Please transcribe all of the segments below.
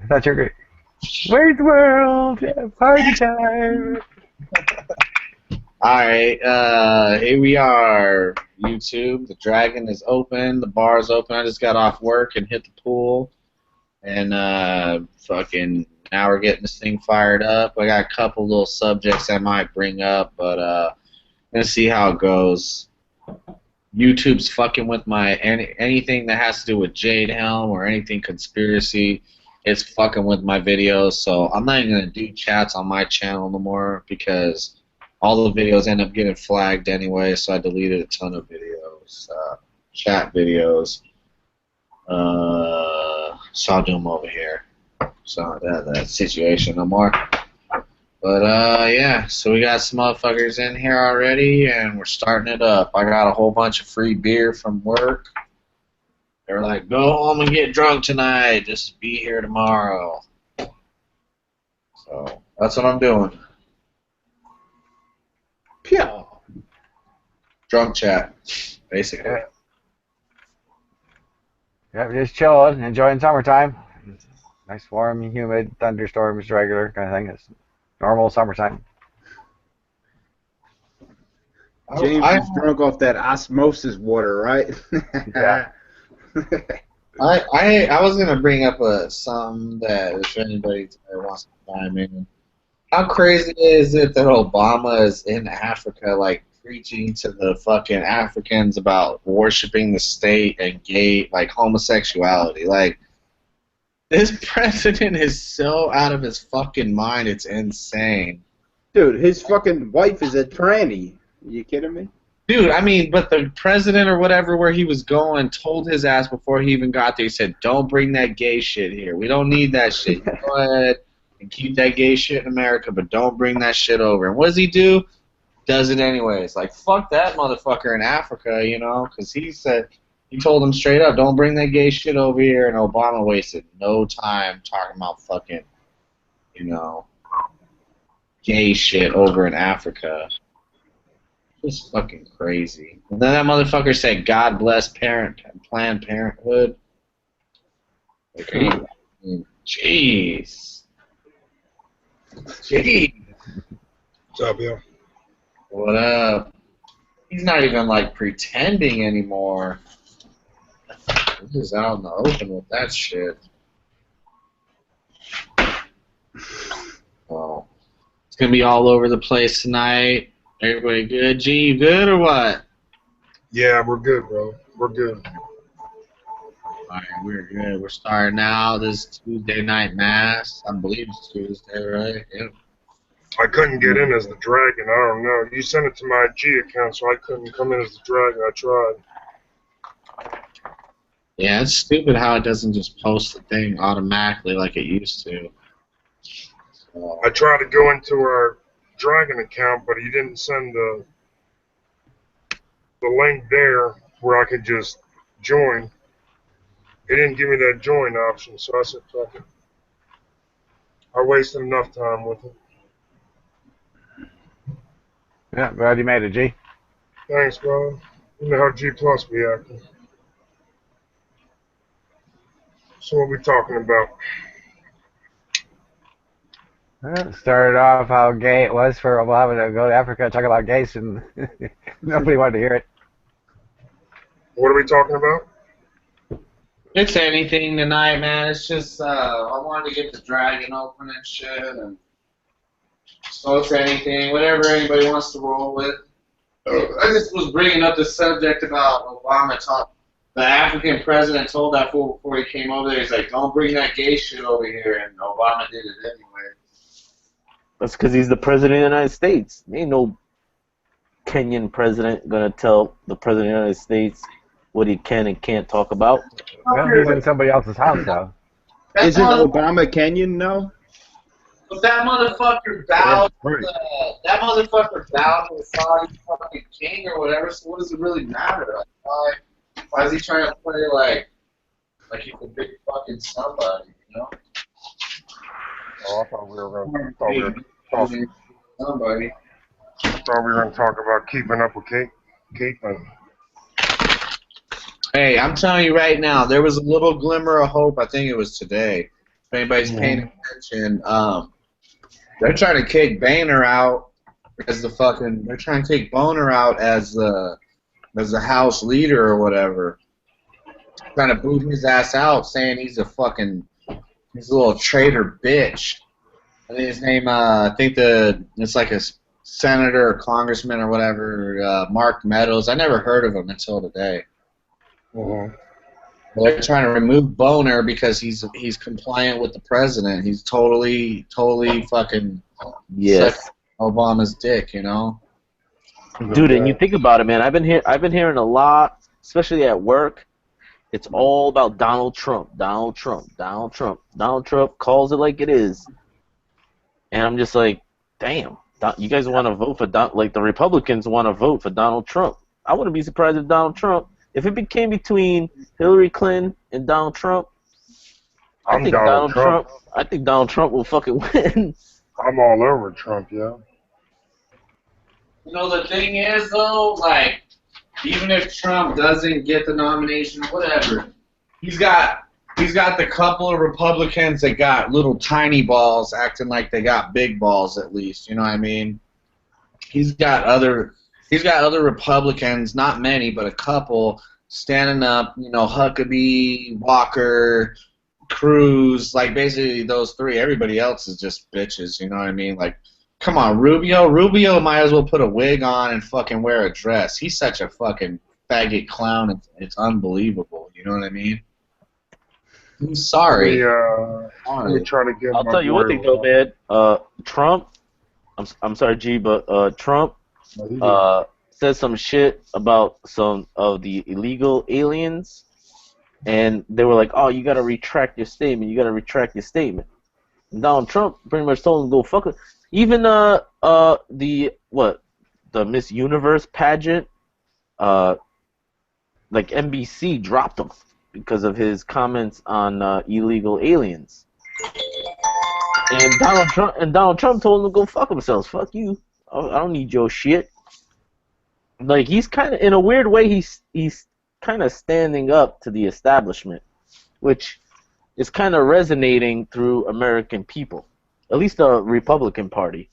That's your great. Where's the world? Yeah, party time. Alright, here we are, YouTube. The dragon is open, the bar is open. I just got off work and hit the pool. And, fucking, now we're getting this thing fired up. I got a couple little subjects I might bring up, but, let's see how it goes. YouTube's fucking with my, anything that has to do with Jade Helm or anything conspiracy. It's fucking with my videos, so I'm not even gonna do chats on my channel no more because all the videos end up getting flagged anyway, so I deleted a ton of videos, chat videos. So I'll do them over here. So that situation no more. But yeah, so we got some motherfuckers in here already, and we're starting it up. I got a whole bunch of free beer from work. They're like, go home and get drunk tonight. Just be here tomorrow. So that's what I'm doing. Yeah. Drunk chat, basically. Yeah, just chilling, enjoying summertime. Nice, warm, humid, thunderstorms, regular kind of thing. It's normal summertime. James is drunk off that osmosis water, right? Yeah. I was gonna bring up something that if anybody wants to chime in. How crazy is it that Obama is in Africa, like preaching to the fucking Africans about worshiping the state and gay, like homosexuality? Like this president is so out of his fucking mind. It's insane. Dude, his fucking wife is a tranny. Are you kidding me? Dude, I mean, but the president or whatever where he was going told his ass before he even got there, he said, don't bring that gay shit here. We don't need that shit. You go ahead and keep that gay shit in America, but don't bring that shit over. And what does he do? Does it anyways. Like, fuck that motherfucker in Africa, you know, because he said, he told him straight up, don't bring that gay shit over here, and Obama wasted no time talking about fucking, you know, gay shit over in Africa. Just fucking crazy. And then that motherfucker said, God bless Planned Parenthood. Okay. Jeez. Jeez. What's up, yo? What up? He's not even, like, pretending anymore. He's just out in the open with that shit. Oh. It's gonna be all over the place tonight. Everybody good? G, you good or what? Yeah, we're good, bro. We're good. Alright, we're good. We're starting now. This Tuesday night mass. I believe it's Tuesday, right? Yep. I couldn't get in as the dragon. I don't know. You sent it to my G account, so I couldn't come in as the dragon. I tried. Yeah, it's stupid how it doesn't just post the thing automatically like it used to. So, I tried to go into our dragon account, but he didn't send the link there where I could just join. He didn't give me that join option, so I said, fuck it. I wasted enough time with it. Yeah, glad you made it, G. Thanks, brother. You know how G Plus be acting. So what we talking about? Well, started off how gay it was for Obama to go to Africa and talk about gays, and nobody wanted to hear it. What are we talking about? it's anything tonight, man. It's just I wanted to get the dragon open and shit, and so it's anything, whatever anybody wants to roll with. I just was bringing up the subject about Obama talk. The African president told that fool before he came over there. He's like, "Don't bring that gay shit over here," and Obama did it anyway. That's because he's the president of the United States. Ain't no Kenyan president gonna tell the president of the United States what he can and can't talk about. Well, he's in somebody else's house, though. Isn't Obama Kenyan now? But that motherfucker bowed. Yeah, right. That motherfucker bowed to the Saudi fucking king or whatever. So what does it really matter? Like, why is he trying to play like he's a big fucking somebody? You know? Oh, I thought we were going to Somebody. talk about keeping up with Caitlyn. Hey, I'm telling you right now, there was a little glimmer of hope. I think it was today. If anybody's paying attention, they're trying to kick Boehner out as the fucking. They're trying to kick Boehner out as the House leader or whatever. Trying to boot his ass out, saying he's a little traitor bitch. I think his name, I think it's like a senator or congressman or whatever, Mark Meadows. I never heard of him until today. They're trying to remove Boehner because he's compliant with the president. He's totally fucking sucking Obama's dick, you know. Dude, and you think about it, man. I've been hearing a lot, especially at work. It's all about Donald Trump. Donald Trump calls it like it is. And I'm just like, damn, you guys want to vote for like the Republicans want to vote for Donald Trump. I wouldn't be surprised if Donald Trump, if it became between Hillary Clinton and Donald Trump, I think Donald Trump will fucking win. I'm all over Trump, yeah. You know, the thing is, though, like, even if Trump doesn't get the nomination, whatever, he's got the couple of Republicans that got little tiny balls acting like they got big balls, at least. You know what I mean? He's got other Republicans, not many, but a couple, standing up. You know, Huckabee, Walker, Cruz, like basically those three. Everybody else is just bitches. You know what I mean? Like, come on, Rubio. Rubio might as well put a wig on and fucking wear a dress. He's such a fucking faggot clown. It's unbelievable. You know what I mean? I'm sorry. Let me try to get I'll tell you one thing though, man. Trump. I'm sorry, G, but Trump said some shit about some of the illegal aliens, and they were like, "Oh, you gotta retract your statement. You gotta retract your statement." And Donald Trump pretty much told him to go fuck it. Even the Miss Universe pageant, like NBC dropped him because of his comments on illegal aliens. And Donald Trump told him to go fuck themselves. Fuck you. I don't need your shit. Like, he's kind of, in a weird way, he's kind of standing up to the establishment, which is kind of resonating through American people, at least the Republican Party,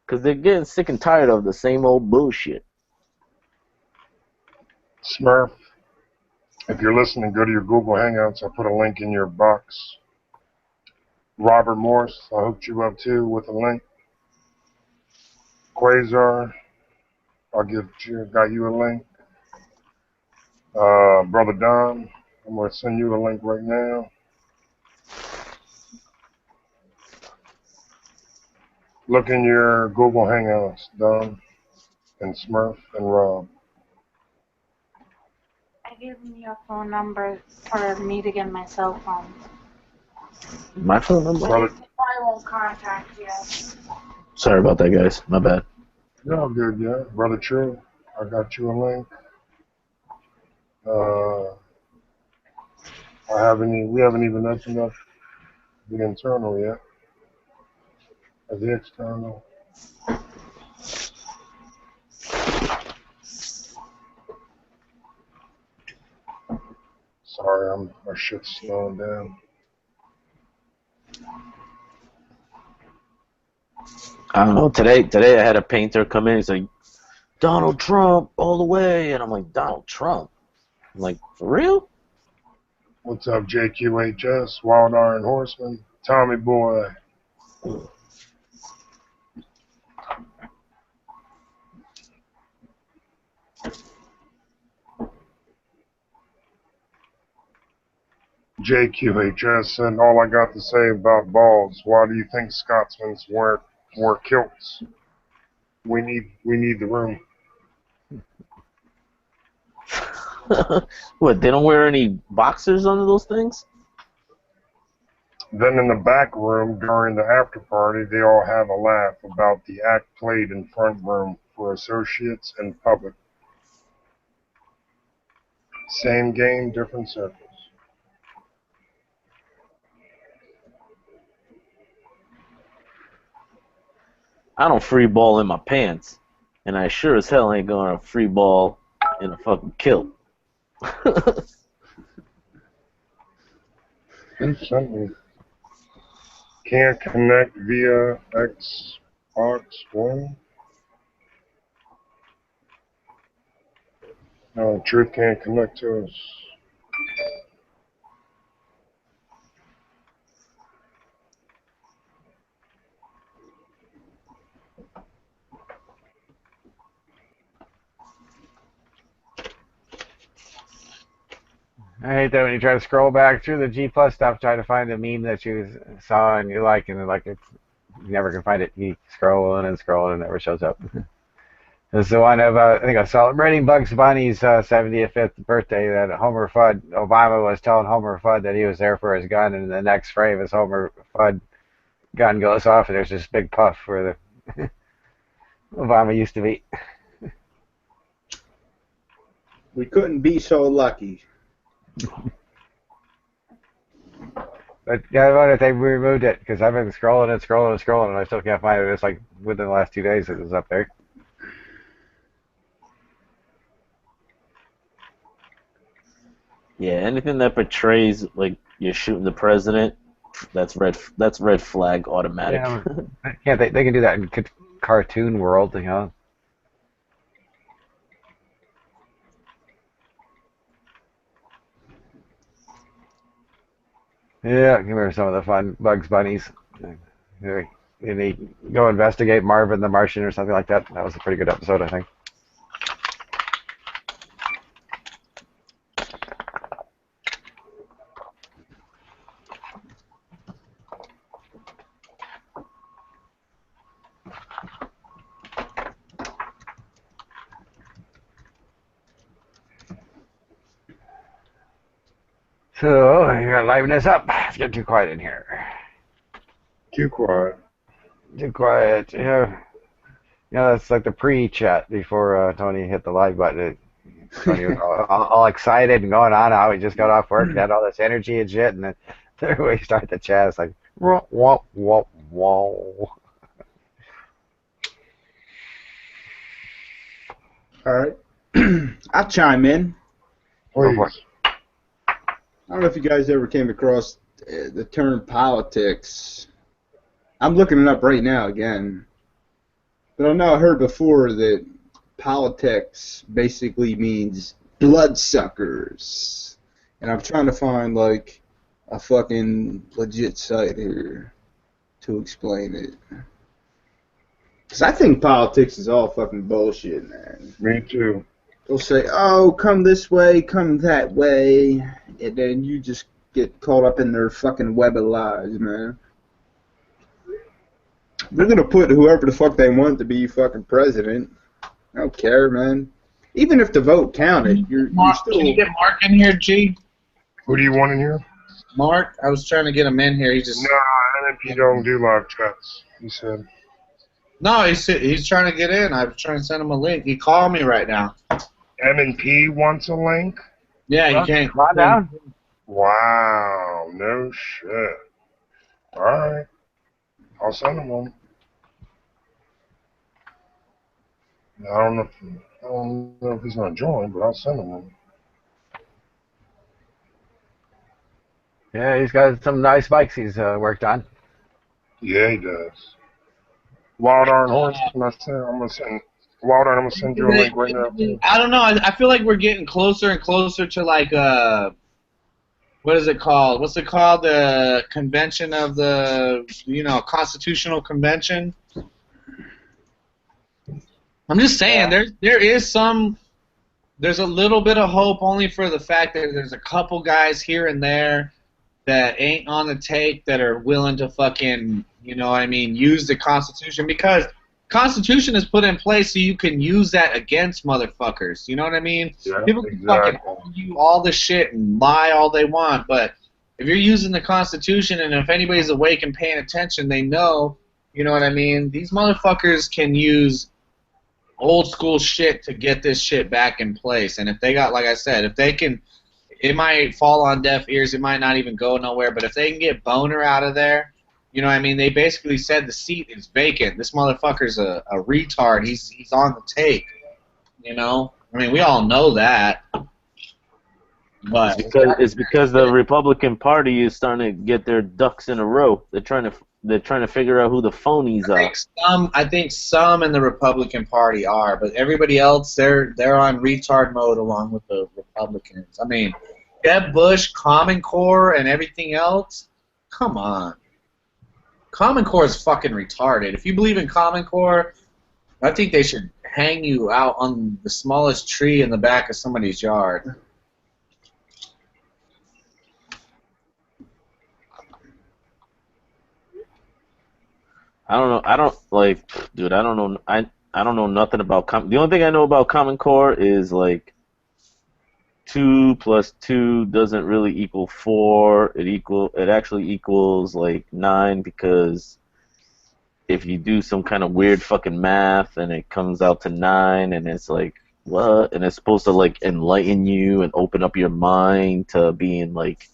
because they're getting sick and tired of the same old bullshit. Smurf, if you're listening, go to your Google Hangouts. I'll put a link in your box. Robert Morse, I hooked you up too with a link. Quasar, got you a link. Brother Don, I'm going to send you a link right now. Look in your Google Hangouts, Don, and Smurf, and Rob. I gave him your phone number for me to get my cell phone. My phone number? I won't contact you. Sorry about that, guys. My bad. You're all good, yeah. Brother True, I got you a link. We haven't even mentioned the internal yet. Or the external. Sorry, my shit's slowing down. I don't know. Today I had a painter come in. He's like, Donald Trump all the way, and I'm like, Donald Trump? I'm like, for real? What's up, JQHS, Wild Iron Horseman, Tommy Boy? JQHS said, all I got to say about balls, why do you think Scotsmen wear kilts? We need the room. What, they don't wear any boxers under those things? Then in the back room, during the after party, they all have a laugh about the act played in front room for associates and public. Same game, different circles. I don't free ball in my pants, and I sure as hell ain't gonna free ball in a fucking kilt. Who sent me? Can't connect via Xbox One. No, Truth can't connect to us. I hate that when you try to scroll back through the G Plus stuff, try to find a meme that you saw and you like, and like it's you never can find it. You scroll and scroll and it never shows up. It's the one of I think I was celebrating Bugs Bunny's 75th birthday that Homer Fudd Obama was telling Homer Fudd that he was there for his gun, and in the next frame his Homer Fudd gun goes off and there's this big puff where the Obama used to be. We couldn't be so lucky. But yeah, I wonder if they removed it because I've been scrolling and scrolling and scrolling and I still can't find it. It's like within the last 2 days it was up there. Yeah, anything that portrays like you're shooting the president, that's red flag automatic. Yeah, they can do that in cartoon world, you know. Yeah, give me some of the fun Bugs Bunnies. They go investigate Marvin the Martian or something like that. That was a pretty good episode, I think. So, you gotta liven this up. It's getting too quiet in here. Too quiet. Too quiet. Yeah. Yeah, that's like the pre-chat before Tony hit the live button. Tony was all excited and going on how he just got off work and had all this energy and shit, and then we start the chat. It's like, wah, wah, wah, wah. All right. I'll chime in. Please. I don't know if you guys ever came across the term politics. I'm looking it up right now again. But I know I heard before that politics basically means bloodsuckers. And I'm trying to find, like, a fucking legit site here to explain it. Because I think politics is all fucking bullshit, man. Me too. They'll say, oh, come this way, come that way, and then you just get caught up in their fucking web of lies, man. They're going to put whoever the fuck they want to be fucking president. I don't care, man. Even if the vote counted, you're still... Can you get Mark in here, G? Who do you want in here? Mark? I was trying to get him in here. He just... Nah, NMP don't do live chats, he said. No, he's trying to get in. I was trying to send him a link. He called me right now. M&P wants a link? Yeah, you can't. Come on down. Wow, no shit. Alright. I'll send him one. I don't know if he's gonna join, but I'll send him one. Yeah, he's got some nice bikes he's worked on. Yeah, he does. Wild Iron Horse, I'm gonna send Wild Iron, I'm gonna send you a link right now. I don't know. I feel like we're getting closer and closer to like what is it called? What's it called? The convention of the Constitutional Convention. I'm just saying there's a little bit of hope only for the fact that there's a couple guys here and there that ain't on the take that are willing to fucking, use the Constitution, because Constitution is put in place so you can use that against motherfuckers. You know what I mean? Yeah, People can fucking argue all the shit and lie all they want, but if you're using the Constitution and if anybody's awake and paying attention, they know, you know what I mean? These motherfuckers can use old school shit to get this shit back in place. And if they got, like I said, if they can, it might fall on deaf ears, it might not even go nowhere, but if they can get Boner out of there, you know what I mean? They basically said the seat is vacant. This motherfucker's a retard. He's on the take. You know? I mean, we all know that. But It's because the Republican Party is starting to get their ducks in a row. They're trying to they're trying to figure out who the phonies are. I think some in the Republican Party are, but everybody else they're on retard mode along with the Republicans. I mean, Jeb Bush, Common Core, and everything else. Come on, Common Core is fucking retarded. If you believe in Common Core, I think they should hang you out on the smallest tree in the back of somebody's yard. I don't know. I don't like, dude. I don't know. I don't know nothing about the only thing I know about Common Core is like 2 plus 2 doesn't really equal 4. It actually equals like 9 because if you do some kind of weird fucking math and it comes out to 9 and it's like what, and it's supposed to like enlighten you and open up your mind to being like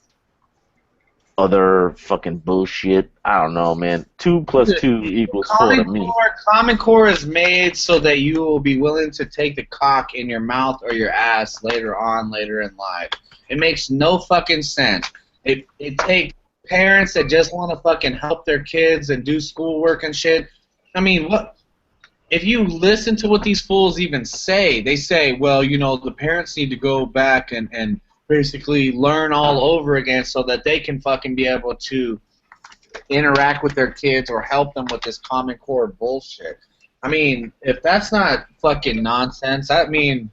other fucking bullshit. I don't know, man. 2 plus 2 equals 4 to me. Common Core is made so that you will be willing to take the cock in your mouth or your ass later in life. It makes no fucking sense. It takes parents that just want to fucking help their kids and do schoolwork and shit. I mean, what? If you listen to what these fools even say, they say, well, you know, the parents need to go back and basically learn all over again so that they can fucking be able to interact with their kids or help them with this Common Core bullshit. I mean, if that's not fucking nonsense, I mean,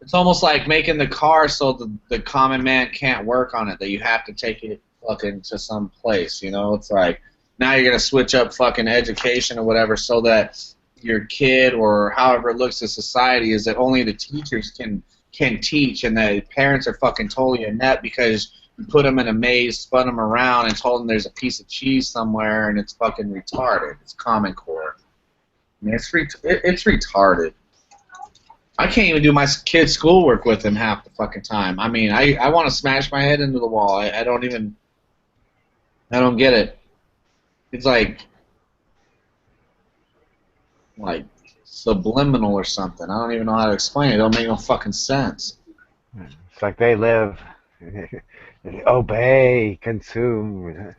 it's almost like making the car so the common man can't work on it, that you have to take it fucking to some place, you know? It's like, now you're going to switch up fucking education or whatever so that your kid or however it looks to society is that only the teachers can teach and the parents are fucking totally inept because you put them in a maze, spun them around, and told them there's a piece of cheese somewhere and it's fucking retarded. It's Common Core. I mean, it's retarded. I can't even do my kid's schoolwork with him half the fucking time. I mean, I want to smash my head into the wall. I don't get it. It's like subliminal or something. I don't even know how to explain it. It don't make no fucking sense. It's like they live, obey, consume.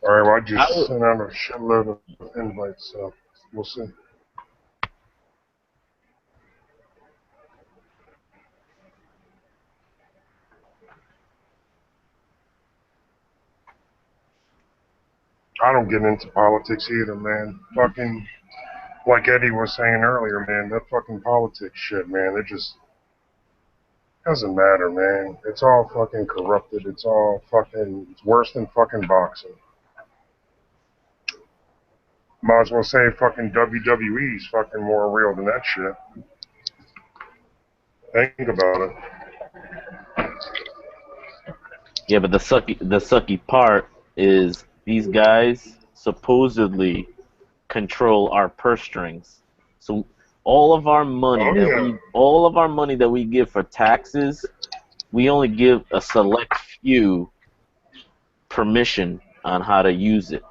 All right, well, I just sent out a shitload of invites, so we'll see. I don't get into politics either, man. Fucking, like Eddie was saying earlier, man, that fucking politics shit, man, it just doesn't matter, man. It's all fucking corrupted. It's worse than fucking boxing. Might as well say fucking WWE's fucking more real than that shit. Think about it. Yeah, but the sucky part is these guys supposedly control our purse strings. So all of our money that we give for taxes, we only give a select few permission on how to use it.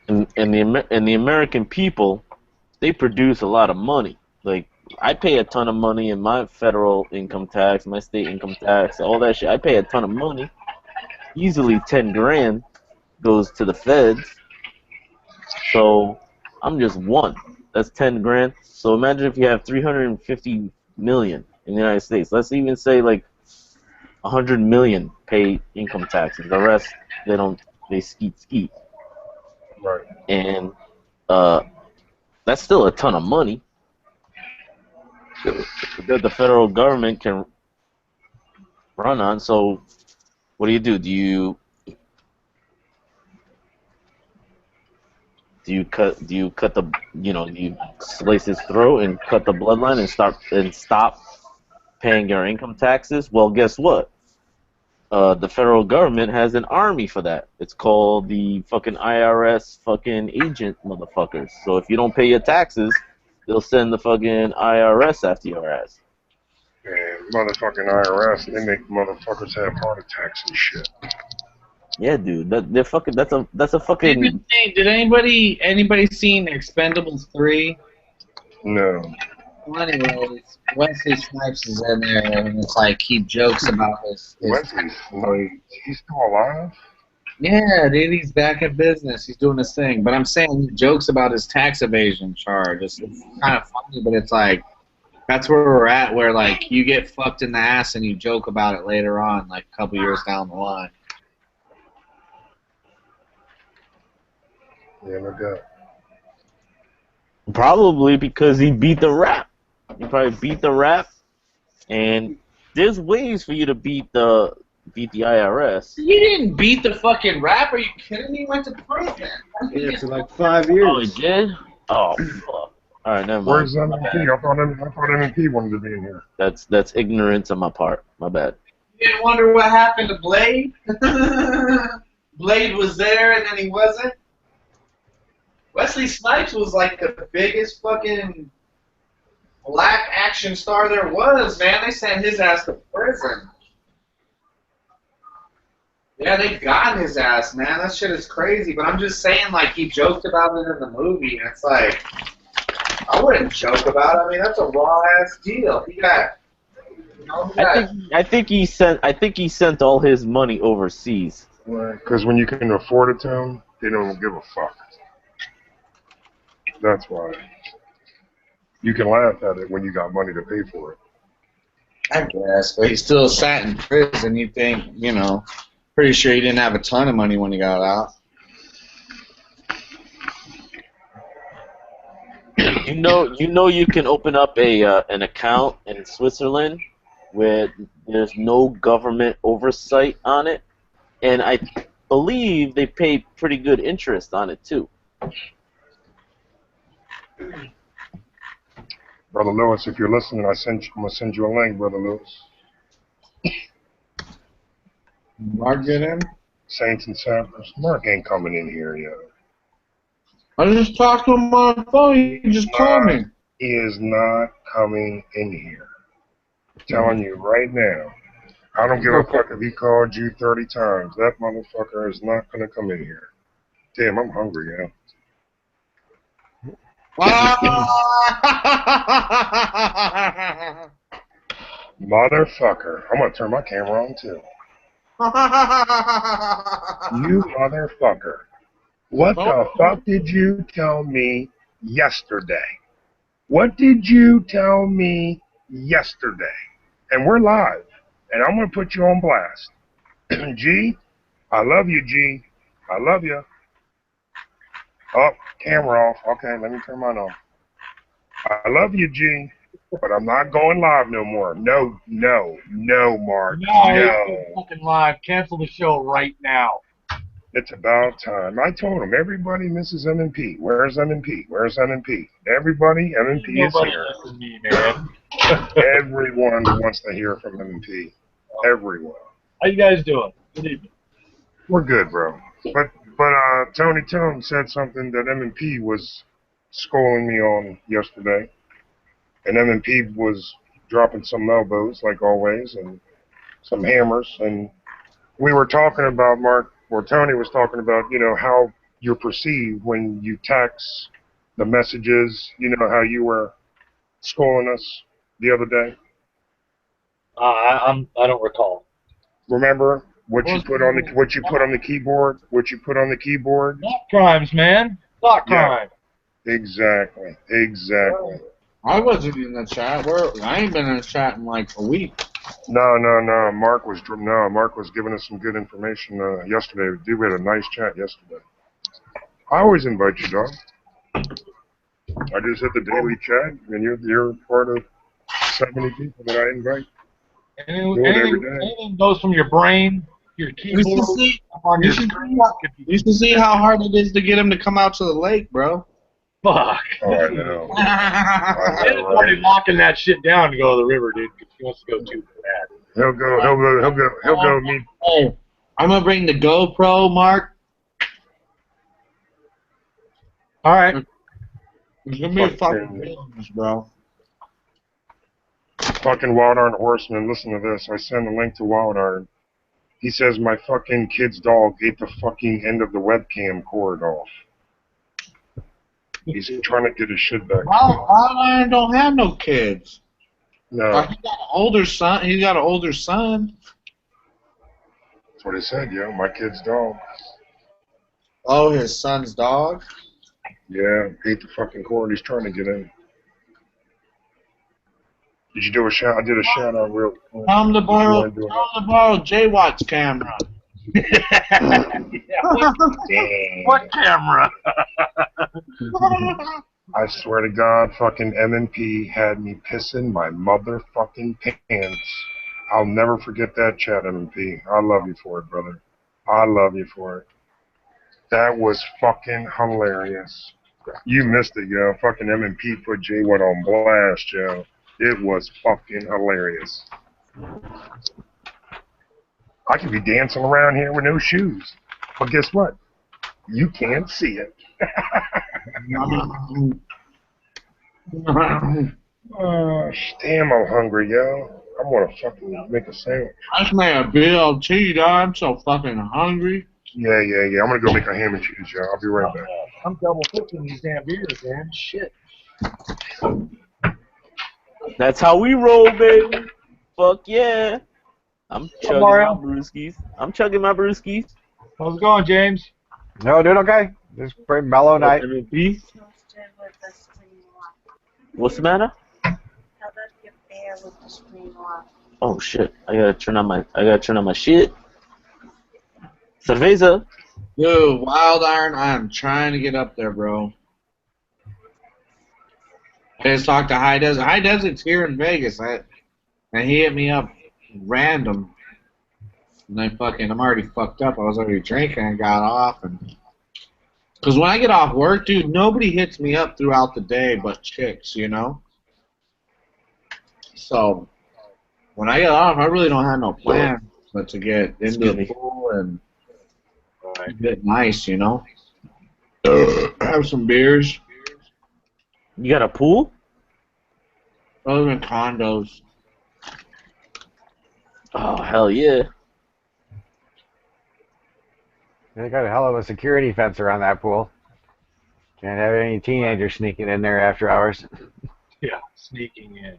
And the American people, they produce a lot of money. Like, I pay a ton of money in my federal income tax, my state income tax, all that shit. I pay a ton of money. Easily 10 grand goes to the feds. So I'm just one. That's 10 grand. So imagine if you have 350 million in the United States. Let's even say like 100 million pay income taxes. The rest, they skeet. Right. And that's still a ton of money that the federal government can run on. So what do? Do you cut the, you slice his throat and cut the bloodline and stop paying your income taxes? Well, guess what? The federal government has an army for that. It's called the fucking IRS fucking agent motherfuckers. So if you don't pay your taxes, they'll send the fucking IRS after your ass. And motherfucking IRS, they make motherfuckers have heart attacks and shit. Yeah, dude. They're fucking. That's a fucking. Did anybody seen Expendables 3? No. Well, anyways, Wesley Snipes is in there, and it's like he jokes about his Wesley Snipes, he's still alive? yeah, dude, he's back in business. He's doing his thing. But I'm saying he jokes about his tax evasion charge. It's kind of funny, but it's like that's where we're at, where like you get fucked in the ass and you joke about it later on, like a couple years down the line. Yeah, no doubt. Probably because he beat the rap. He probably beat the rap, and there's ways for you to beat the IRS. You didn't beat the fucking rap. Are you kidding me? He went to prison. Yeah, for like 5 Oh, years. he did? Oh, fuck. All right, never mind. Where's My bad. MMP? I thought MMP wanted to be in here. That's ignorance on my part. My bad. You didn't wonder what happened to Blade? Blade was there and then he wasn't? Wesley Snipes was like the biggest fucking black action star there was, man. They sent his ass to prison. Yeah, they got his ass, man. That shit is crazy. But I'm just saying, like, he joked about it in the movie, and it's like, I wouldn't joke about it. I mean, that's a raw-ass deal. He got... You know, I think he sent all his money overseas. Because when you can afford it to them, they don't give a fuck. That's why. You can laugh at it when you got money to pay for it. I guess, but he still sat in prison. You think, you know, pretty sure he didn't have a ton of money when he got out. You know you can open up an account in Switzerland where there's no government oversight on it, and I believe they pay pretty good interest on it too. Brother Lewis, if you're listening, I'm gonna send you a link, Brother Lewis. Mark get in? Saints and Sappers. Mark ain't coming in here yet. I just talked to him on the phone. He just called me. He is not coming in here. I'm telling you right now. I don't give a fuck if he called you 30 times. That motherfucker is not gonna come in here. Damn, I'm hungry, yeah. Motherfucker. I'm gonna turn my camera on too. You motherfucker. What the fuck did you tell me yesterday? What did you tell me yesterday? And we're live. And I'm gonna put you on blast. G, I love you, G. I love you. Oh, camera off. Okay, let me turn mine off. I love you, G, but I'm not going live no more. No, Mark. No. Fucking live. Cancel the show right now. It's about time. I told him, everybody misses MMP. Where's MMP? Where's MMP? Everybody, MMP is here. Listen to me, man. Everyone wants to hear from MMP. Everyone. How you guys doing? Good evening. We're good, bro. But Tony Tone said something that MMP was schooling me on yesterday. And MMP was dropping some elbows, like always, and some hammers. And we were talking about, Mark, or Tony was talking about, you know, how you're perceived when you text the messages, you know, how you were schooling us the other day. I don't recall. Remember what you put on the keyboard? What you put on the keyboard? Thought crimes, man. Thought crime. Exactly. I wasn't in the chat. I ain't been in the chat in like a week. No. Mark was giving us some good information yesterday. Dude, we had a nice chat yesterday. I always invite you, dog. I just hit the daily chat, and you're part of 70 people that I invite. Anything goes from your brain, your keyboard, on your screen. You should see how hard it is to get him to come out to the lake, bro. Fuck. Oh, I know. He's already locking that shit down to go to the river, dude, because he wants to go too bad. He'll go meet. Hey, I'm gonna bring the GoPro, Mark. All right. It's gonna be a fucking business, bro. Fucking Wild Iron Horseman, listen to this. I send a link to Wild Iron. He says my fucking kid's dog ate the fucking end of the webcam cord off. He's trying to get his shit back. Wild Iron don't have no kids. No, He got an older son. He's got an older son. that's what he said, yo. My kid's dog. Oh, his son's dog. Yeah, ate the fucking cord. He's trying to get in. Did you do a shout? I did a shout out real quick. Tell him to borrow. You wanna do Tell him to borrow J-Watt's camera. What camera? I swear to God, fucking M&P had me pissing my motherfucking pants. I'll never forget that chat, M&P. I love you for it, brother. I love you for it. That was fucking hilarious. You missed it, yo. Fucking M&P put J1 on blast, yo. It was fucking hilarious. I could be dancing around here with no shoes. But guess what? You can't see it. Damn, I'm hungry, yo. I want to fucking make a sandwich. I just made a BLT, dog. I'm so fucking hungry. Yeah. I'm going to go make a ham and cheese, yo. I'll be right back. I'm double cooking these damn beers, man. Shit. That's how we roll, baby. Fuck yeah. I'm chugging my brewskis. How's it going, James? No, doing okay. Just pretty mellow night. M&P. What's the matter? How about your bear with the screen lock? Oh shit! I gotta turn on my shit. Cerveza. Dude, Wild Iron, I'm trying to get up there, bro. I just talked to High Desert. High Desert's here in Vegas, and he hit me up random. And I'm already fucked up. I was already drinking and got off. Because when I get off work, dude, nobody hits me up throughout the day but chicks, you know? So, when I get off, I really don't have no plan but to get into the pool and get nice, you know? Have some beers. You got a pool? Other than condos. Oh hell yeah! They got a hell of a security fence around that pool. Can't have any teenagers sneaking in there after hours. Yeah, sneaking in.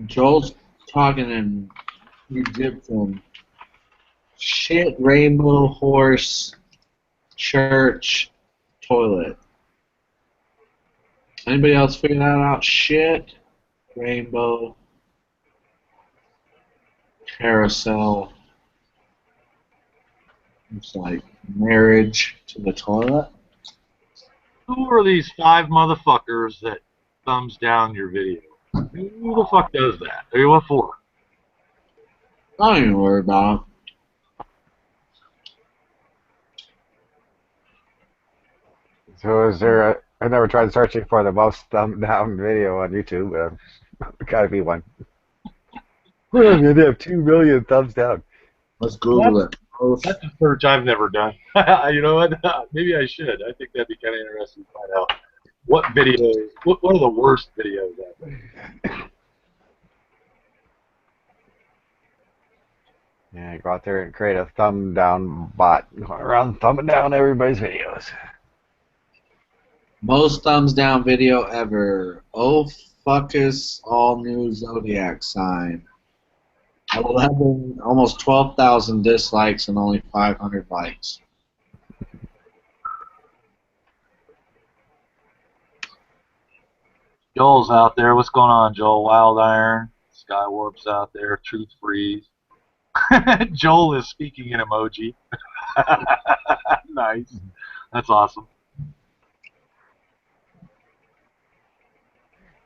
Joel's talking in Egyptian. Shit, rainbow, horse, church, toilet. Anybody else figure that out? Shit, rainbow, carousel. It's like marriage to the toilet. Who are these 5 motherfuckers that thumbs down your video? Who the fuck does that? I mean, what for? Don't even worry about it. So is there I never tried searching for the most thumb down video on YouTube, but gotta be one. They have 2 million thumbs down. Let's Google it. That's a search I've never done. You know what? Maybe I should. I think that'd be kind of interesting to find out what videos, what are the worst videos out there. Yeah, go out there and create a thumb down bot. Go around thumbing down everybody's videos. Most thumbs down video ever. Oh, fuckus, all new zodiac sign. 11, almost 12,000 dislikes and only 500 likes. Joel's out there. What's going on, Joel? Wild Iron, Skywarp's out there. Truth Freeze. Joel is speaking in emoji. Nice. That's awesome.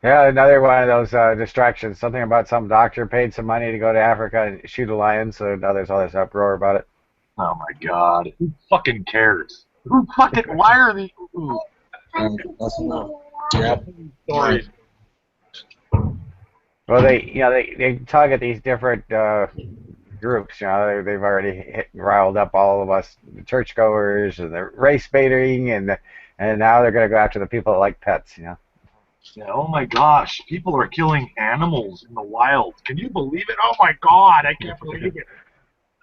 Yeah, another one of those distractions. Something about some doctor paid some money to go to Africa and shoot a lion, so now there's all this uproar about it. Oh my God. Who fucking cares? Who fucking? Why are these? Ooh. That's enough. Yep. Stories. Well, they tug at these different groups. You know, they've already riled up all of us, the churchgoers, and the race baiting, and now they're going to go after the people that like pets. You know. Yeah, oh my gosh, people are killing animals in the wild. Can you believe it? Oh my God, I can't believe it.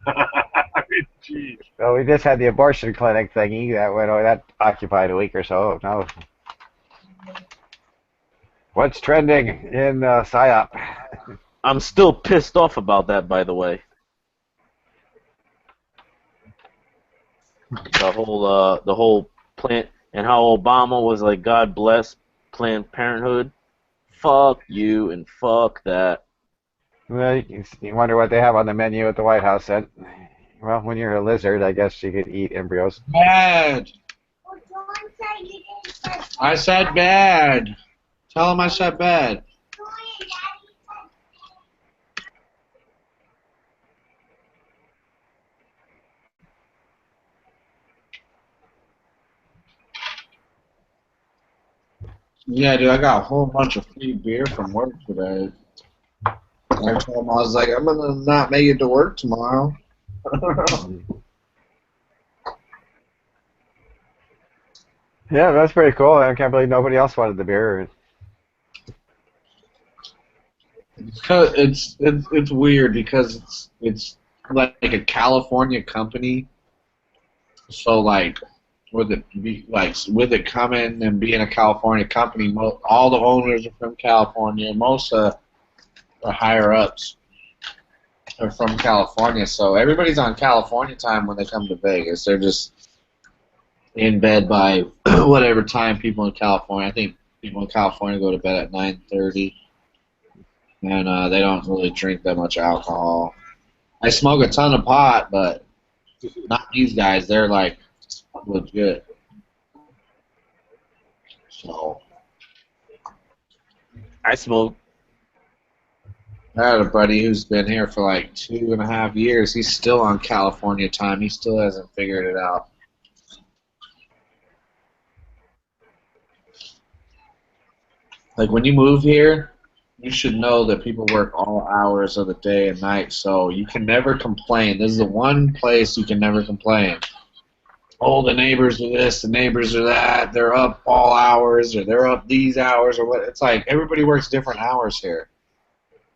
I mean, jeez. Well, we just had the abortion clinic thingy that went. Oh, that occupied a week or so. No, what's trending in PSYOP? I'm still pissed off about that, by the way. The whole plant and how Obama was like, God bless Planned Parenthood. Fuck you and fuck that. Well, you wonder what they have on the menu at the White House. Then, well, when you're a lizard, I guess you could eat embryos. Bad. I said bad. Tell him I said bad. Yeah, dude, I got a whole bunch of free beer from work today. I told him, I was like, I'm gonna not make it to work tomorrow. Yeah, that's pretty cool. I can't believe nobody else wanted the beer. It's weird because it's like a California company, so like with it coming and being a California company, all the owners are from California. Most the higher ups are from California, so everybody's on California time when they come to Vegas. They're just in bed by whatever time people in California. I think people in California go to bed at 9:30. And they don't really drink that much alcohol. I smoke a ton of pot, but not these guys. They're like legit. So I smoke. I had a buddy who's been here for like 2.5 years. He's still on California time. He still hasn't figured it out. Like when you move here, you should know that people work all hours of the day and night, so you can never complain. This is the one place you can never complain. Oh, the neighbors are this, the neighbors are that. They're up all hours, or they're up these hours, or what. It's like everybody works different hours here.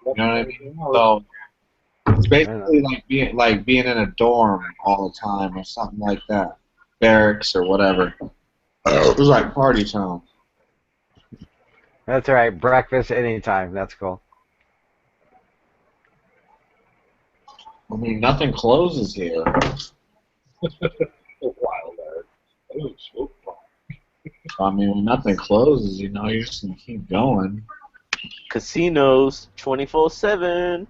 You know what I mean? So it's basically like being in a dorm all the time, or something like that, barracks or whatever. It was like party town. That's all right. Breakfast anytime. That's cool. I mean, nothing closes here. Wild art. Oh, smoke pot. I mean, when nothing closes, you know, you're just gonna keep going. Casinos 24/7.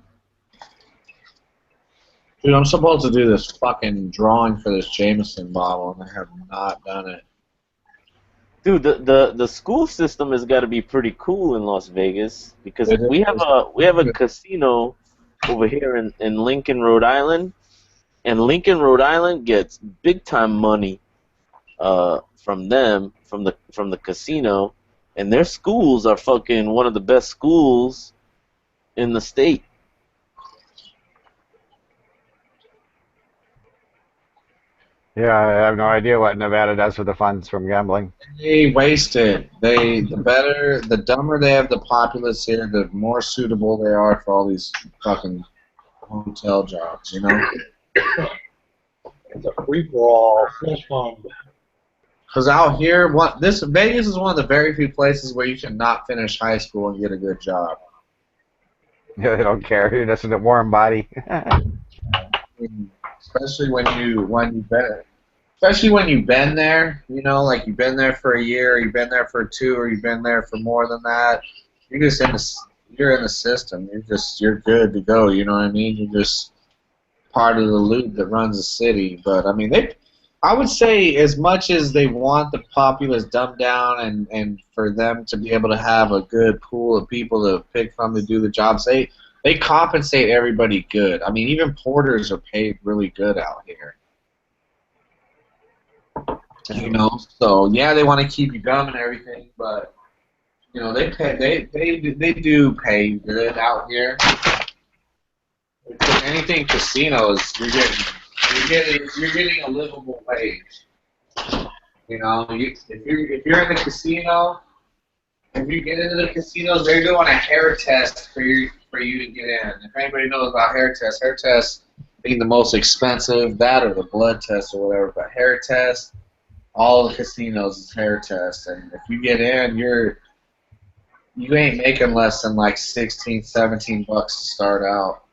Dude, I'm supposed to do this fucking drawing for this Jameson bottle, and I have not done it. Dude, the school system has got to be pretty cool in Las Vegas because we have a casino over here in Lincoln, Rhode Island, and Lincoln, Rhode Island gets big time money from the casino, and their schools are fucking one of the best schools in the state. Yeah, I have no idea what Nevada does with the funds from gambling. They waste it. The dumber they have the populace here, the more suitable they are for all these fucking hotel jobs, you know? It's a free-for-all, full fund. Because out here, Vegas is one of the very few places where you can not finish high school and get a good job. Yeah, they don't care. You're just a warm body. Especially when you've been there, you know, like you've been there for a year, or you've been there for 2, or you've been there for more than that. You're in the system. You're good to go. You know what I mean? You're just part of the loop that runs the city. But I mean, I would say as much as they want the populace dumbed down and for them to be able to have a good pool of people to pick from to do the jobs, they compensate everybody good. I mean, even porters are paid really good out here. You know, so yeah, they want to keep you dumb and everything, but you know, they do pay good out here. Anything casinos, you're getting a livable wage. You know, if you're in the casino if you get into the casinos, they're doing a hair test for you to get in. If anybody knows about hair tests being the most expensive, that or the blood test or whatever. But hair test, all the casinos is hair test, and if you get in, you ain't making less than like 16, 17 bucks to start out.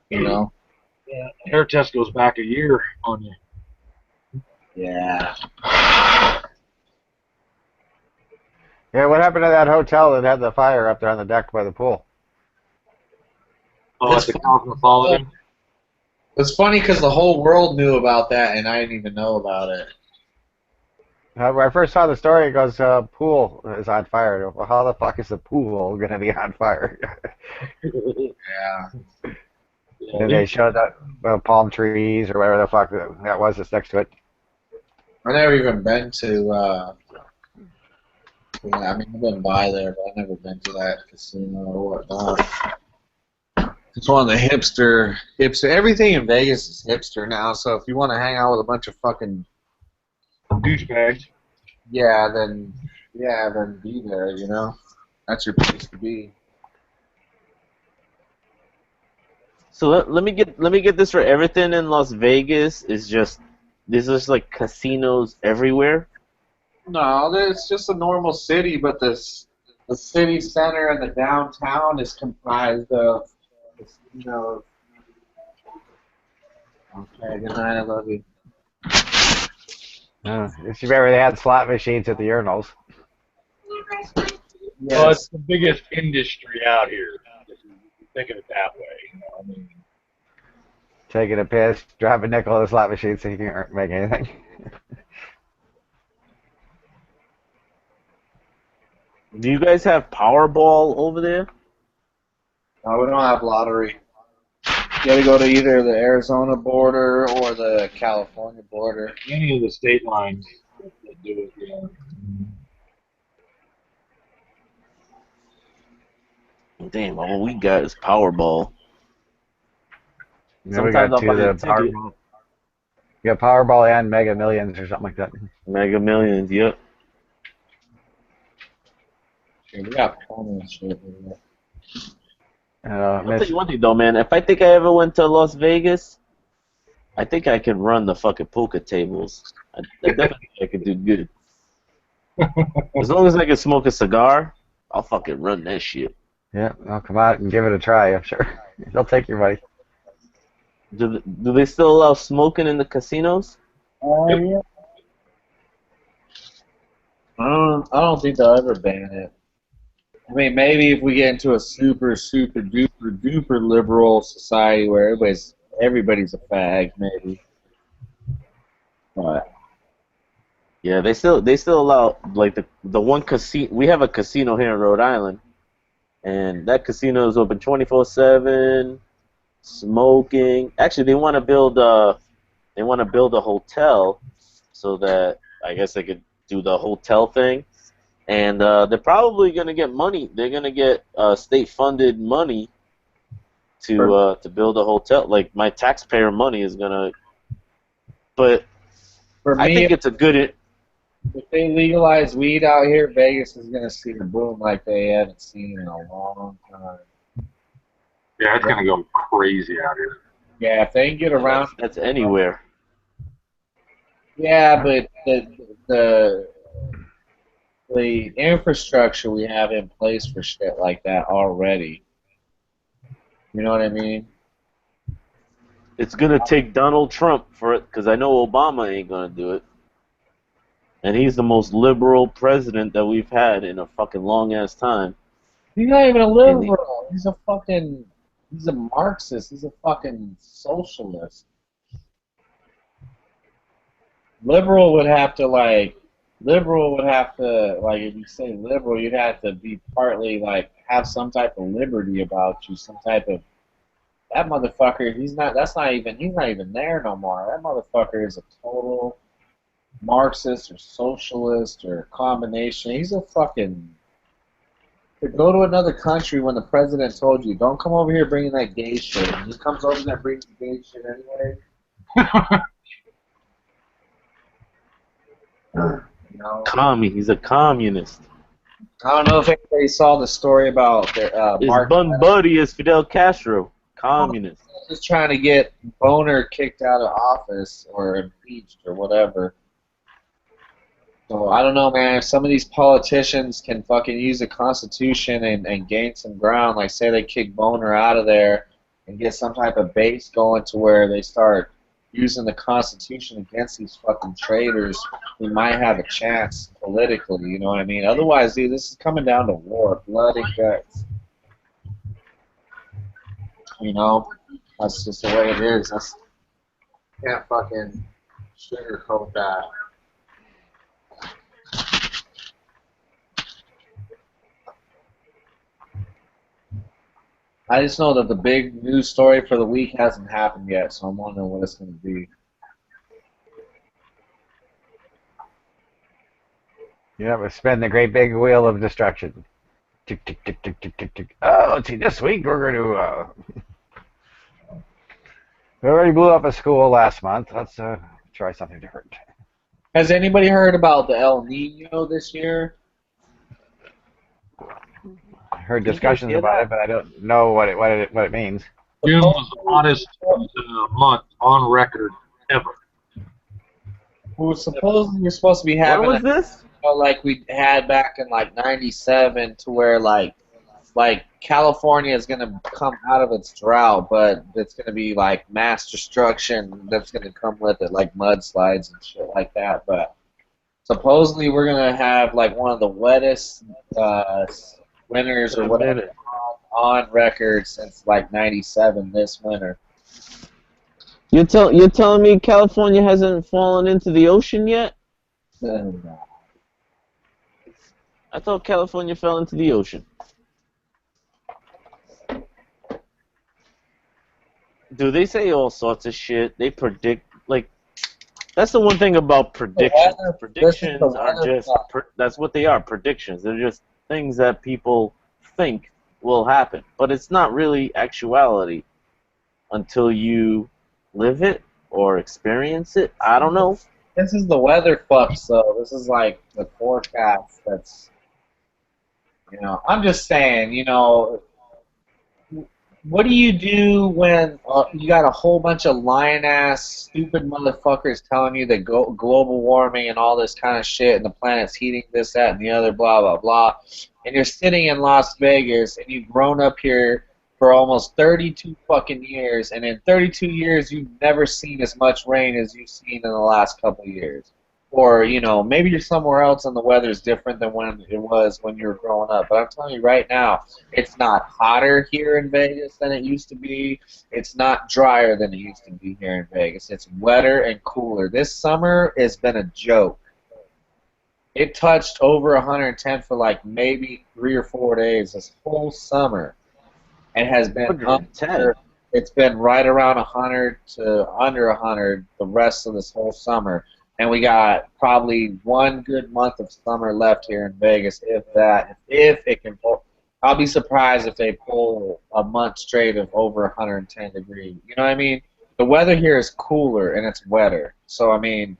You know? Yeah, hair test goes back a year on you. Yeah. Yeah, what happened to that hotel that had the fire up there on the deck by the pool? Oh, at the Cosmopolitan. It's funny because the whole world knew about that, and I didn't even know about it. When I first saw the story, it goes, pool is on fire. Well, how the fuck is the pool going to be on fire? Yeah. And they showed that palm trees or whatever the fuck that was that's next to it. I never even been to, yeah, I mean, I've been by there, but I've never been to that casino or whatnot. It's one of the hipster. Everything in Vegas is hipster now, so if you want to hang out with a bunch of fucking Douchebags. then be there, you know? That's your place to be. So let me get this right. Everything in Las Vegas is just there's just like casinos everywhere. No, it's just a normal city, but the city center and the downtown is comprised of casinos. Okay, good night, I love you. If you remember, they had slot machines at the urinals. Well, it's the biggest industry out here. If you think of it that way. You know, I mean, Taking a piss, drop a nickel in the slot machine so you can't make anything. Do you guys have Powerball over there? No, we don't have lottery. You gotta go to either the Arizona border or the California border. any of the state lines that do it, yeah. Damn, all we got is Powerball. Then we got Sometimes I'll two buy the a ticket. Powerball. You got Powerball and Mega Millions or something like that. Mega Millions, yep. Yeah, we got plenty of shit here. I'll tell you one thing though, man. If I think I ever went to Las Vegas, I think I could run the fucking poker tables. I definitely think I could do good. As long as I can smoke a cigar, I'll fucking run that shit. Yeah, I'll come out and give it a try, I'm sure. They'll take your money. Do they still allow smoking in the casinos? Yeah. I don't think they'll ever ban it. I mean, maybe if we get into a super, super duper, duper liberal society where everybody's a fag, maybe. But Yeah, they still allow like the one casino. We have a casino here in Rhode Island, and that casino is open 24/7. Smoking. Actually, they want to build a hotel so that I guess they could do the hotel thing, and they're probably gonna get money. They're gonna get state-funded money to build a hotel. Like my taxpayer money is gonna. But for I me, think it's a good. if they legalize weed out here, Vegas is going to see a boom like they haven't seen in a long time. Yeah, it's gonna go crazy out here. Yeah, if they can get around. That's anywhere. Yeah, but the infrastructure we have in place for shit like that already. You know what I mean? It's gonna take Donald Trump for it, because I know Obama ain't gonna do it, and he's the most liberal president that we've had in a fucking long ass time. He's not even a liberal. He's a Marxist. He's a fucking socialist. Liberal would have to, if you say liberal, you'd have to be partly, have some type of liberty about you, some type of, that motherfucker, he's not even there no more. That motherfucker is a total Marxist or socialist or combination. He's a fucking, to go to another country when the president told you, don't come over here bringing that gay shit, and he comes over there bringing the gay shit anyway. know. He's a communist. I don't know if anybody saw the story about His Mark bun buddy is Fidel Castro. Communist. just trying to get Boner kicked out of office or impeached or whatever. So I don't know, man. If some of these politicians can fucking use the Constitution and gain some ground, like say they kick Boner out of there and get some type of base going to where they start using the Constitution against these fucking traitors, we might have a chance politically, you know what I mean? Otherwise, dude, this is coming down to war, blood and guts. You know? That's just the way it is. That's can't fucking sugarcoat that. I just know that the big news story for the week hasn't happened yet, so I'm wondering what it's going to be. Yeah, we spin the great big wheel of destruction. Tick, tick, tick, tick, tick, tick, tick. Oh, let's see, this week we're going to... we already blew up a school last month. Let's try something different. Has anybody heard about the El Nino this year? I heard discussions about it, but I don't know what it means. June was the hottest month on record ever. Well, supposedly you're supposed to be having What was this? like we had back in like '97, to where like California is gonna come out of its drought, but it's gonna be like mass destruction that's gonna come with it, like mudslides and shit like that. But supposedly we're gonna have like one of the wettest winters or whatever on record since like '97 this winter. You're telling me California hasn't fallen into the ocean yet? I thought California fell into the ocean. Dude, they say all sorts of shit. They predict, like, that's the one thing about predictions. Predictions are just, that's what they are, predictions. They're just things that people think will happen. But it's not really actuality until you live it or experience it. I don't know. This is the weather fucks, though. This is like the forecast that's, you know, I'm just saying, you know, what do you do when you got a whole bunch of lying-ass, stupid motherfuckers telling you that global warming and all this kind of shit and the planet's heating this, that, and the other, blah, blah, blah, and you're sitting in Las Vegas and you've grown up here for almost 32 fucking years, and in 32 years you've never seen as much rain as you've seen in the last couple of years. Or, you know, maybe you're somewhere else and the weather's different than when it was when you were growing up. But I'm telling you right now, it's not hotter here in Vegas than it used to be. It's not drier than it used to be here in Vegas. It's wetter and cooler. This summer has been a joke. It touched over 110 for like maybe 3 or 4 days this whole summer. And has been 110. It's been right around 100 to under 100 the rest of this whole summer. And we got probably one good month of summer left here in Vegas, if that. If it can pull, I'll be surprised if they pull a month straight of over 110 degrees. You know what I mean? The weather here is cooler and it's wetter. So, I mean,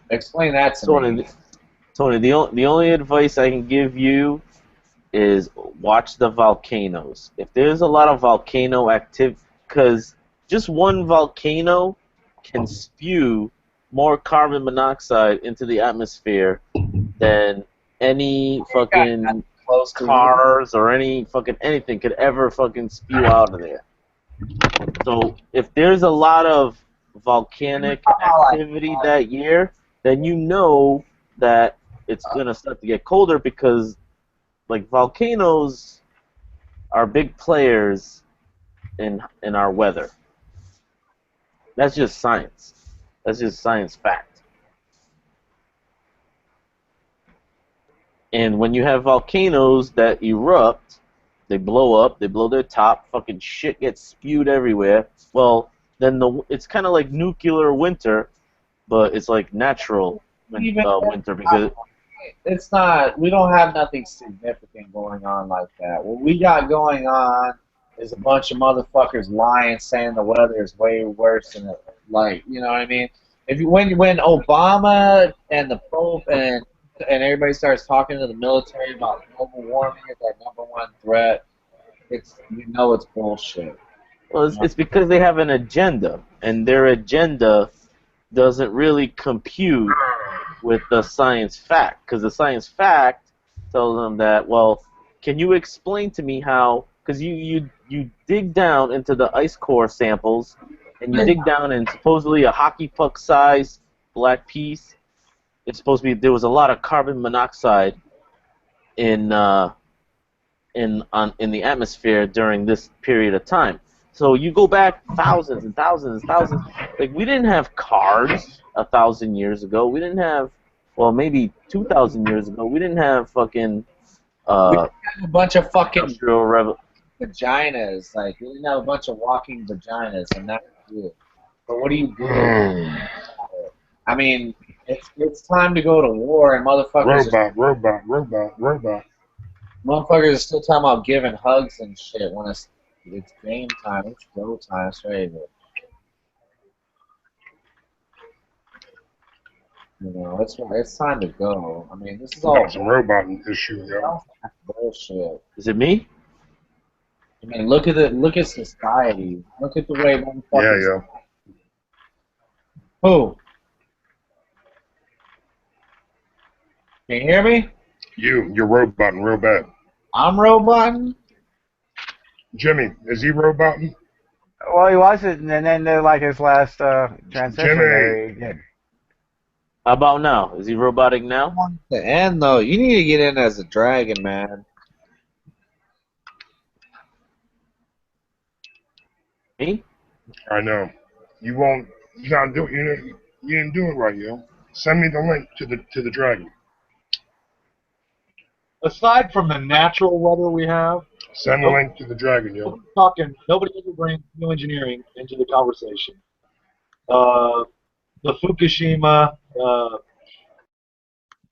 explain that to me. Tony, the only advice I can give you is watch the volcanoes. If there's a lot of volcano activity, because just one volcano can spew more carbon monoxide into the atmosphere than any fucking cars or any fucking anything could ever fucking spew out of there. So if there's a lot of volcanic activity that year, then you know that it's gonna start to get colder, because like volcanoes are big players in our weather. That's just science. That's just science fact. And when you have volcanoes that erupt, they blow up, they blow their top, fucking shit gets spewed everywhere. Well, then it's kind of like nuclear winter, but it's like natural winter, because it's not. We don't have nothing significant going on like that. What we got going on is a bunch of motherfuckers lying, saying the weather is way worse than it. Like, you know what I mean? When Obama and the Pope and everybody starts talking to the military about global warming as our #1 threat, it's bullshit. Well, it's because they have an agenda, and their agenda doesn't really compute with the science fact, because the science fact tells them that, well, can you explain to me how, because you dig down into the ice core samples, and you dig down in supposedly a hockey puck sized black piece. It's supposed to be, there was a lot of carbon monoxide in in the atmosphere during this period of time. So you go back thousands and thousands and thousands. Like, we didn't have cars 1,000 years ago. We didn't have, well, maybe 2,000 years ago. We didn't have fucking We didn't have a bunch of fucking industrial vaginas. Like, we didn't have a bunch of walking vaginas, and that's good. But what do you do? I mean, it's time to go to war, and motherfuckers are still talking about giving hugs and shit when it's game time. It's go time. It's ready to, it's time to go. I mean, this is all Got some robot issue, yo. bullshit. Is it me? I mean, look at society. Look at the way motherfuckers. Yeah, Who? Can you hear me? you're roboting real bad. I'm roboting. Jimmy, is he roboting? Well, he wasn't, and then like his last transition there, he did. How about now? Is he robotic now? The end though, you need to get in as a dragon, man. Me? I know. You won't. You gotta do it. You didn't do it right, yo. Send me the link to the dragon. Aside from the natural weather we have, Send the link to the dragon, yo. nobody ever brings geoengineering into the conversation. The Fukushima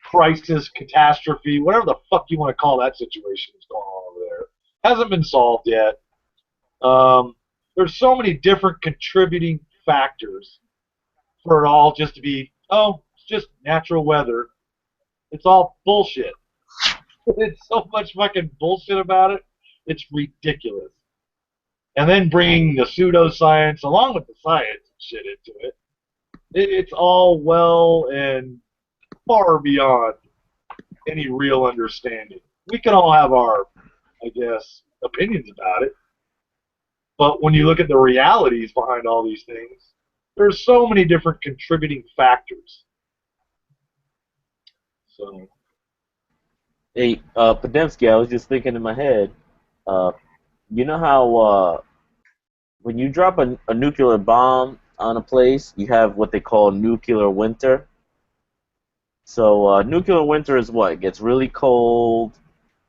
crisis, catastrophe, whatever the fuck you want to call that situation that's going on over there, hasn't been solved yet. There's so many different contributing factors for it all just to be, oh, it's just natural weather. It's all bullshit. It's so much fucking bullshit about it. It's ridiculous. And then bringing the pseudoscience along with the science and shit into it, it's all well and far beyond any real understanding. We can all have our, I guess, opinions about it. But when you look at the realities behind all these things, there's so many different contributing factors. So, Hey, Podemsky, I was just thinking in my head, you know how when you drop a nuclear bomb on a place, you have what they call nuclear winter? So nuclear winter is what? It gets really cold,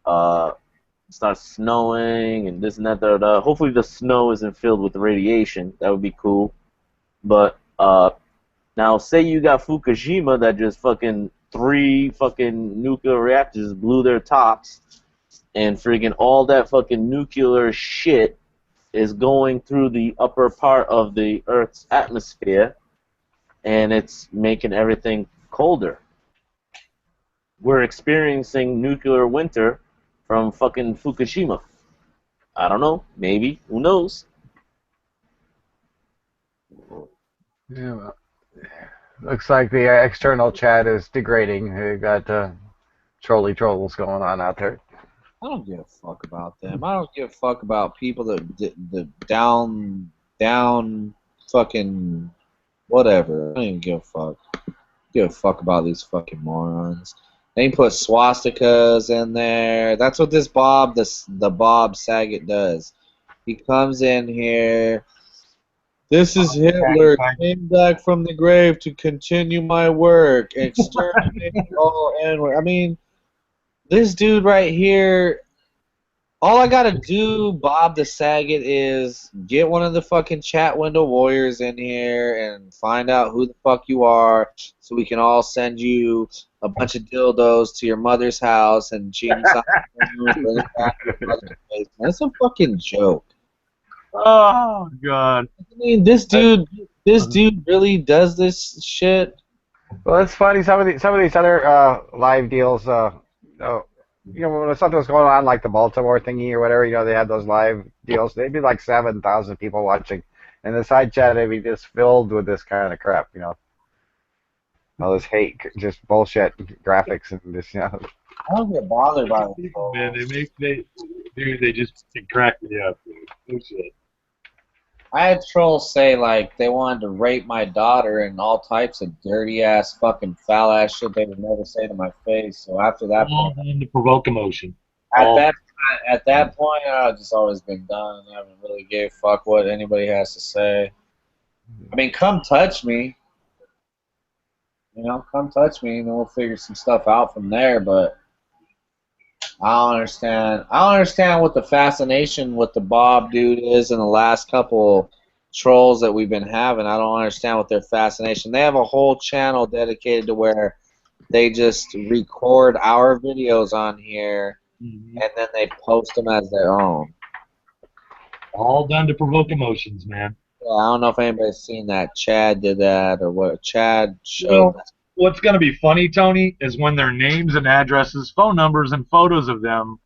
starts snowing, and this and that, that. Hopefully the snow isn't filled with radiation. That would be cool. But now, say you got Fukushima that just fucking 3 fucking nuclear reactors blew their tops, and friggin' all that fucking nuclear shit is going through the upper part of the Earth's atmosphere, and it's making everything colder. We're experiencing nuclear winter from fucking Fukushima. I don't know. Maybe. Who knows? Yeah, well, looks like the external chat is degrading. We got trolley trolls going on out there. I don't give a fuck about them. I don't give a fuck about people that down fucking whatever. I don't even give a fuck. Give a fuck about these fucking morons. They put swastikas in there. That's what the Bob Saget does. He comes in here. This is Hitler. Came back from the grave to continue my work. Exterminate all N-word. I mean, this dude right here, all I gotta do, Bob the Saget, is get one of the fucking chat window warriors in here and find out who the fuck you are, so we can all send you a bunch of dildos to your mother's house and chainsaw. That's a fucking joke. oh god. I mean, this dude this dude really does this shit? Well, it's funny. Some of these other live deals, when something was going on like the Baltimore thingy or whatever, they had those live deals. They'd be like 7,000 people watching, and the side chat would be just filled with this kind of crap. All this hate, just bullshit graphics and this. I don't get bothered by it. Man, they just crack me up, dude. No shit. I had trolls say like they wanted to rape my daughter and all types of dirty ass fucking foul ass shit they would never say to my face. So after that All point, done to provoke emotion. at that point, I've just always been done. I haven't really gave a fuck what anybody has to say. I mean, come touch me. Come touch me, and then we'll figure some stuff out from there. But I don't understand. I don't understand what the fascination with the Bob dude is in the last couple trolls that we've been having. I don't understand what their fascination. They have a whole channel dedicated to where they just record our videos on here, and then they post them as their own. All done to provoke emotions, man. Yeah, I don't know if anybody's seen that. Chad did that, or what? Chad showed that. What's going to be funny, Tony, is when their names and addresses, phone numbers, and photos of them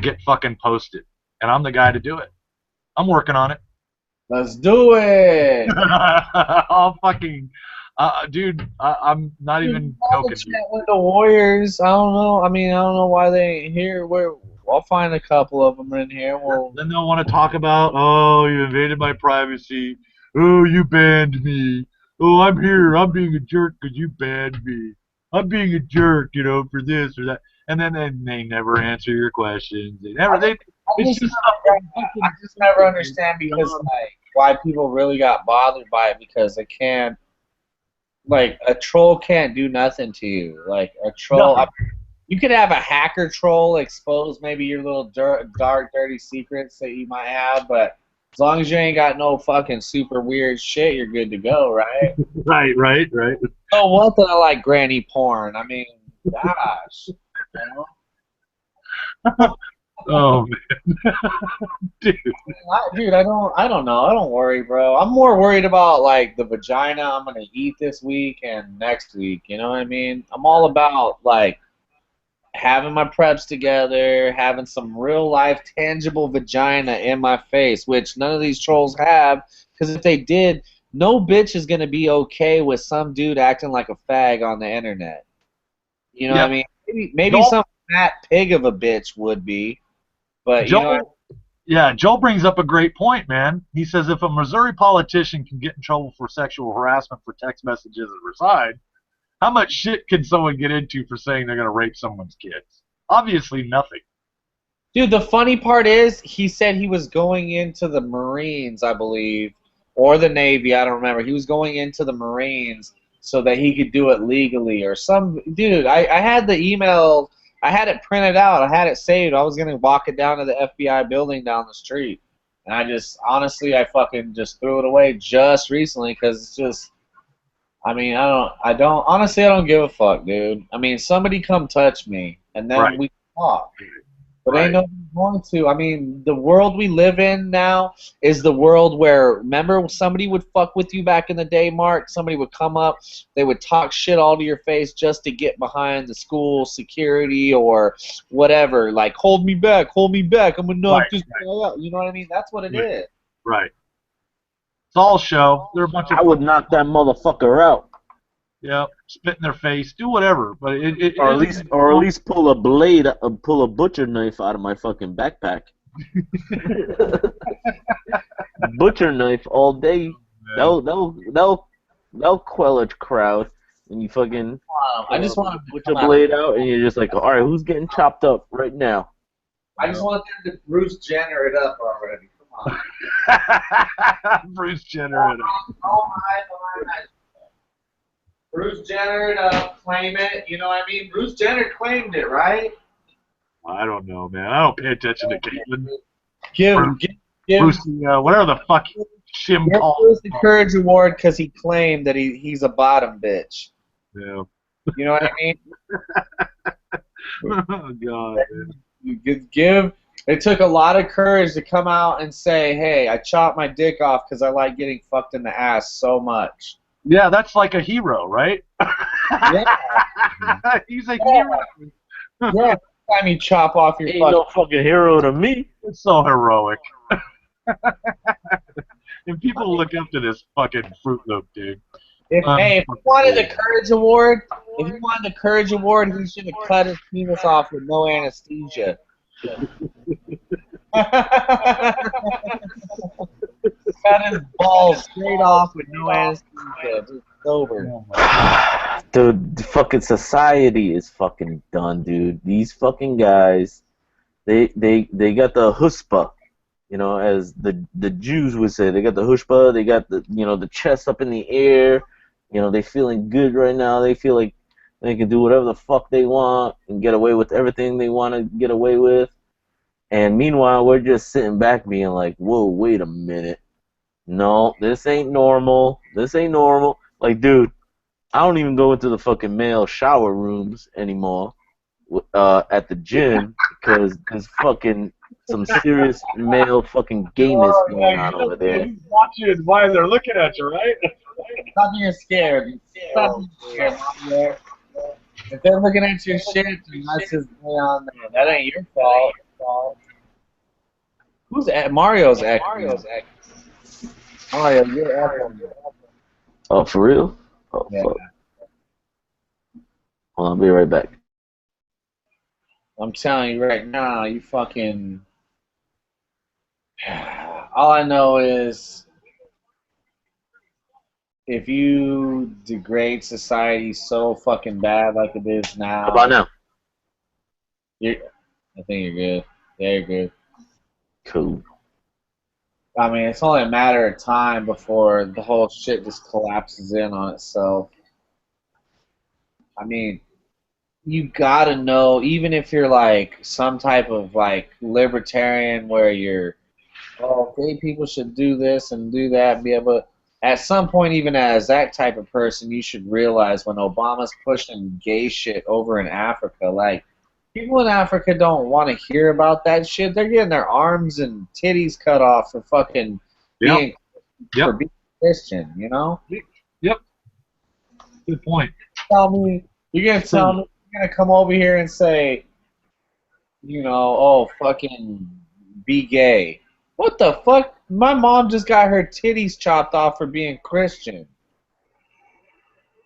get fucking posted. And I'm the guy to do it. I'm working on it. Let's do it! I'll fucking... dude, I'm not even joking. Chat with the Warriors. I don't know. I mean, I don't know why they ain't here. I'll find a couple of them in here. Then they'll want to talk about, oh, you invaded my privacy. Oh, you banned me. Oh, I'm here. I'm being a jerk because you banned me. I'm being a jerk, for this or that. And then they never answer your questions. I just never understand because why people really got bothered by it, because they can't. Like, a troll can't do nothing to you. Like, a troll... You could have a hacker troll expose maybe your little dark, dirty secrets that you might have, but as long as you ain't got no fucking super weird shit, you're good to go, right? Right. Oh, what the like granny porn? I mean, gosh. Oh man, dude. I don't know. I don't worry, bro. I'm more worried about like the vagina I'm gonna eat this week and next week. You know what I mean? I'm all about like having my preps together, having some real life tangible vagina in my face, which none of these trolls have, because if they did, no bitch is going to be okay with some dude acting like a fag on the internet. You know what I mean? Maybe some fat pig of a bitch would be, but Joel brings up a great point, man. He says if a Missouri politician can get in trouble for sexual harassment for text messages at reside, how much shit can someone get into for saying they're going to rape someone's kids? Obviously nothing. Dude, the funny part is he said he was going into the Marines, I believe, or the Navy, I don't remember. He was going into the Marines so that he could do it legally or some... Dude, I had the email, I had it printed out, I had it saved. I was going to walk it down to the FBI building down the street. And I fucking just threw it away just recently because it's just... I mean, I don't give a fuck, dude. I mean, somebody come touch me, and then we talk. But ain't nobody going to. I mean, the world we live in now is the world where, remember, somebody would fuck with you back in the day, Mark? Somebody would come up, they would talk shit all to your face just to get behind the school security or whatever. Like, hold me back, I'm gonna knock this guy out. You know what I mean? That's what it is. Right. It's all show. They're a bunch of. I would knock that motherfucker out. Yeah, spit in their face, do whatever, but or at least pull a butcher knife out of my fucking backpack. Butcher knife all day. That'll quell a crowd. And you fucking. I just want to put your blade out, and you're just like, all right, who's getting chopped up right now? I just want them to Bruce Jenner it up already. Bruce Jenner it up. Oh my. Bruce Jenner it up, claim it. You know what I mean? Bruce Jenner claimed it, right? I don't know, man. I don't pay attention to Caitlyn. Give Bruce, whatever the fuck Shim called. Bruce the Courage Award because he claimed that he's a bottom bitch. Yeah. You know what I mean? Oh God. Man. You give It took a lot of courage to come out and say, hey, I chopped my dick off because I like getting fucked in the ass so much. Yeah, that's like a hero, right? Yeah. He's a hero. Yeah. Time you chop off your Ain't no fucking hero to me. It's so heroic. And people look up to this fucking Fruit Loop, dude. If you wanted the Courage Award, he should have cut his penis off with no anesthesia. Cut his balls straight off with no anesthesia, just sober. Dude, the fucking society is fucking done, dude. These fucking guys, they got the huspah, you know, as the Jews would say. They got the huspah. They got the the chest up in the air. You know, they feeling good right now. They feel like they can do whatever the fuck they want and get away with everything they want to get away with. And meanwhile, we're just sitting back being like, whoa, wait a minute. No, this ain't normal. This ain't normal. Like, dude, I don't even go into the fucking male shower rooms anymore at the gym because there's fucking some serious male fucking gayness going on over there. He's watching why they're looking at you, right? Stop being scared. Stop being scared, Mario. If they're looking at your shit, then that's just on there. That ain't your fault. Who's Mario's ex? Mario, you're echoing. Oh, for real? Oh, Yeah. fuck. Hold on, I'll be right back. I'm telling you right now, you fucking. All I know is if you degrade society so fucking bad like it is now. How about now? I think you're good. Yeah, you're good. Cool. I mean, it's only a matter of time before the whole shit just collapses in on itself. I mean, you gotta know, even if you're like some type of like libertarian where you're, oh, gay people should do this and do that and be able to, at some point, even as that type of person, you should realize when Obama's pushing gay shit over in Africa, like, people in Africa don't want to hear about that shit. They're getting their arms and titties cut off for fucking being Christian, you know? Yep. Good point. You're gonna tell me you're gonna come over here and say, oh, fucking be gay. What the fuck? My mom just got her titties chopped off for being Christian.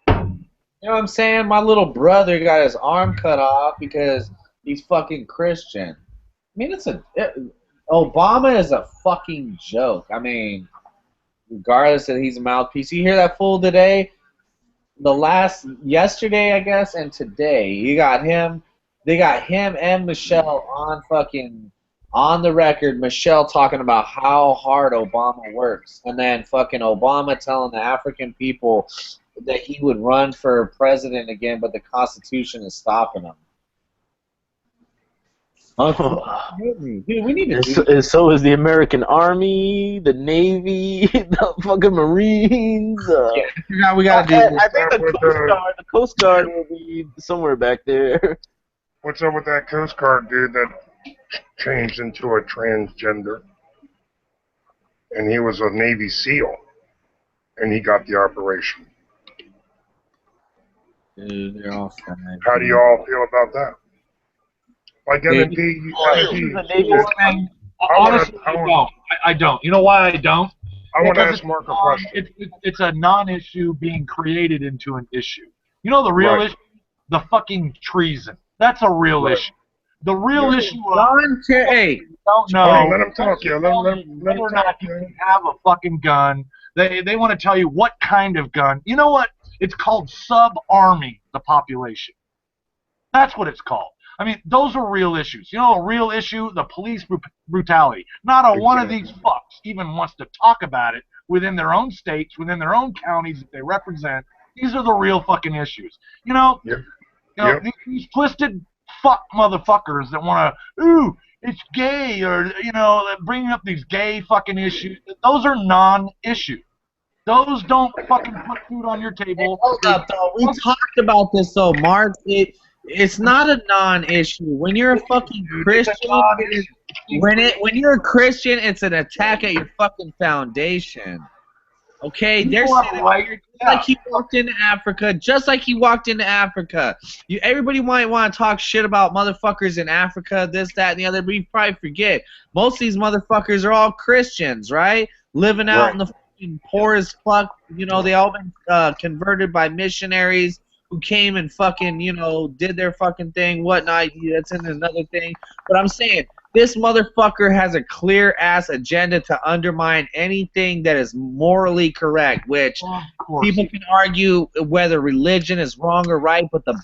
You know what I'm saying? My little brother got his arm cut off because he's fucking Christian. I mean, Obama is a fucking joke. I mean, regardless that he's a mouthpiece. You hear that fool today? Yesterday, I guess, and today, they got him and Michelle on the record, Michelle talking about how hard Obama works, and then fucking Obama telling the African people that he would run for president again, but the Constitution is stopping him. Dude, we need to And so is the American Army, the Navy, the fucking Marines. Yeah, we gotta do this. I think the Coast Guard will be somewhere back there. What's up with that Coast Guard dude that changed into a transgender? And he was a Navy SEAL. And he got the operation. Dude, they're all fine. How do you all feel about that? Like MNP, honestly, I don't. You know why I don't? I want to ask Mark a question. It's a non-issue being created into an issue. You know the real issue? The fucking treason. That's a real issue. The real issue hey, don't know. Let him talk, yeah. Let him talk. You can have a fucking gun. They want to tell you what kind of gun. You know what? It's called sub-arming the population. That's what it's called. I mean, those are real issues. You know, a real issue, the police brutality. Not a one of these fucks even wants to talk about it within their own states, within their own counties that they represent. These are the real fucking issues. You know, these twisted fuck motherfuckers that want to, ooh, it's gay, or, bringing up these gay fucking issues. Those are non-issues. Those don't fucking put food on your table. Hold up, though. We talked about this, though, Mark. It's not a non-issue. When you're a fucking Dude, it's a Christian, non-issue. when you're a Christian, it's an attack at your fucking foundation. Okay, they're People have sitting a right. here just Yeah. like he walked into Africa, just like he walked into Africa. Everybody might want to talk shit about motherfuckers in Africa, this, that, and the other, but you probably forget most of these motherfuckers are all Christians, right? Living out in the fucking poor as fuck. You know, they all been converted by missionaries who came and fucking, you know, did their fucking thing, whatnot. That's in another thing. But I'm saying, this motherfucker has a clear-ass agenda to undermine anything that is morally correct, which people can argue whether religion is wrong or right, but the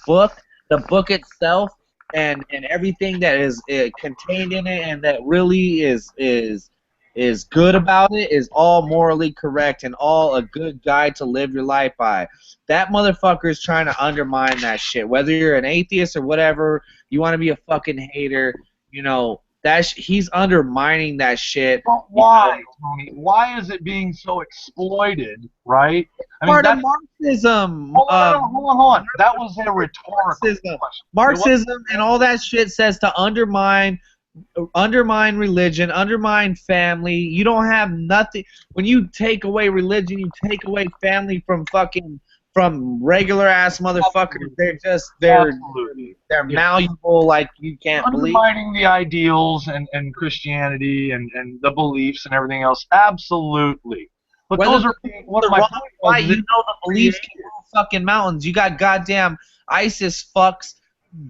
book itself, and everything that is contained in it and that really is good about it is all morally correct and all a good guide to live your life by. That motherfucker is trying to undermine that shit. Whether you're an atheist or whatever, you want to be a fucking hater, you know, he's undermining that shit. But why, Tony? Why is it being so exploited, right? I mean, Part of that's, Marxism. hold on. That was a rhetorical question. Marxism and all that shit says to undermine religion, undermine family. You don't have nothing. When you take away religion, you take away family from regular ass motherfuckers. They're malleable like you can't believe. Undermining the ideals and Christianity and the beliefs and everything else, absolutely. But Whether those are what the my wrong way, you know the beliefs can move fucking mountains. You got goddamn ISIS fucks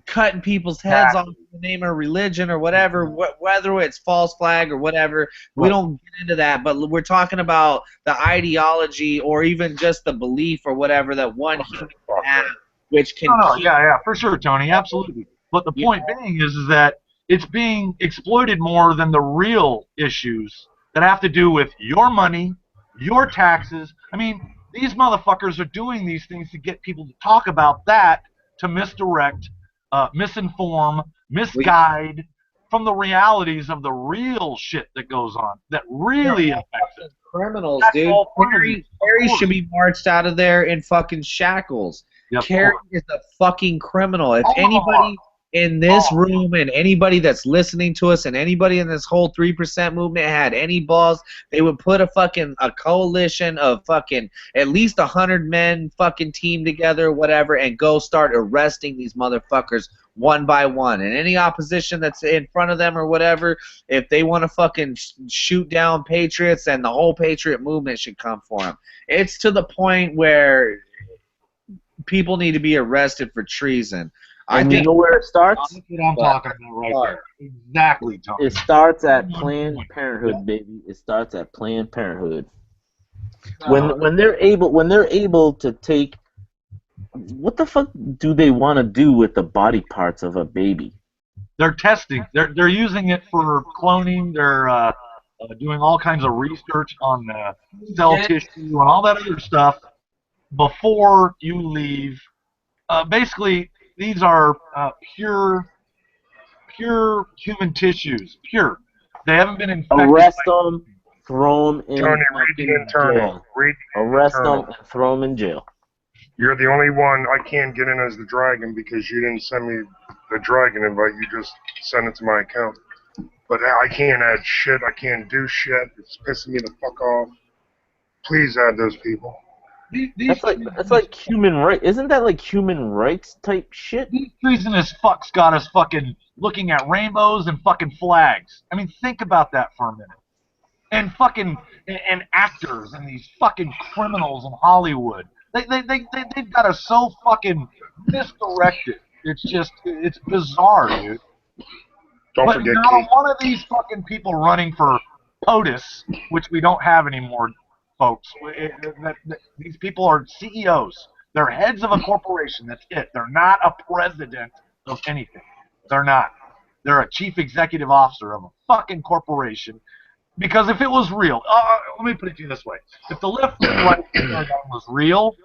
cutting people's heads off in the name of religion or whatever, whether it's false flag or whatever. We don't get into that, but we're talking about the ideology or even just the belief or whatever that one human can have, which can yeah, for sure, Tony, absolutely. But the point being is that it's being exploited more than the real issues that have to do with your money, your taxes. I mean, these motherfuckers are doing these things to get people to talk about that, to misdirect, misinform, misguide from the realities of the real shit that goes on, that really affects it. Criminals, dude. Kerry should be marched out of there in fucking shackles. Kerry is a fucking criminal. If anybody in this room and anybody that's listening to us and anybody in this whole 3% movement had any balls, they would put a coalition of fucking at least 100 men fucking team together, whatever, and go start arresting these motherfuckers one by one. And any opposition that's in front of them or whatever, if they want to fucking shoot down patriots, then the whole patriot movement should come for them. It's to the point where people need to be arrested for treason. And you know where it starts? That's what I'm talking about right there. Exactly, Tony. It starts at Planned Parenthood, baby. It starts at Planned Parenthood. When they're able to take, what the fuck do they want to do with the body parts of a baby? They're testing. They're using it for cloning. They're doing all kinds of research on cell tissue and all that other stuff before you leave. Basically, these are pure human tissues. Pure. They haven't been infected. Arrest them, throw them in Tony, read the internal. Arrest them and throw them in jail. You're the only one I can't get in as the dragon because you didn't send me the dragon invite. You just sent it to my account. But I can't add shit. I can't do shit. It's pissing me the fuck off. Please add those people. That's like human rights. Isn't that like human rights type shit? These treasonous fucks got us fucking looking at rainbows and fucking flags. I mean, think about that for a minute. And fucking and actors and these fucking criminals in Hollywood. They've got us so fucking misdirected. It's bizarre, dude. Don't forget not Kate. one of these fucking people running for POTUS, which we don't have anymore, folks. These people are CEOs. They're heads of a corporation. That's it. They're not a president of anything. They're not. They're a chief executive officer of a fucking corporation. Because if it was real, let me put it to you this way. If the left and right was real,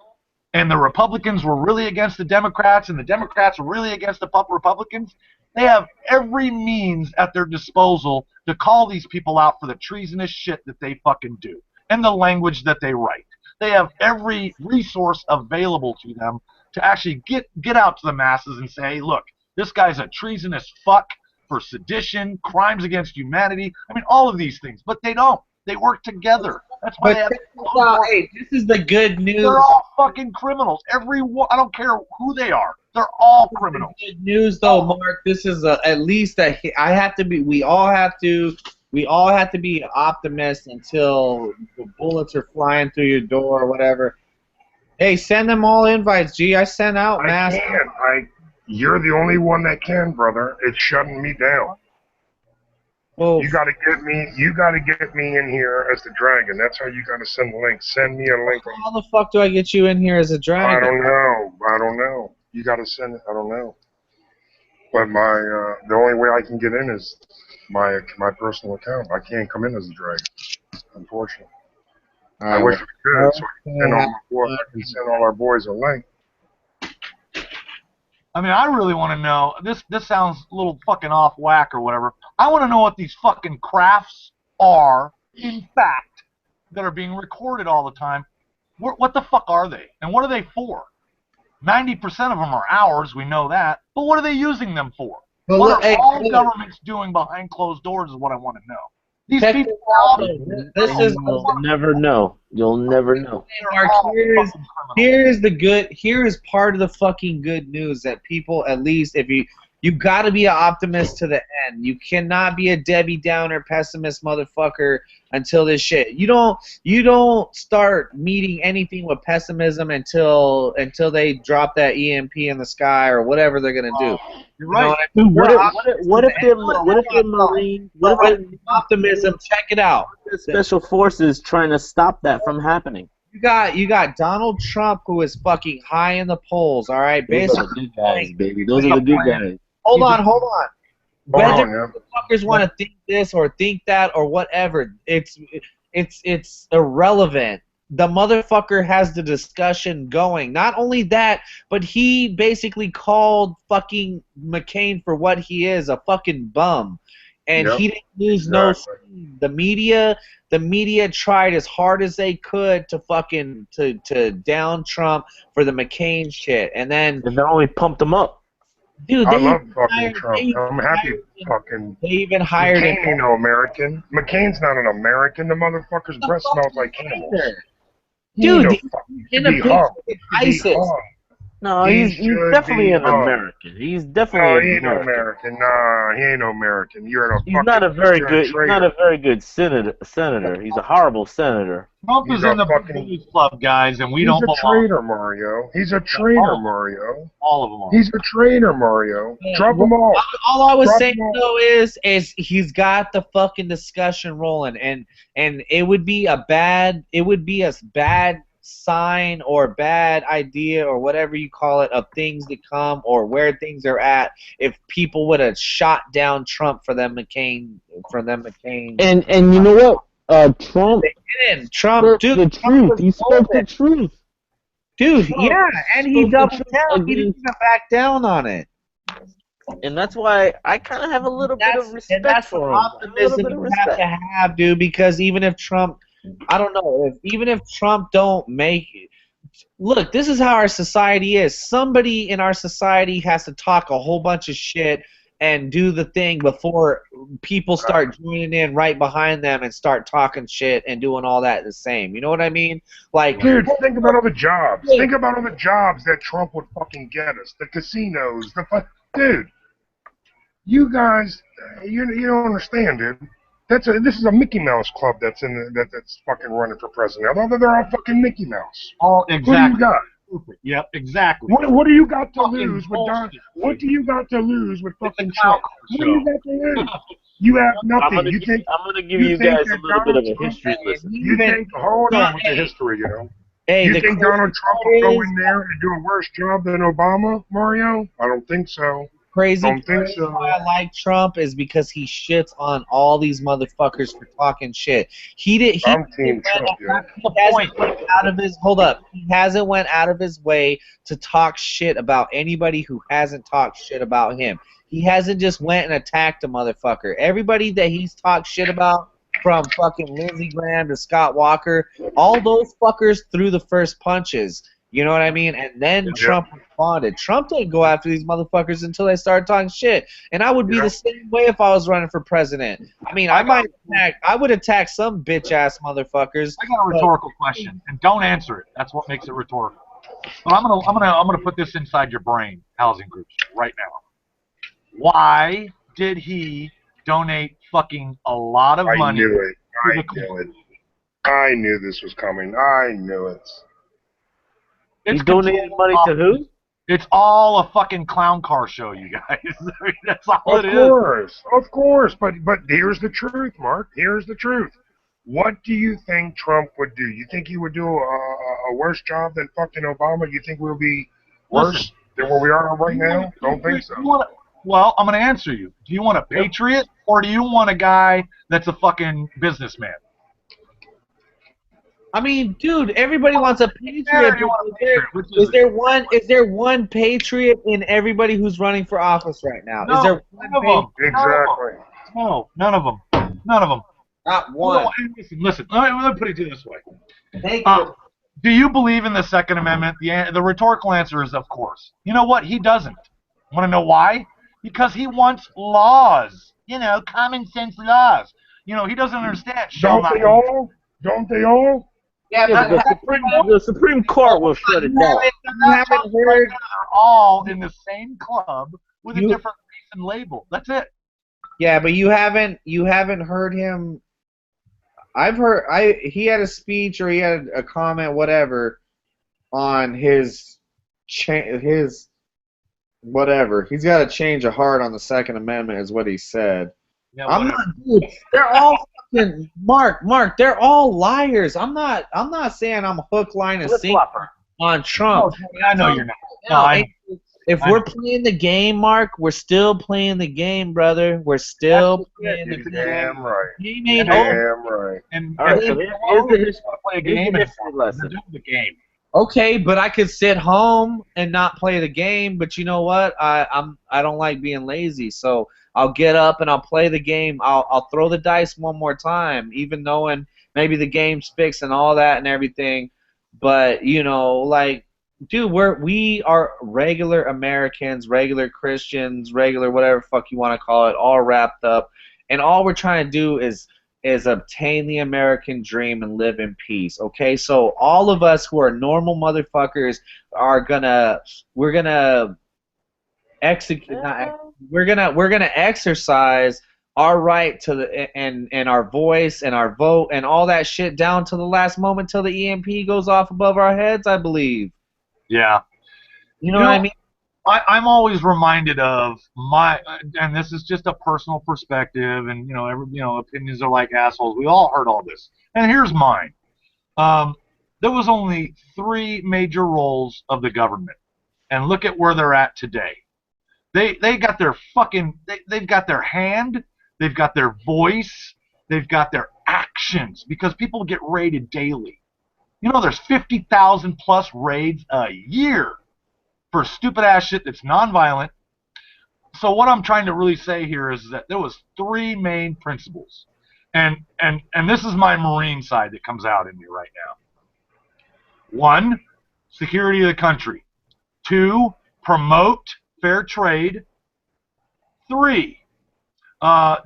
and the Republicans were really against the Democrats, and the Democrats were really against the Republicans, they have every means at their disposal to call these people out for the treasonous shit that they fucking do, and the language that they write. They have every resource available to them to actually get out to the masses and say, look, this guy's a treasonous fuck for sedition, crimes against humanity. I mean, all of these things. But they don't. They work together. That's why But they have. check this out. Hey, this is the good news. They're all fucking criminals. Every one. I don't care who they are. They're all criminals. Good news, though, Mark. This is at least a. I have to be. We all have to. We all have to be optimists until the bullets are flying through your door or whatever. Hey, send them all invites, G. I sent out mass. I can't. You're the only one that can, brother. It's shutting me down. Oh, You gotta get me. You gotta get me in here as the dragon. That's how you gotta send the link. Send me a link. how the fuck do I get you in here as a I dragon? don't know. I don't know. You gotta send it. I don't know. But the only way I can get in is my personal account. I can't come in as a dragon, unfortunately. I wish we could, so I can send all our boys a link. I mean, I really want to know. This sounds a little fucking off whack or whatever. I want to know what these fucking crafts are, in fact, that are being recorded all the time. What the fuck are they? And what are they for? 90% of them are ours, we know that. But what are they using them for? But What look, are hey, all look. governments doing behind closed doors is what I want to know. These Check people this are all out. This is You'll never know. You'll never know. Mark, all here's fucking criminals. here is part of the fucking good news that people, at least if you got to be an optimist to the end. You cannot be a Debbie Downer pessimist motherfucker until this shit. You don't start meeting anything with pessimism until they drop that EMP in the sky or whatever they're gonna do. You're right. Dude, what if they're Marines? What if they're Optimism. Check it out. special forces trying to stop that from happening? You got Donald Trump, who is fucking high in the polls. All right, Those are basically. the good guys, baby. Those are the good guys. Hold on. Hold Whether on, yeah. motherfuckers want to think this or think that or whatever, it's irrelevant. The motherfucker has the discussion going. Not only that, but he basically called fucking McCain for what he is, a fucking bum. And Yep. he didn't lose no Exactly. steam. The media tried as hard as they could to fucking to down Trump for the McCain shit. And then And they only pumped them up. dude, I they love even fucking hired- Trump. they I'm happy fucking. They even hired McCain him. ain't no American. McCain's not an American. The motherfucker's breath smells like cannibals. Dude, He he's fucking in should a be bitch hung. with Should be ISIS. hung. No, He he's should definitely be an hung. American. He's No, definitely he an ain't no American. American. Nah, he ain't no American. You're a He's fucking. not a very you're good. He's traitor. not a very good senator. He's a horrible senator. Trump He's is a in the fucking- Blues Club, guys, and we He's don't a belong. traitor, Mario. He's a traitor, Mario. All of them are. He's a traitor, Mario. Drop them all. All I was Drop saying them all. though is he's got the fucking discussion rolling, and it would be a bad sign or bad idea or whatever you call it of things to come or where things are at if people would have shot down Trump for them McCain. And you know what? Trump And Trump, spoke dude, the truth. He spoke the truth. dude, Trump yeah, and he spoke the doubled truth down. He didn't against- even back down on it. And that's why I kind of have a little bit of respect That's for the him. A little optimism bit of you have respect. to have, dude. Because even if Trump, I don't know, even if Trump don't make it, look, this is how our society is. Somebody in our society has to talk a whole bunch of shit and do the thing before people start joining in right behind them and start talking shit and doing all that the same. You know what I mean? Like, Dude, think about all the jobs. Think about all the jobs that Trump would fucking get us. The casinos, dude. You guys, you don't understand, dude. This is a Mickey Mouse club that's that's fucking running for president. Although they're all fucking Mickey Mouse. All What do you exactly. got? Yep, exactly. What do you got to Fucking lose with Don? bullshit. What do you got to lose with fucking It's a clown Trump? What do you got to lose? You have I'm nothing. gonna You give, think I'm gonna give you you think guys a that little bit of a Donald Trump- history lesson. you think? Hold on with the history, you know. hey, You the think crazy Donald Trump part will go is- in there and do a worse job than Obama, Mario? I don't think so. Crazy Don't think part is so. why I like Trump is because he shits on all these motherfuckers for talking shit. I'm Team Trump, yo. He hasn't went out of his He hasn't went out of his way to talk shit about anybody who hasn't talked shit about him. He hasn't just went and attacked a motherfucker. Everybody that he's talked shit about, from fucking Lindsey Graham to Scott Walker, all those fuckers threw the first punches. You know what I mean? And then Yep. Trump responded. Trump didn't go after these motherfuckers until they started talking shit. And I would be the same way if I was running for president. I mean, I would attack some bitch ass motherfuckers. I got a rhetorical question, and don't answer it. That's what makes it rhetorical. But I'm gonna put this inside your brain, housing groups, right now. Why did he donate fucking a lot of I money? knew it. to I the knew it. I knew this was coming. I knew it. He It's donated money to who? It's all a fucking clown car show, you guys. I mean, that's all Of it is. of course. But here's the truth, Mark. Here's the truth. What do you think Trump would do? You think he would do a worse job than fucking Obama? You think we'll be worse than where we are right now? Don't think so. Well, I'm going to answer you. Do you want a patriot or do you want a guy that's a fucking businessman? I mean, dude, everybody wants a patriot. Is there one patriot in everybody who's running for office right now? No, is there none of them. Exactly. No, none of them. None of them. Not one. Listen. Let me put it to you this way. Do you believe in the Second Amendment? The rhetorical answer is of course. You know what? He doesn't. Want to know why? Because he wants laws. You know, common sense laws. You know, he doesn't understand. Don't they all? Don't they all? Yeah, Yeah, but the Supreme Court will shut it down. You haven't heard. They're all in the same club with a different race and label. That's it. Yeah, but you haven't heard him. He had a speech or he had a comment, whatever, on his whatever. He's got a change of heart on the Second Amendment, is what he said. Yeah, I'm not, dude. They're all fucking Mark. They're all liars. I'm not saying I'm hook, line, and sinker on Trump. No, I know you're not. No, if we're playing the game, Mark, we're still playing the game, brother. We're still playing the game. Damn right. Game ain't Damn over. right. And All right, so here's the history. play a Here's game the and history lesson. do the game. Okay, but I could sit home and not play the game. But you know what? I don't like being lazy, so I'll get up and I'll play the game. I'll throw the dice one more time, even knowing maybe the game's fixed and all that and everything. But you know, like, dude, we are regular Americans, regular Christians, regular whatever fuck you want to call it, all wrapped up, and all we're trying to do is obtain the American dream and live in peace. Okay, so all of us who are normal motherfuckers are we're gonna execute. We're gonna exercise our right to the and our voice and our vote and all that shit down to the last moment till the EMP goes off above our heads, I believe. Yeah. You know what I mean? I'm always reminded of and this is just a personal perspective, and opinions are like assholes. We all heard all this, and here's mine. There was only 3 major roles of the government, and look at where they're at today. They got their they've got their hand, they've got their voice, they've got their actions, because people get raided daily. You know, there's 50,000 plus raids a year for stupid ass shit that's nonviolent. So what I'm trying to really say here is that there was 3 main principles, and this is my Marine side that comes out in me right now. 1, security of the country. 2, promote fair trade. 3,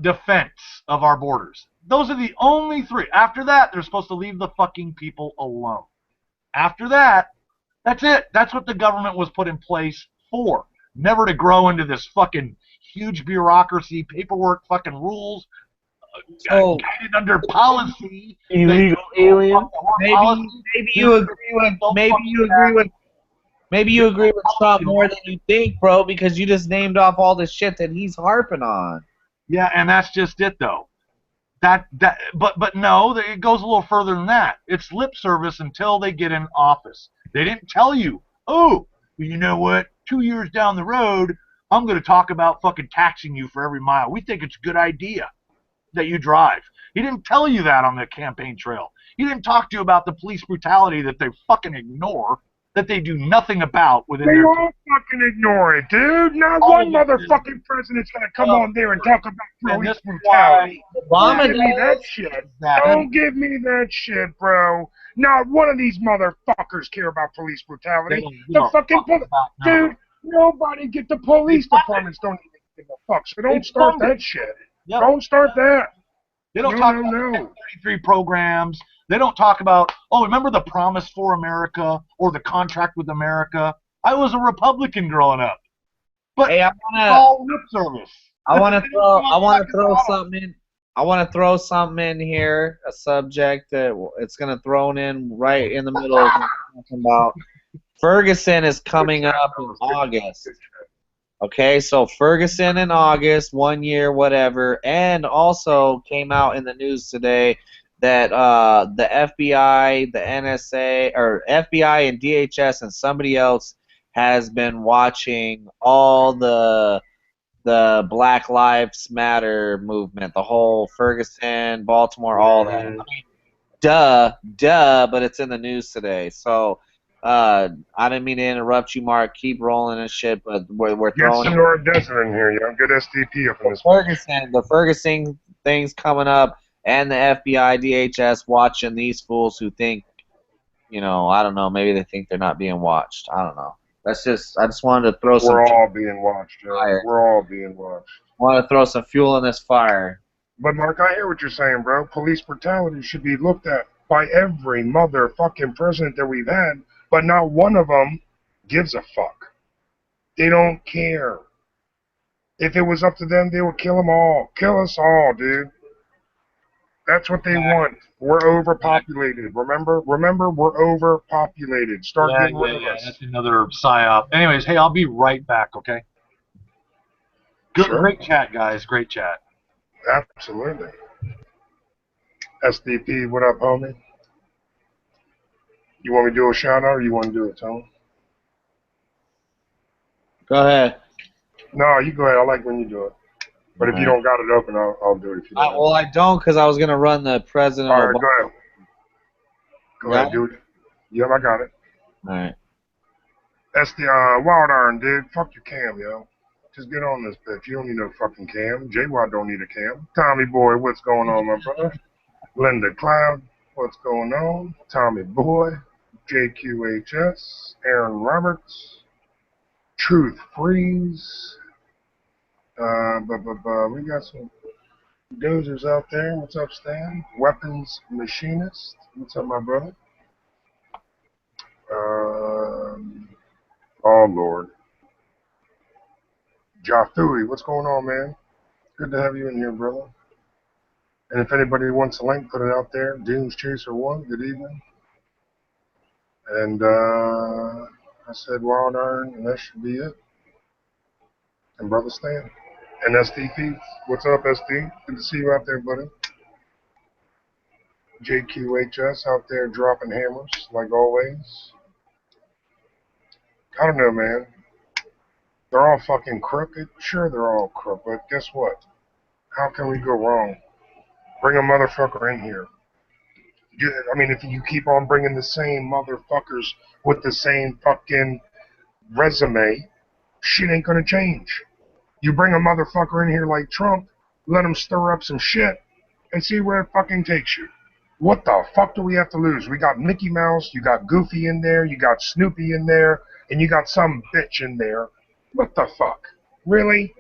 defense of our borders. Those are the only 3. After that, they're supposed to leave the fucking people alone. After that, that's it. That's what the government was put in place for. Never to grow into this fucking huge bureaucracy, paperwork, fucking rules, guided under policy. Illegal alien. Maybe you agree with Trump more than you think, bro, because you just named off all the shit that he's harping on. Yeah, and that's just it, though. But no, it goes a little further than that. It's lip service until they get in office. They didn't tell you, oh, you know what? 2 years down the road, I'm going to talk about fucking taxing you for every mile. We think it's a good idea that you drive. He didn't tell you that on the campaign trail. He didn't talk to you about the police brutality that they fucking ignore. that they do nothing about within They their. all fucking ignore it, dude. Not All one of it, dude. motherfucking president's gonna come Well, on there and talk about and police this is why brutality. Don't Obama give me that does. shit. that Don't give me that shit, bro. Not one of these motherfuckers care about police they brutality. don't give The a fucking fuck about none of dude, it. nobody get the police departments don't even give a fuck. So They don't start fund it. that shit. Yep. Don't start that. They don't No, talk no, about the no. 33 programs. They don't talk about, oh, remember the Promise for America or the Contract with America? I was a Republican growing up. But Hey, all lip service. I want to They don't throw talk I want to fucking throw about it. something in. I want to throw something in here, a subject that it's gonna thrown in right in the middle of what we're talking about. Ferguson is coming up in August. Okay, so Ferguson in August, 1 year, whatever, and also came out in the news today that the FBI, the NSA, or FBI and DHS and somebody else has been watching all the Black Lives Matter movement, the whole Ferguson, Baltimore, all that. I mean, duh, but it's in the news today. So I didn't mean to interrupt you, Mark. Keep rolling and shit, but we're Get throwing some Nora Desert in here, yo. Get SDP up in this bitch. the Ferguson things coming up, and the FBI, DHS watching these fools who think, I don't know, maybe they think they're not being watched. I don't know. I just wanted to throw some We're all being watched, yo. fire. We're all being watched. Want to throw some fuel in this fire. But Mark, I hear what you're saying, bro. Police brutality should be looked at by every motherfucking president that we've had, but not one of them gives a fuck. They don't care. If it was up to them, they would kill them all. Kill us all, dude. That's what they want. We're overpopulated. Remember, we're overpopulated. Start getting rid of us. That's another psyop. Anyways, hey, I'll be right back, okay? Good, Sure. Great chat, guys. Great chat. Absolutely. SDP, what up, homie? You want me to do a shout out or you want to do it, Tone? Go ahead. No, you go ahead. I like when you do it. But if you don't got it open, I'll do it if you don't. Well, I don't, because I was going to run the president. All right, go ahead. Go ahead, do it. Yep, I got it. All right. That's the Wild Iron, dude. Fuck your cam, yo. Just get on this bitch. You don't need no fucking cam. JWad don't need a cam. Tommy Boy, what's going on, my brother? Linda Cloud, what's going on? Tommy Boy, JQHS, Aaron Roberts, Truth Freeze. We got some dozers out there. What's up, Stan? Weapons Machinist. What's up, my brother? Oh, Lord. Jafui, what's going on, man? Good to have you in here, brother. And if anybody wants a link, put it out there. Dunes Chaser 1, good evening. And I said Wild Iron, and that should be it. And Brother Stan. And SD Feeds, what's up, SD? Good to see you out there, buddy. JQHS out there dropping hammers, like always. I don't know, man. They're all fucking crooked. Sure, they're all crooked, but guess what? How can we go wrong? Bring a motherfucker in here. If you keep on bringing the same motherfuckers with the same fucking resume, shit ain't gonna change. You bring a motherfucker in here like Trump, let him stir up some shit, and see where it fucking takes you. What the fuck do we have to lose? We got Mickey Mouse, you got Goofy in there, you got Snoopy in there, and you got some bitch in there. What the fuck? Really?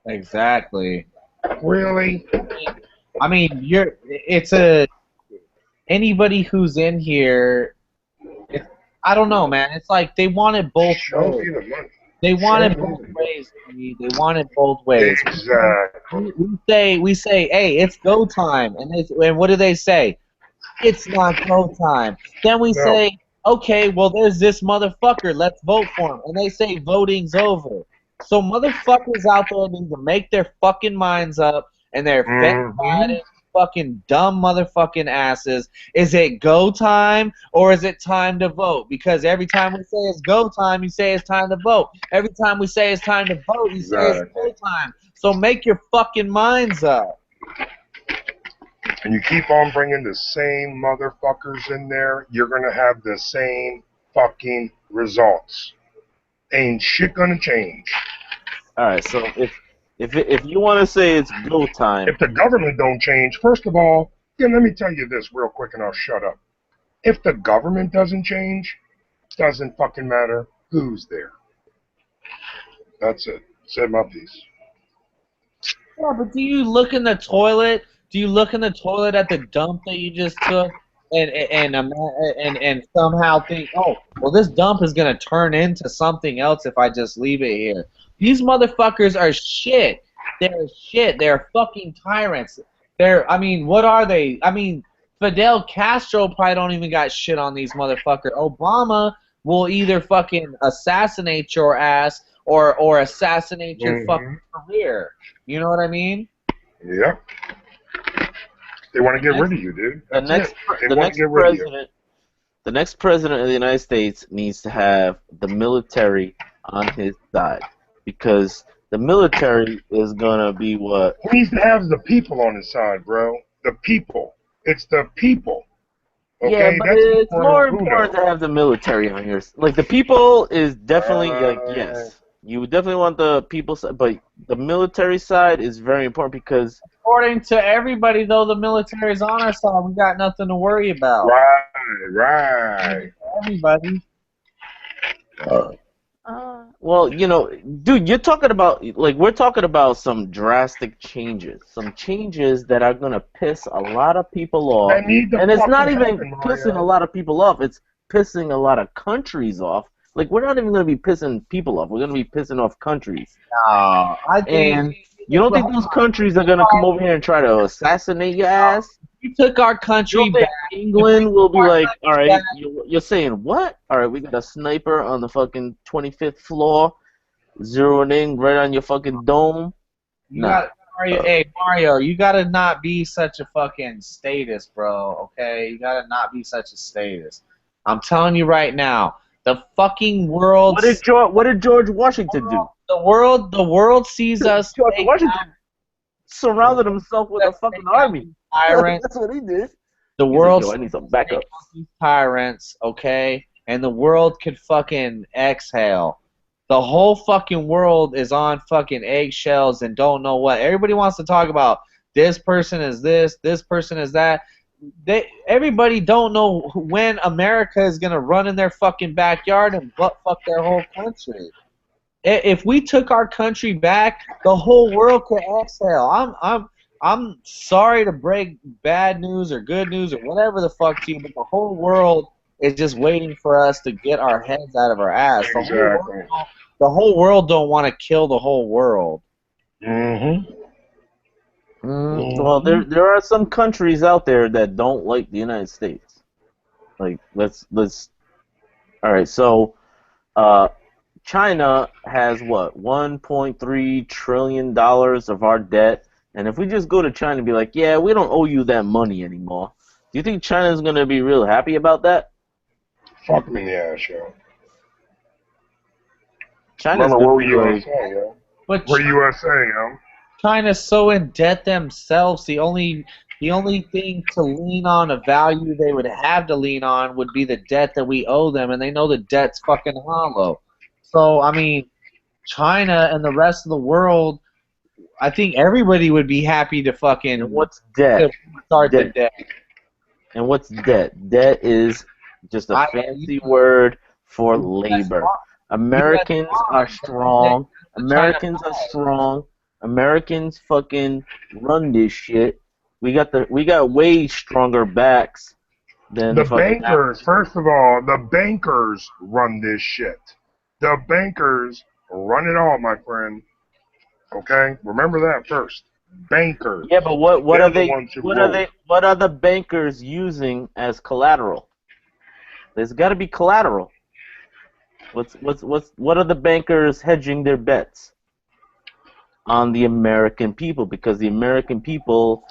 Exactly. Really? I mean, anybody who's in here, I don't know, man. It's like they want it both Show ways. me the money. They want it both ways. They want it both ways. Exactly. We say, hey, it's go time, and what do they say? It's not go time. Then we say, okay, well, there's this motherfucker. Let's vote for him, and they say voting's over. So motherfuckers out there need to make their fucking minds up, and they're fat, fucking dumb motherfucking asses. Is it go time or is it time to vote? Because every time we say it's go time, you say it's time to vote. Every time we say it's time to vote, you say it's go time. So make your fucking minds up. And you keep on bringing the same motherfuckers in there, you're going to have the same fucking results. Ain't shit gonna change. All right, so if you want to say it's go time, If the government don't change, first of all, let me tell you this real quick and I'll shut up. If the government doesn't change, it doesn't fucking matter who's there. That's it. Said my piece. Yeah, but do you look in the toilet? Do you look in the toilet at the dump that you just took, and somehow think, oh, well, this dump is gonna turn into something else if I just leave it here? These motherfuckers are shit. They're shit. They're fucking tyrants. I mean, what are they? I mean, Fidel Castro probably don't even got shit on these motherfuckers. Obama will either fucking assassinate your ass or assassinate your fucking career. You know what I mean? Yep. They want to get rid of you, dude. That's it. They want to get rid of you. The next president of the United States needs to have the military on his side, because the military is gonna be what He needs to have the people on his side, bro. The people. It's the people. Okay, yeah, but that's it's more Bruno. important to have the military on your like the people is definitely like yes, you would definitely want the people side, but the military side is very important because According to everybody, though, the military's on our side. We got nothing to worry about. Right. Everybody. well, you know, dude, you're talking about like we're talking about some drastic changes, some changes that are gonna piss a lot of people off, They need to and it's not fucking even happen, pissing Mario. a lot of people off. It's pissing a lot of countries off. Like we're not even gonna be pissing people off. We're gonna be pissing off countries. No, I think And you don't think those countries are gonna come over here and try to assassinate your ass? we took our You country don't think back. England will be like, all right, you're saying what? All right, we got a sniper on the fucking 25th floor, zeroing in right on your fucking dome. You Nah. got Mario. Hey Mario, you gotta not be such a fucking status, bro. Okay, you gotta not be such a status. I'm telling you right now, the fucking world. What did George Washington do? The world sees us. George Washington surrounded himself with a fucking army. Tyrants. That's what he did. The He's world. like, yo, I need some backup. Tyrants, okay, and the world could fucking exhale. The whole fucking world is on fucking eggshells and don't know what. Everybody wants to talk about this person is this person is that. Everybody don't know when America is gonna run in their fucking backyard and butt fuck their whole country. If we took our country back, the whole world could exhale. I'm sorry to break bad news or good news or whatever the fuck to you, but the whole world is just waiting for us to get our heads out of our ass. Exactly. The whole world don't want to kill the whole world. Mm-hmm. Well, there are some countries out there that don't like the United States. Like let's. All right, so China has what, $1.3 trillion of our debt, and if we just go to China and be like, yeah, we don't owe you that money anymore, do you think China's gonna be real happy about that? Fuck them in the ass, yo. China's Remember, gonna we're be like, USA, yo. But We're USA, yo. China's so in debt themselves. The only thing to lean on, a value they would have to lean on, would be the debt that we owe them, and they know the debt's fucking hollow. So I mean, China and the rest of the world, I think everybody would be happy to fucking and what's debt? start the Debt. debt. And what's debt? Debt is just a fancy word for labor. Americans are strong. Americans are strong. Americans fucking run this shit. We got way stronger backs than The fucking bankers, first of all, the bankers run this shit. The bankers run it all, my friend. Okay? Remember that first. Bankers. Yeah, but what They're are the they? ones who What roll. are they? What are the bankers using as collateral? There's got to be collateral. What are the bankers hedging their bets on? The American people, because the American people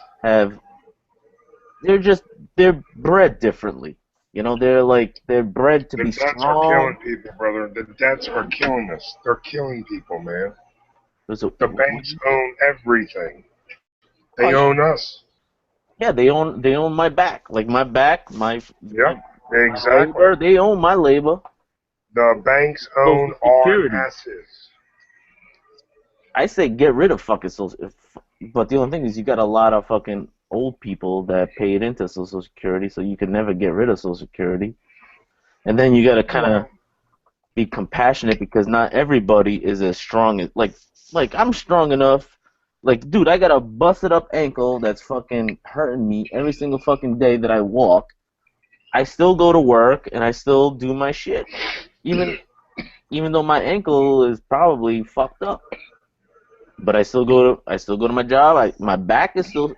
they're bred differently. You know, they're bred to The be debts are strong. killing people, brother. The debts are killing us. They're killing people, man. There's a- The banks own everything. They own us. Yeah, they own my back. Like my back, my Yep, exactly. labor. They own my labor. The banks own Social our Security. assets. I say get rid of fucking social. But the only thing is, you got a lot of fucking old people that paid into Social Security, so you can never get rid of Social Security. And then you got to kind of Well, be compassionate because not everybody is as strong as like I'm strong enough. Like, dude, I got a busted up ankle that's fucking hurting me every single fucking day that I walk. I still go to work and I still do my shit, even though my ankle is probably fucked up. But I still go to my job. My back is still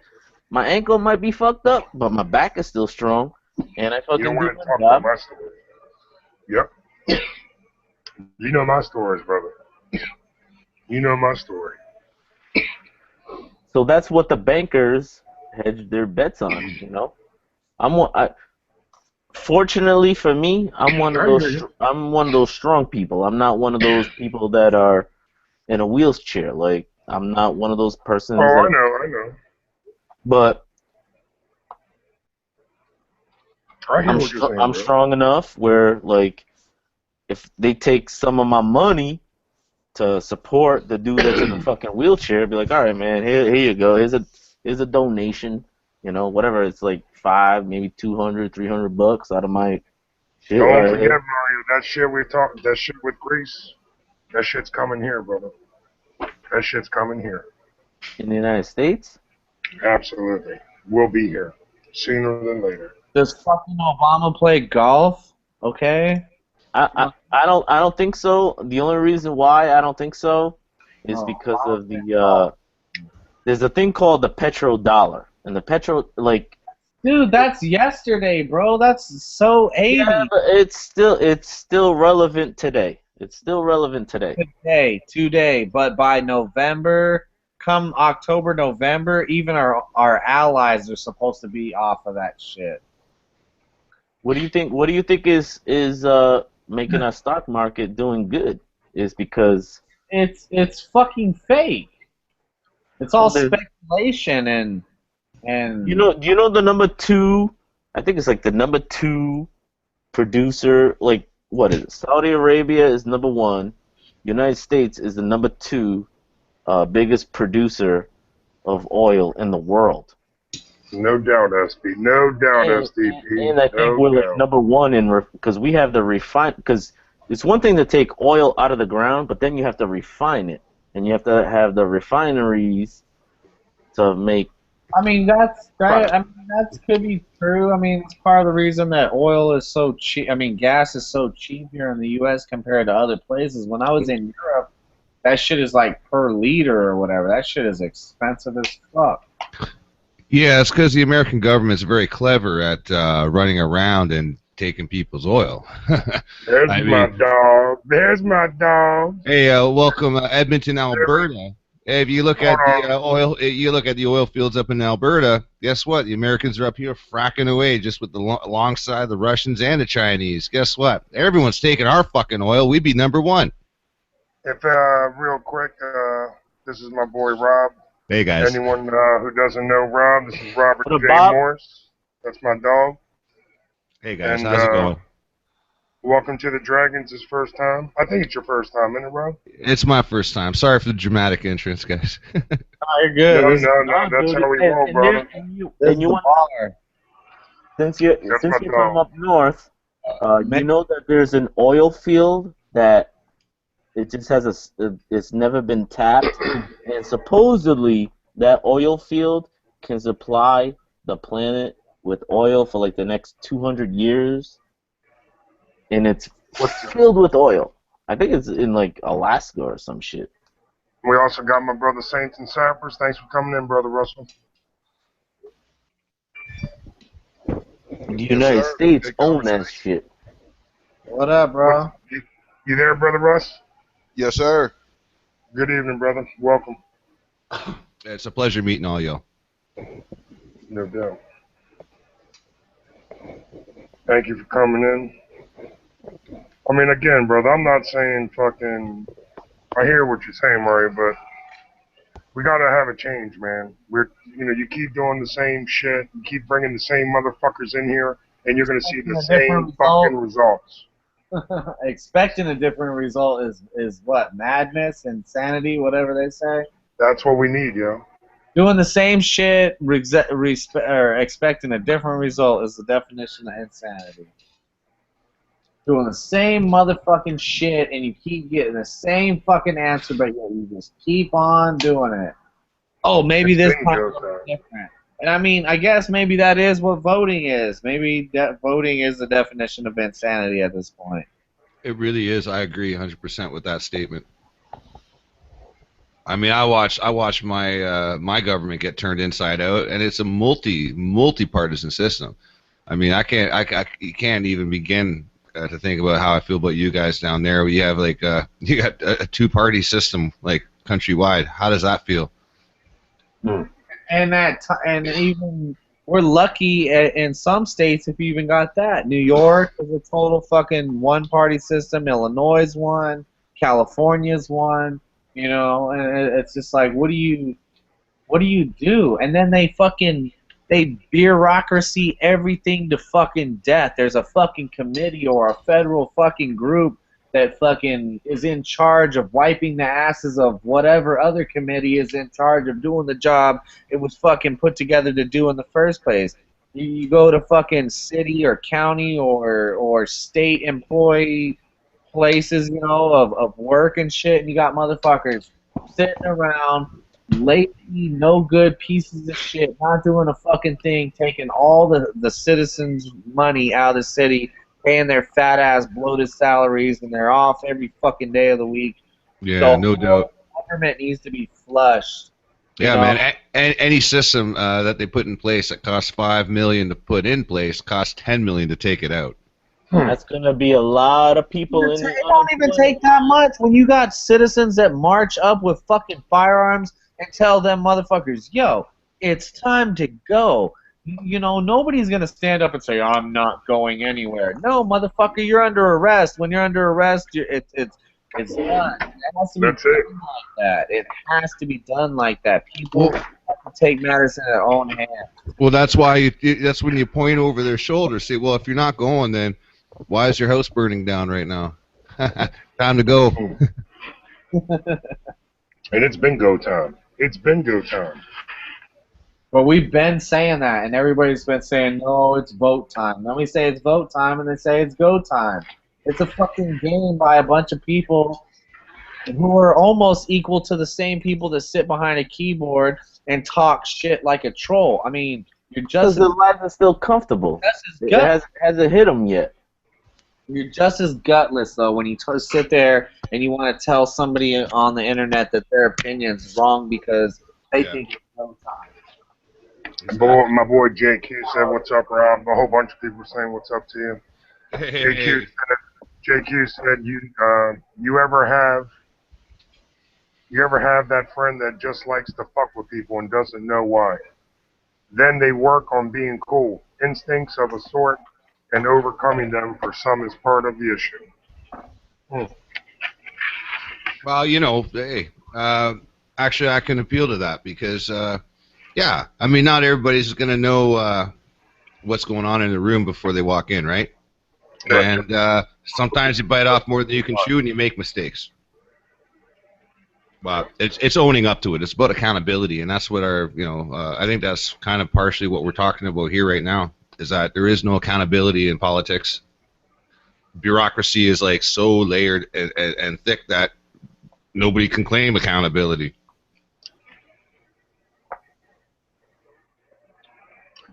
my ankle might be fucked up, but my back is still strong, and I you don't fucking do want my to talk about job. my story. Yep. You know my stories, brother. You know my story. So that's what the bankers hedge their bets on. You know, fortunately for me, I hear you. I'm one of those strong people. I'm not one of those people that are in a wheelchair. Like, I'm not one of those Oh, persons that. I know. But I hear what you're saying, I'm bro. strong enough where, like, if they take some of my money to support the dude that's in a fucking wheelchair, be like, all right, man, here you go. Here's a donation. You know, whatever. It's like five, maybe 200, $300 out of my shit Don't right forget, here Mario, that shit with Greece, that shit's coming here, brother. That shit's coming here. in the United States. Absolutely. We'll be here. Sooner than later. Does fucking Obama play golf? Okay. I don't think so. The only reason why I don't think so is Oh, because Obama of plays the golf. there's a thing called the petrodollar, and the petro like Dude, that's yesterday, bro. That's so yeah, 80. but it's still relevant today. It's still relevant today. Today, but by November, come October, November, even our allies are supposed to be off of that shit. What do you think? What do you think is making our stock market doing good? Is because It's fucking fake. It's all well, there's speculation and do you know the number two? I think it's like the number two producer. Like, what is it? Saudi Arabia is number one. United States is the number two biggest producer of oil in the world. No doubt, SB. No doubt, And SDP. I think No we're like doubt. number one in because we have the refine because it's one thing to take oil out of the ground, but then you have to refine it, and you have to have the refineries to make I mean product. that could be true. I mean, it's part of the reason that oil is so cheap. I mean, gas is so cheap here in the U.S. compared to other places. When I was in Europe, that shit is like per liter or whatever. That shit is expensive as fuck. Yeah, it's because the American government's very clever at running around and taking people's oil. There's I my mean, dog. There's my dog. hey, welcome Edmonton, Alberta. If you look Hold at the on. you look at the oil fields up in Alberta. Guess what? The Americans are up here fracking away, just with alongside the Russians and the Chinese. Guess what? Everyone's taking our fucking oil. We'd be number one. If, real quick, this is my boy Rob. Hey guys. Anyone who doesn't know Rob, this is Robert What up, J. Bob? Morris. That's my dog. Hey guys, And how's it going? welcome to the Dragons, his first time. I think it's your first time, isn't it, Rob? It's my first time. Sorry for the dramatic entrance, guys. Oh, you're good. No, that's Dude, how we roll, brother. This and is you the want bar. That's my since you're from dog. up north, you Man, know that there's an oil field that it just has it's never been tapped, and supposedly that oil field can supply the planet with oil for like the next 200 years, and it's filled with oil. I think it's in like Alaska or some shit. We also got my brother Saints and Sappers. Thanks for coming in, brother Russell. The Yes, United sir. States Big own that conversation. shit. what up, bro? You there, brother Russ? Yes, sir. Good evening, brother. Welcome. It's a pleasure meeting all y'all. No doubt. Thank you for coming in. I mean, again, brother, I'm not saying fucking. I hear what you're saying, Mario, but we gotta have a change, man. You keep doing the same shit, you keep bringing the same motherfuckers in here, and you're gonna see the A same different fucking result. results. Expecting a different result is what? Madness, insanity, whatever they say. That's what we need, yo. Doing the same shit, or expecting a different result is the definition of insanity. Doing the same motherfucking shit and you keep getting the same fucking answer, but yet you just keep on doing it. Oh, maybe It's this time bingo it'll time. be different. And I mean, I guess maybe that is what voting is. Maybe voting is the definition of insanity at this point. It really is. I agree 100% with that statement. I mean, I watch my my government get turned inside out, and it's a multi-partisan system. I mean, you can't even begin to think about how I feel about you guys down there. You have like you got a two-party system like countrywide. How does that feel? And even we're lucky in some states if you even got that. New York is a total fucking one-party system. Illinois is one. California's one. You know, and it's just like, what do you do? And then they bureaucracy everything to fucking death. There's a fucking committee or a federal fucking group that fucking is in charge of wiping the asses of whatever other committee is in charge of doing the job it was fucking put together to do in the first place. You go to fucking city or county or state employee places, you know, of work and shit, and you got motherfuckers sitting around, lazy, no good pieces of shit, not doing a fucking thing, taking all the citizens' money out of the city, paying their fat ass bloated salaries, and they're off every fucking day of the week. Yeah, So no doubt. government needs to be flushed. Yeah, man. Any system that they put in place that costs $5 million to put in place costs $10 million to take it out. That's gonna be a lot of people in. It don't even take that much when you got citizens that march up with fucking firearms and tell them motherfuckers, yo, it's time to go. You know, nobody's gonna stand up and say, I'm not going anywhere. No, motherfucker, you're under arrest. When you're under arrest, it's done. It has to be That's done it. like that. It has to be done like that. People have to take matters in their own hands. Well, that's why that's when you point over their shoulder, say, well, if you're not going, then why is your house burning down right now? Time to go. And it's bingo time. It's bingo time. Well, we've been saying that, and everybody's been saying, no, it's vote time. Then we say it's vote time, and they say it's go time. It's a fucking game by a bunch of people who are almost equal to the same people that sit behind a keyboard and talk shit like a troll. I mean, you're Because just the life is still comfortable. It hasn't hit them yet. You're just as gutless, though, when you sit there and you want to tell somebody on the internet that their opinion's wrong because they think it's no time. My boy JQ said, "What's up, Rob?" A whole bunch of people were saying, "What's up to you?" Hey. JQ said, "You ever have that friend that just likes to fuck with people and doesn't know why? Then they work on being cool. Instincts of a sort, and overcoming them for some is part of the issue." Well, you know, hey, actually, I can appeal to that because, yeah, I mean, not everybody's going to know what's going on in the room before they walk in, right? And sometimes you bite off more than you can chew, and you make mistakes. But it's owning up to it. It's about accountability, and that's what I think that's kind of partially what we're talking about here right now, is that there is no accountability in politics. Bureaucracy is like so layered and thick that nobody can claim accountability.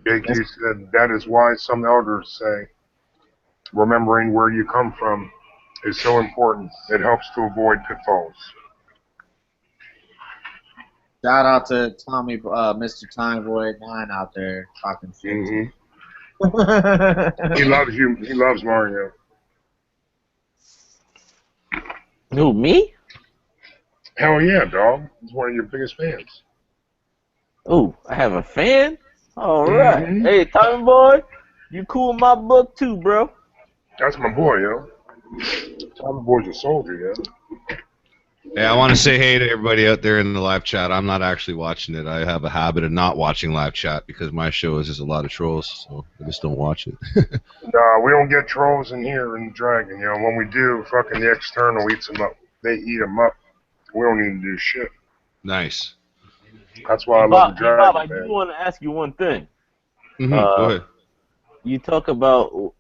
JQ said, "That is why some elders say remembering where you come from is so important. It helps to avoid pitfalls." Shout out to Tommy, Mr. Timeboy 9 out there talking shit. Mm-hmm. He loves you. He loves Mario. Who, me? Hell yeah, dog. He's one of your biggest fans. Ooh, I have a fan? Alright. Mhm. Hey, Tommy boy, you cool in my book too, bro. That's my boy, yo. Tommy boy's a soldier, yo. Yeah, I want to say hey to everybody out there in the live chat. I'm not actually watching it. I have a habit of not watching live chat because my show is just a lot of trolls, so I just don't watch it. Nah, we don't get trolls in here in the Dragon. You know, when we do, fucking the external eats them up. They eat them up. We don't need to do shit. Nice. That's why I love the Hey Bob, Dragon, I do man. want to ask you one thing. Go ahead. You talk about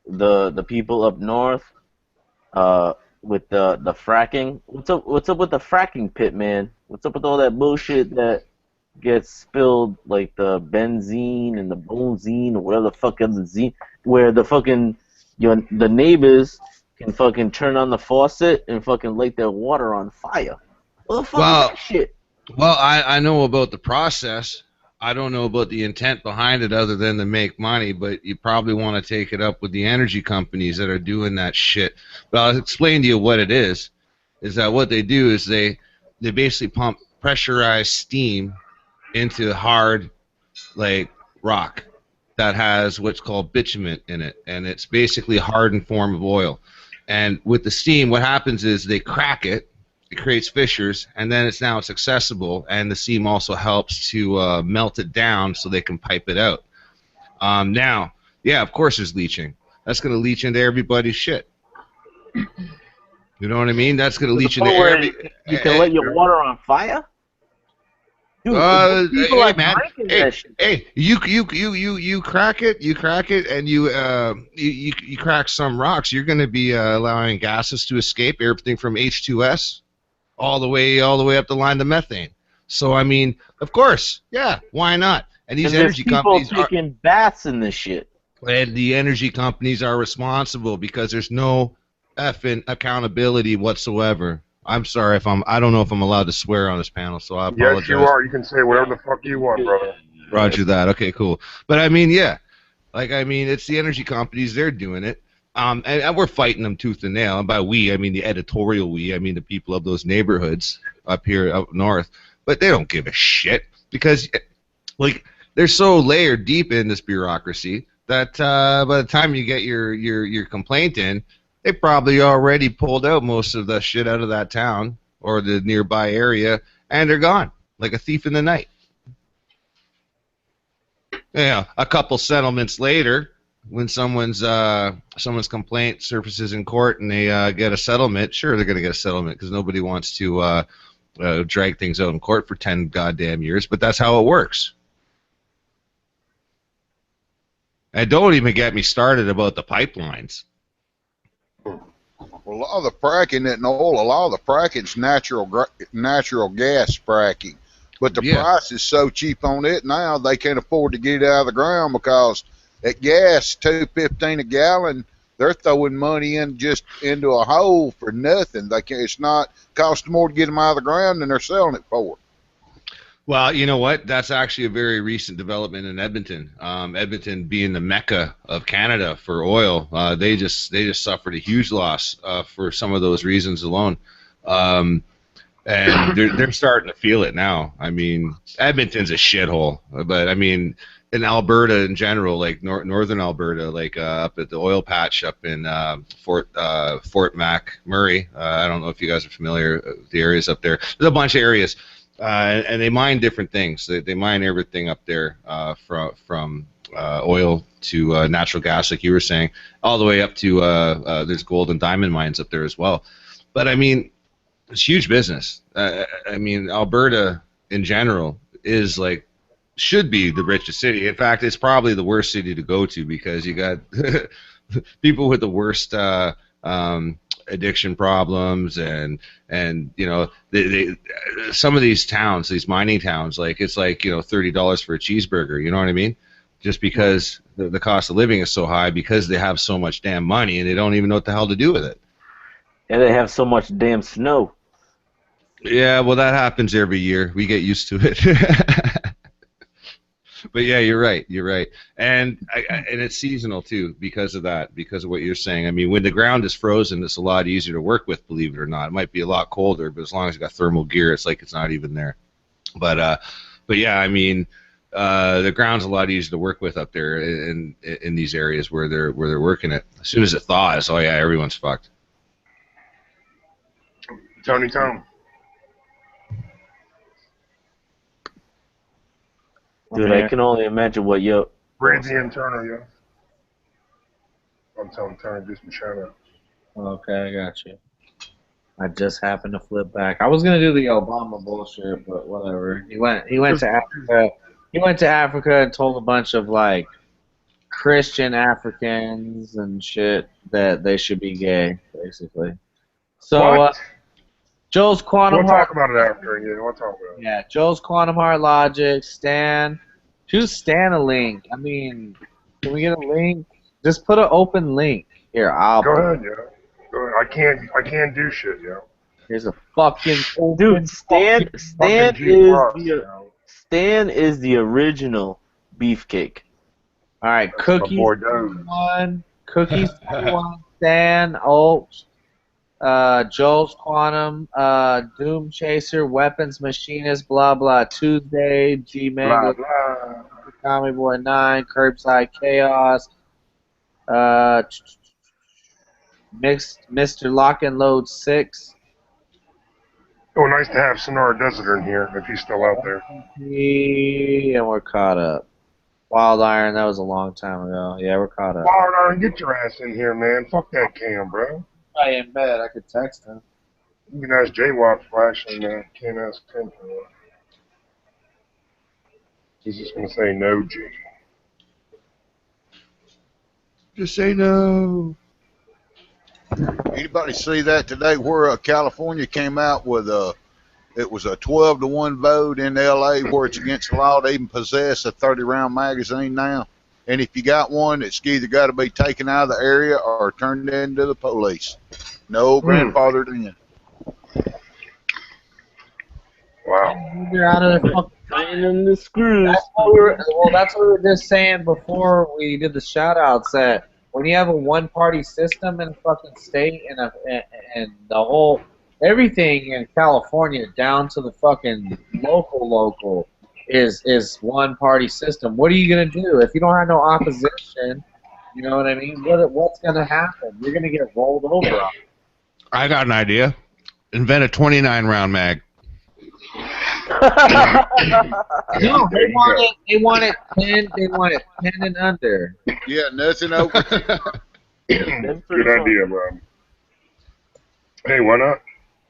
the people up north with the fracking. What's up with the fracking pit, man? What's up with all that bullshit that gets spilled, like the benzene and the benzene or whatever the fuck is the zine, where the fucking the neighbors can fucking turn on the faucet and fucking light their water on fire. What the fuck is that shit? Well, I know about the process. I don't know about the intent behind it other than to make money, but you probably want to take it up with the energy companies that are doing that shit. But I'll explain to you what it is that what they do is they basically pump pressurized steam into hard, like, rock that has what's called bitumen in it, and it's basically a hardened form of oil. And with the steam, what happens is they crack it, it creates fissures, and then it's accessible, and the steam also helps to melt it down so they can pipe it out. Now, yeah, of course there's leaching. That's going to leach into everybody's shit. You know what I mean? That's going to leach into every... You can light your water on fire? Dude, people hey are man, drinking that shit. hey, you crack it, and you crack some rocks. You're going to be allowing gases to escape, everything from H2S all the way up the line to methane. So I mean, of course, yeah, why not? And these energy companies are taking baths in this shit. And the energy companies are responsible because there's no effing accountability whatsoever. I'm sorry if I don't know if I'm allowed to swear on this panel, so I apologize. Yes, you are. You can say whatever the fuck you want, brother. Roger that. Okay, cool. But I mean, yeah, it's the energy companies. They're doing it, and we're fighting them tooth and nail. And by we, I mean the editorial we. I mean the people of those neighborhoods up north. But they don't give a shit because, like, they're so layered deep in this bureaucracy that by the time you get your complaint in, they probably already pulled out most of the shit out of that town or the nearby area, and they're gone like a thief in the night. Yeah, a couple settlements later, when someone's complaint surfaces in court and they get a settlement, sure, they're going to get a settlement because nobody wants to drag things out in court for 10 goddamn years, but that's how it works. And don't even get me started about the pipelines. Well, a lot of the fracking isn't oil. A lot of the fracking's natural gas fracking. But the price is so cheap on it now, they can't afford to get it out of the ground because at gas, $2.15 a gallon, they're throwing money into a hole for nothing. It's not cost more to get them out of the ground than they're selling it for. Well, you know what? That's actually a very recent development in Edmonton. Edmonton being the mecca of Canada for oil, they just suffered a huge loss for some of those reasons alone, and they're starting to feel it now. I mean, Edmonton's a shithole, but I mean, in Alberta in general, like northern Alberta, like up at the oil patch up in Fort McMurray. I don't know if you guys are familiar with the areas up there. There's a bunch of areas. And they mine different things. They mine everything up there from oil to natural gas, like you were saying, all the way up to there's gold and diamond mines up there as well. But I mean, it's huge business. I mean, Alberta in general should be the richest city. In fact, it's probably the worst city to go to because you got people with the worst addiction problems and you know some of these towns, these mining towns, like it's like, you know, $30 for a cheeseburger, you know what I mean, just because the cost of living is so high because they have so much damn money and they don't even know what the hell to do with it. And they have so much damn snow. Yeah, well, that happens every year. We get used to it. But yeah, you're right, and it's seasonal too because of that, because of what you're saying. I mean, when the ground is frozen, it's a lot easier to work with, believe it or not. It might be a lot colder, but as long as you got thermal gear, it's like it's not even there. But yeah, I mean, the ground's a lot easier to work with up there in these areas where they're working it. As soon as it thaws, oh yeah, everyone's fucked. Tony Tone. Dude, I can only imagine what yo. Brandy and Turner, yo. I'm telling Turner to do some shout out. Okay, I got you. I just happened to flip back. I was gonna do the Obama bullshit, but whatever. He went to Africa. He went to Africa and told a bunch of like Christian Africans and shit that they should be gay, basically. So What? Joe's Quantum We'll Heart. talk about it after. Yeah, we'll talk about it. Yeah, Joe's Quantum Heart Logic. Stan. Choose Stan a link. I mean, can we get a link? Just put an open link. Here, I'll Go put ahead, yo. Go ahead. I can't do shit, yo. Here's a fucking open Dude, Stan fucking G is plus, the yo. Stan is the original beefcake. All right, That's my Cookies boy Doe. 1, Cookies 1, Stan, Joel's Quantum, Doom Chaser, Weapons Machinist, blah blah, Tuesday, G Blah, Mango, blah. Tommy Boy 9, Curbside Chaos, Mr. Lock and Load 6. Oh, nice to have Sonora Desert in here, if he's still out there. And we're caught up. Wild Iron, that was a long time ago. Yeah, we're caught up. Wild Iron, get your ass in here, man. Fuck that cam, bro. I in bed. I could text him. You can ask J-Wop flashing, man. Can't ask him for that. He's just gonna say no, G. Just say no. Anybody see that today where California came out with it was a 12-1 vote in L.A. where it's against the law to even possess a 30-round magazine now. And if you got one, it's either got to be taken out of the area or turned into the police. No grandfathered in. Wow. You're out of the fucking Tightening the screws. that's what we were just saying before we did the shout-outs, that when you have a one-party system in a fucking state and the whole everything in California down to the fucking local is one-party system. What are you gonna do if you don't have no opposition? You know what I mean? What's gonna happen? You're gonna get rolled over. I got an idea. Invent a 29-round mag. No, they want it 10. They want it 10 and under. Yeah, nothing over. Good idea, bro. Hey, why not?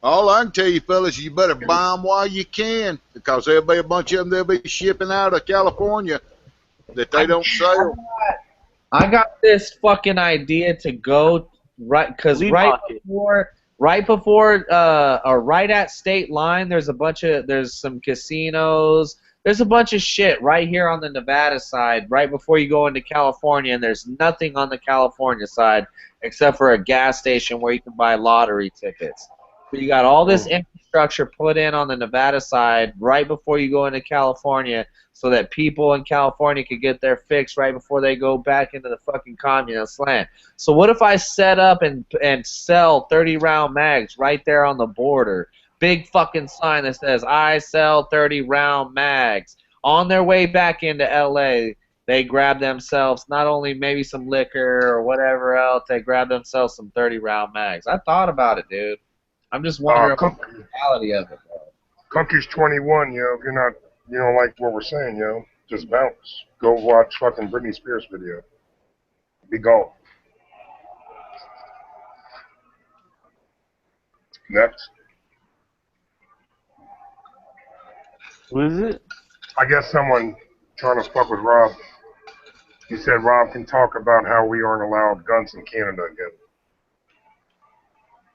All I can tell you, fellas, you better buy them while you can, because there'll be a bunch of them they'll be shipping out of California that they don't sell. I got this fucking idea to go because right at state line, there's some casinos. There's a bunch of shit right here on the Nevada side, right before you go into California, and there's nothing on the California side except for a gas station where you can buy lottery tickets. So you got all this infrastructure put in on the Nevada side right before you go into California so that people in California could get their fix right before they go back into the fucking communist land. So what if I set up and sell 30-round mags right there on the border? Big fucking sign that says, I sell 30-round mags. On their way back into L.A., they grab themselves not only maybe some liquor or whatever else, they grab themselves some 30-round mags. I thought about it, dude. I'm just wondering about the reality of it, though. Cookie's 21, yo. If you're not, you don't like what we're saying, yo, just bounce. Go watch fucking Britney Spears video. Be gone. Next. Who is it? I guess someone trying to fuck with Rob. He said Rob can talk about how we aren't allowed guns in Canada again.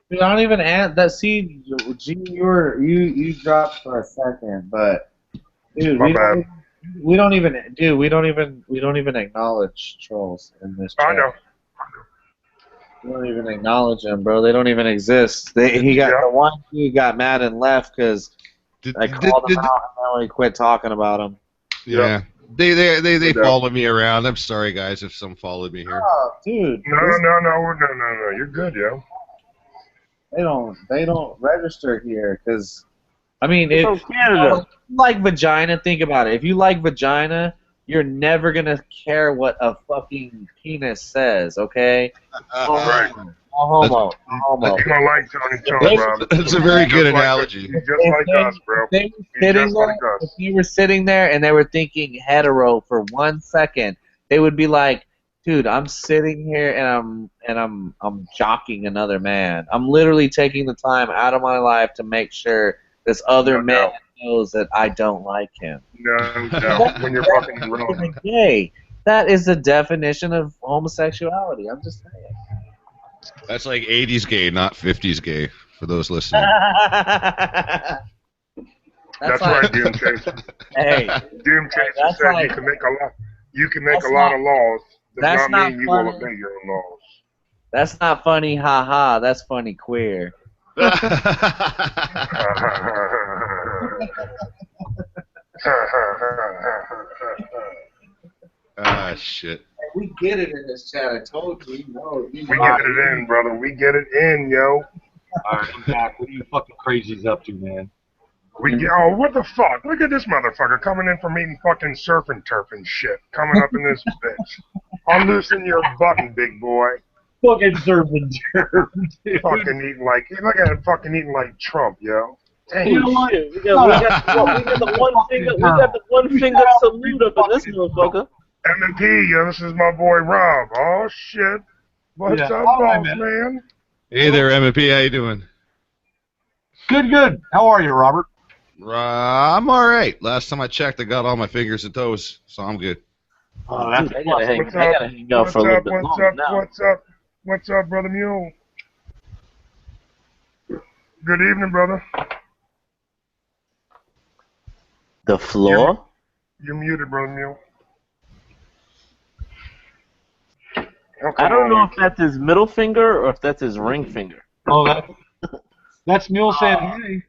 Dude, I don't even add that. See, G, you dropped for a second, but dude, we don't even acknowledge trolls in this chat. I know. We don't even acknowledge them, bro. They don't even exist. The one who got mad and left because I called them out and then we quit talking about them. Yeah. They followed me around. I'm sorry, guys, if some followed me here. Oh, dude. No. You're good, yo. They don't register here because, I mean, if Canada. you like vagina, think about it. If you like vagina, you're never gonna care what a fucking penis says, okay? Right. homo. A homo. You're gonna like Tony Tone, Rob. That's a very good Just like analogy. He's just like us, bro. They were He's sitting just there, like if us. they were sitting there and they were thinking hetero for 1 second, they would be like, "Dude, I'm sitting here and I'm jocking another man. I'm literally taking the time out of my life to make sure this other No man doubt. knows that I don't like him." No doubt. When you're fucking wrong. Gay. That is the definition of homosexuality. I'm just saying. That's like 80s gay, not 50s gay, for those listening. That's right, Doom Chaser. Hey, Doom Chaser that's said like- you can make a lot. You can make that's a lot not- of laws. that's Does not not mean you funny. will obey your own laws. That's not funny, haha. That's funny, queer. Ah, shit. We get it in this chat. I told you. No, We get it in, brother. We get it in, yo. Alright, I'm back. What are you fucking crazies up to, man? Oh, what the fuck? Look at this motherfucker coming in from eating fucking surf and turf and shit. Coming up in this bitch. I'll loosen your button, big boy. Fucking serving jerk, dude. Fucking eating like, look at him fucking eating like Trump, yo. Dang. You know what? Shit, we got the one finger salute up in this motherfucker. M&P, yo, this is my boy Rob. Oh, shit. What's Yeah. up, All right, boss, man? Hey there, MP. How you doing? Good, good. How are you, Robert? I'm all right. Last time I checked, I got all my fingers and toes, so I'm good. That's Dude, I gotta hang What's out up? for a little bit What's longer up? now. What's up? What's up, brother Mule? Good evening, brother. The floor? You're muted, brother Mule. I don't know if that's his middle finger or if that's his ring finger. Oh, that's Mule saying, hey.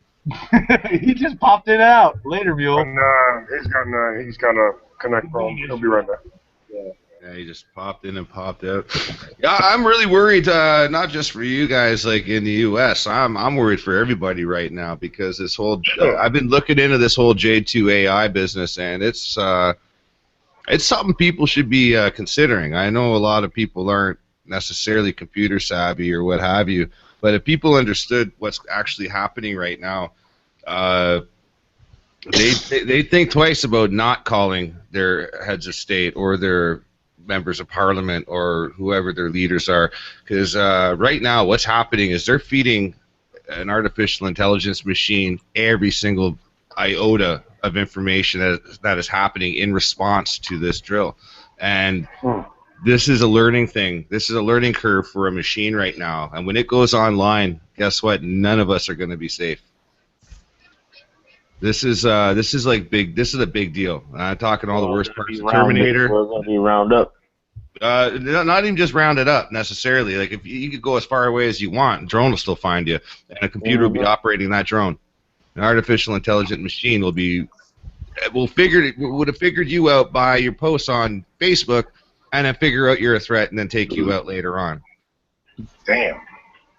He just popped it out. Later, Mule. He's got a connect problem. He'll be right back. Yeah, he just popped in and popped out. Yeah, I'm really worried, not just for you guys, like in the U.S. I'm worried for everybody right now because this whole I've been looking into this whole J2 AI business, and it's something people should be considering. I know a lot of people aren't necessarily computer savvy or what have you, but if people understood what's actually happening right now, they think twice about not calling their heads of state or their members of parliament or whoever their leaders are, because right now what's happening is they're feeding an artificial intelligence machine every single iota of information that is happening in response to this drill, and this is a learning thing. This is a learning curve for a machine right now, and when it goes online, guess what? None of us are going to be safe. This is like big. This is a big deal. I'm talking all the worst parts of Terminator. We're gonna be round up. Not even just rounded up necessarily. Like if you could go as far away as you want, a drone will still find you, and a computer will be operating that drone. An artificial intelligent machine would have figured you out by your posts on Facebook, and then figure out you're a threat, and then take you out later on. Damn.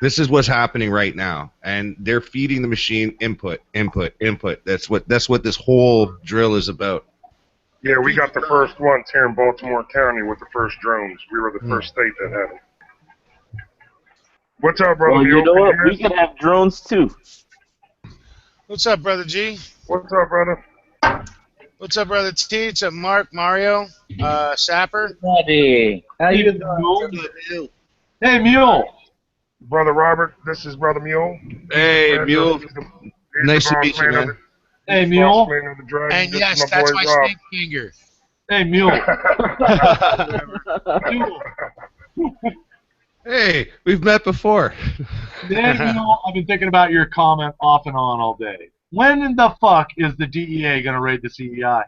This is what's happening right now, and they're feeding the machine input. That's what this whole drill is about. Yeah, we got the first ones here in Baltimore County with the first drones. We were the first state that had them. What's up, brother? Well, you know what? We Can could have drones too. What's up, brother G? What's up, brother? What's up, brother T? What's up, Mark, Mario, Sapper? Buddy, how you doing? Hey, Mule. Brother Robert, this is brother Mule. Hey, Mule. Nice to meet you, man. Hey, Mule. And yes, that's my snake finger. Hey, Mule. Hey, we've met before. Today, Mule, I've been thinking about your comment off and on all day. When in the fuck is the DEA going to raid the CIA?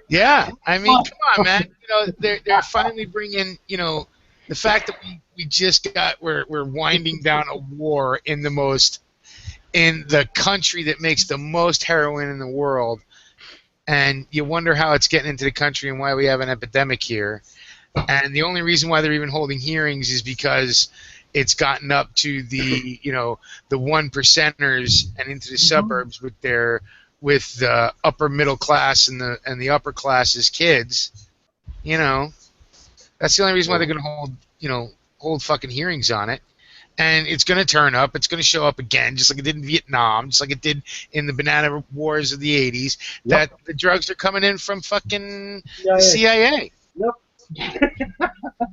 Yeah, I mean, come on, man. You know, they're finally bringing, you know, the fact that we just we're winding down a war in the country that makes the most heroin in the world, and you wonder how it's getting into the country and why we have an epidemic here. And the only reason why they're even holding hearings is because it's gotten up to the, you know, the 1%ers and into the suburbs with the upper middle class and the upper classes kids. You know, that's the only reason why they're going to hold, you know, hold fucking hearings on it. And it's going to turn up. It's going to show up again, just like it did in Vietnam, just like it did in the banana wars of the 80s, that the drugs are coming in from fucking the CIA. Yep.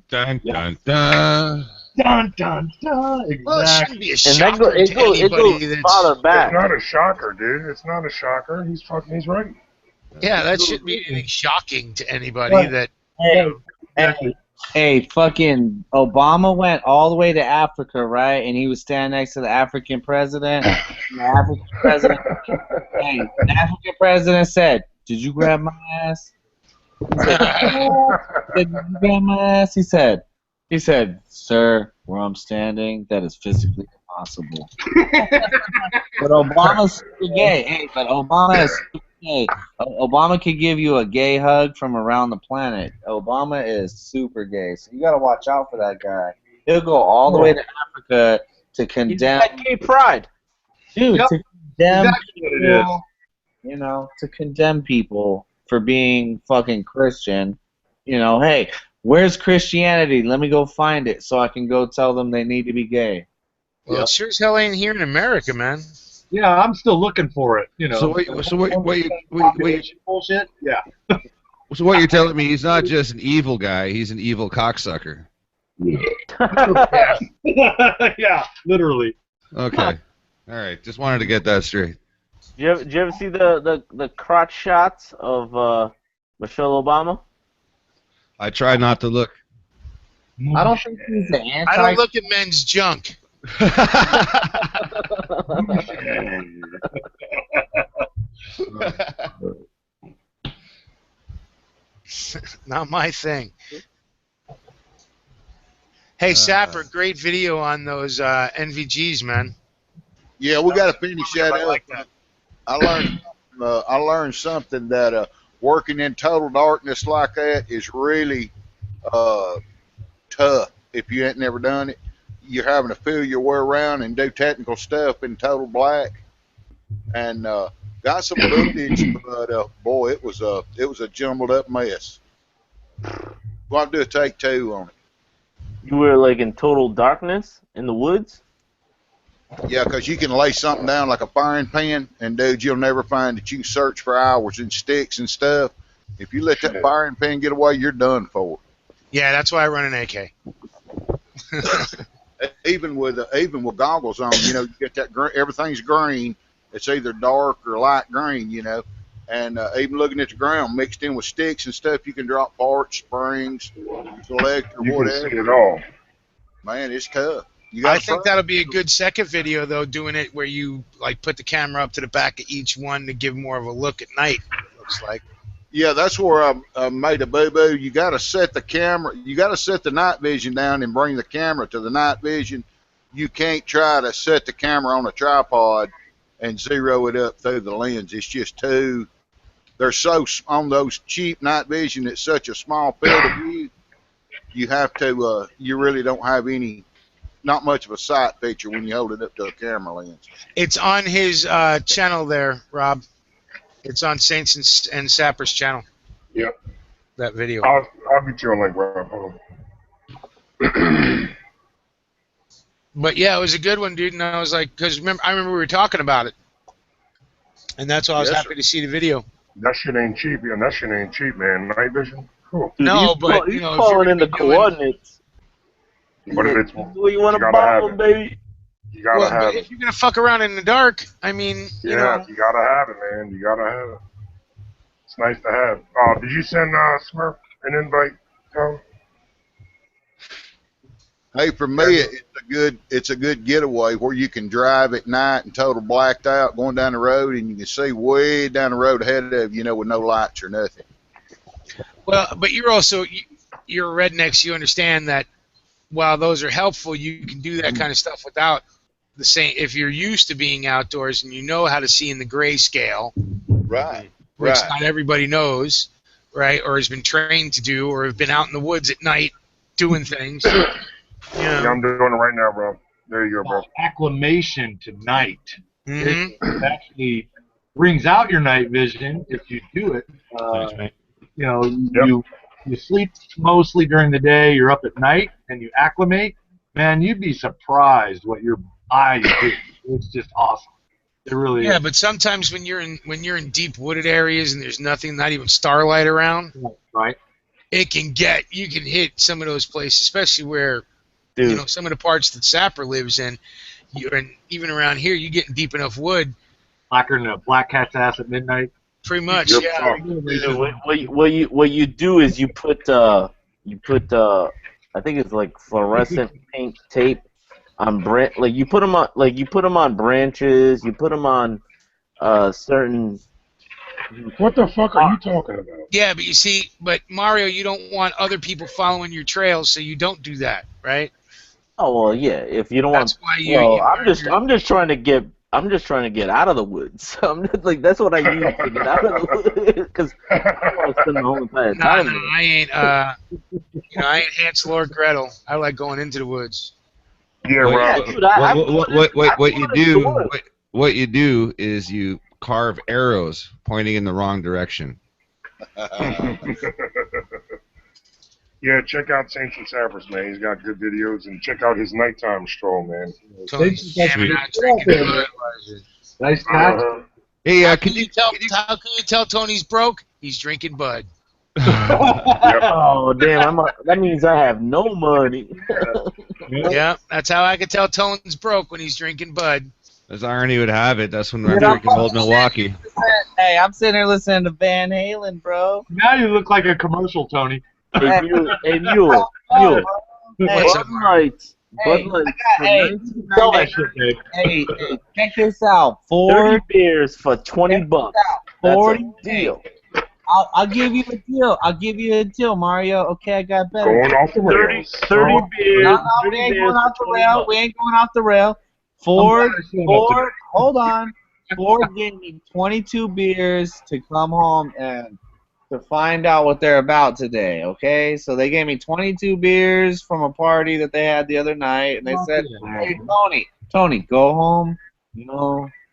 Dun, dun, dun. Dun, dun, dun. Exactly. Well, it shouldn't be a And that shocker to it anybody goes that's... farther It's back. not a shocker, dude. It's not a shocker. He's right. Yeah, that shouldn't be anything shocking to anybody that... Hey, fucking Obama went all the way to Africa, right? And he was standing next to the African president. And the African president, the African president said, "Did you grab my ass?" He said, "No." He said, "Did you grab my ass?" He said, "Sir, where I'm standing, that is physically impossible." But Obama's super gay. Hey, but Obama is super gay. Obama could give you a gay hug from around the planet. Obama is super gay, so you got to watch out for that guy. He'll go all the way to Africa to condemn. He's got gay pride. Dude, Yep. to condemn Exactly what it is. people, you know, to condemn people for being fucking Christian. You know, hey, where's Christianity? Let me go find it so I can go tell them they need to be gay. Well, it sure as hell ain't here in America, man. Yeah, I'm still looking for it. You know. So what bullshit. Yeah. So what you're telling me, he's not just an evil guy, he's an evil cocksucker. Yeah, literally. Okay. All right. Just wanted to get that straight. Did you ever see the crotch shots of Michelle Obama? I try not to look. I don't think he's the anti. I don't look at men's junk. Not my thing. Hey, Sapper, great video on those NVGs, man. Yeah, we got to finish that I up. like that. I learned something that working in total darkness like that is really tough. If you ain't never done it, you're having to feel your way around and do technical stuff in total black. And got some footage, but boy, it was a jumbled up mess. We'll have to do a take two on it. You were like in total darkness in the woods? Yeah, because you can lay something down like a firing pan, and dude, you'll never find it. You can search for hours in sticks and stuff. If you let that firing pan get away, you're done for. Yeah, that's why I run an AK. Even with goggles on, you know, you get that everything's green. It's either dark or light green, you know. And even looking at the ground, mixed in with sticks and stuff, you can drop parts, springs, select, or You whatever. can see it all. Man, it's tough. I think that'll be a good second video, though, doing it where you like put the camera up to the back of each one to give more of a look at night. It looks like. Yeah, that's where I made a boo-boo. You got to set the camera. You got to set the night vision down and bring the camera to the night vision. You can't try to set the camera on a tripod and zero it up through the lens. It's just too. They're so on those cheap night vision. It's such a small field of view. You have to. You really don't have not much of a sight picture when you hold it up to a camera lens. It's on his channel there, Rob. It's on Saints and Sapper's channel. Yep. That video. I'll get you a link, Rob. Hold on. But yeah, it was a good one, dude. And I was like, because I remember we were talking about it, and that's why I was happy to see the video. That shit ain't cheap, yeah. That shit ain't cheap, man. Night vision, cool. Dude, No, he's but you know, calling in the coordinates. But if it's Well, you want to gotta have bomb, it. baby? You gotta have but it. if you're gonna fuck around in the dark, I mean, you know. You gotta have it, man. You gotta have it. It's nice to have. Did you send Smurf an invite, Tom? Hey, for me, it's a good getaway where you can drive at night and total blacked out, going down the road, and you can see way down the road ahead of you, with no lights or nothing. Well, but you're rednecks. You understand that while those are helpful, you can do that kind of stuff without the same. If you're used to being outdoors and you know how to see in the grayscale, Right. which not everybody knows, right, or has been trained to do, or have been out in the woods at night doing things. Yeah, I'm doing it right now, bro. There you go, bro. Acclimation to night. Mm-hmm. It actually brings out your night vision if you do it. You sleep mostly during the day. You're up at night. and you acclimate, man, you'd be surprised what your eyes do. It's just awesome. It really Yeah, is. but sometimes when you're in deep wooded areas and there's nothing, not even starlight around, Right. you can hit some of those places, especially where Dude, some of the parts that Sapper lives in. And even around here, you get in deep enough wood. Blacker than a black cat's ass at midnight. Pretty much, You're yeah. fucked. dude, what you do is you put I think it's like fluorescent pink tape on you put them on branches, you put them on certain. What the fuck are you talking about? Yeah, but Mario, you don't want other people following your trails, so you don't do that, right? Oh well, yeah. If you don't That's want, why you. well, you I'm just trying to get out of the woods. I'm just, like that's what I use to get out of the woods because I don't want to spend the whole entire time there. I ain't. I ain't Hansel or Gretel. I like going into the woods. Yeah, Rob. Dude, What you do is you carve arrows pointing in the wrong direction. Yeah, check out Saints and Sappers, man. He's got good videos, and check out his nighttime stroll, man. Tony's jamming out, drinking Budweiser. Nice catch. Hey, How can you tell Tony's broke? He's drinking Bud. Oh damn! That means I have no money. Yeah, that's how I can tell Tone's broke when he's drinking Bud. As irony would have it, that's when we're drinking Old Milwaukee. Hey, I'm sitting here listening to Van Halen, bro. Now you look like a commercial, Tony. Hey, Mule. Hey, What's up, Bud Light. Sell that shit, babe. hey, check this out. 30 beers for $20. That's 40 a deal. I'll give you a deal. I'll give you a deal, Mario. Okay, I got better. Going off the rails. 30 beers. No, 30 we ain't beers going off for the $20. rail. We ain't going off the rail. Ford, hold on. Ford gave me 22 beers to come home and to find out what they're about today, okay? So they gave me 22 beers from a party that they had the other night, and they said, hey, Tony, go home,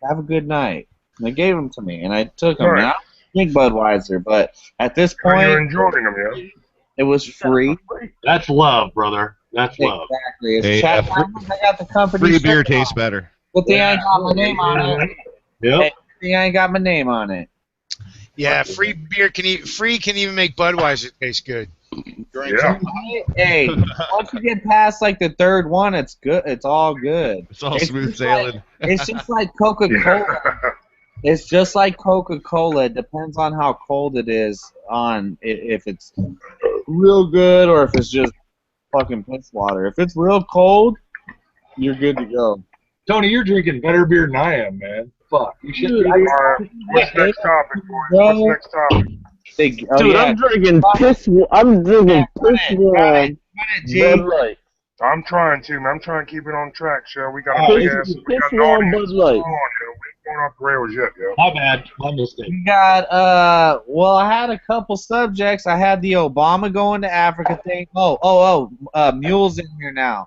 have a good night. And they gave them to me, and I took them. Right. Now, I drink Budweiser, but at this You're point, enjoying them, yeah? it was free. That's love, brother. That's love. Exactly. It's Hey, chat members. I got the company. Free beer shirt on. tastes better. Good thing I ain't got my name on it. Yep. Hey, good thing I ain't got my name on it. Yeah, free beer can even make Budweiser taste good. Yeah. Hey, once you get past like the third one, it's good. It's all good. It's all smooth sailing. It's just like Coca-Cola. It's just like Coca-Cola. It depends on how cold it is. If it's real good or if it's just fucking piss water. If it's real cold, you're good to go. Tony, you're drinking better beer than I am, man. Fuck. You should Dude, be. All right. What's next topic, boys? What's next topic? Dude, I'm drinking piss warm Bud Light. I'm trying to, man. I'm trying to keep it on track, Shell. We got a Piss big ass. We got an warm audience. Bud Light. Come on, yo. We ain't going off the rails yet, yo. My bad. My mistake. We got well, I had a couple subjects. I had the Obama going to Africa thing. Mule's in here now.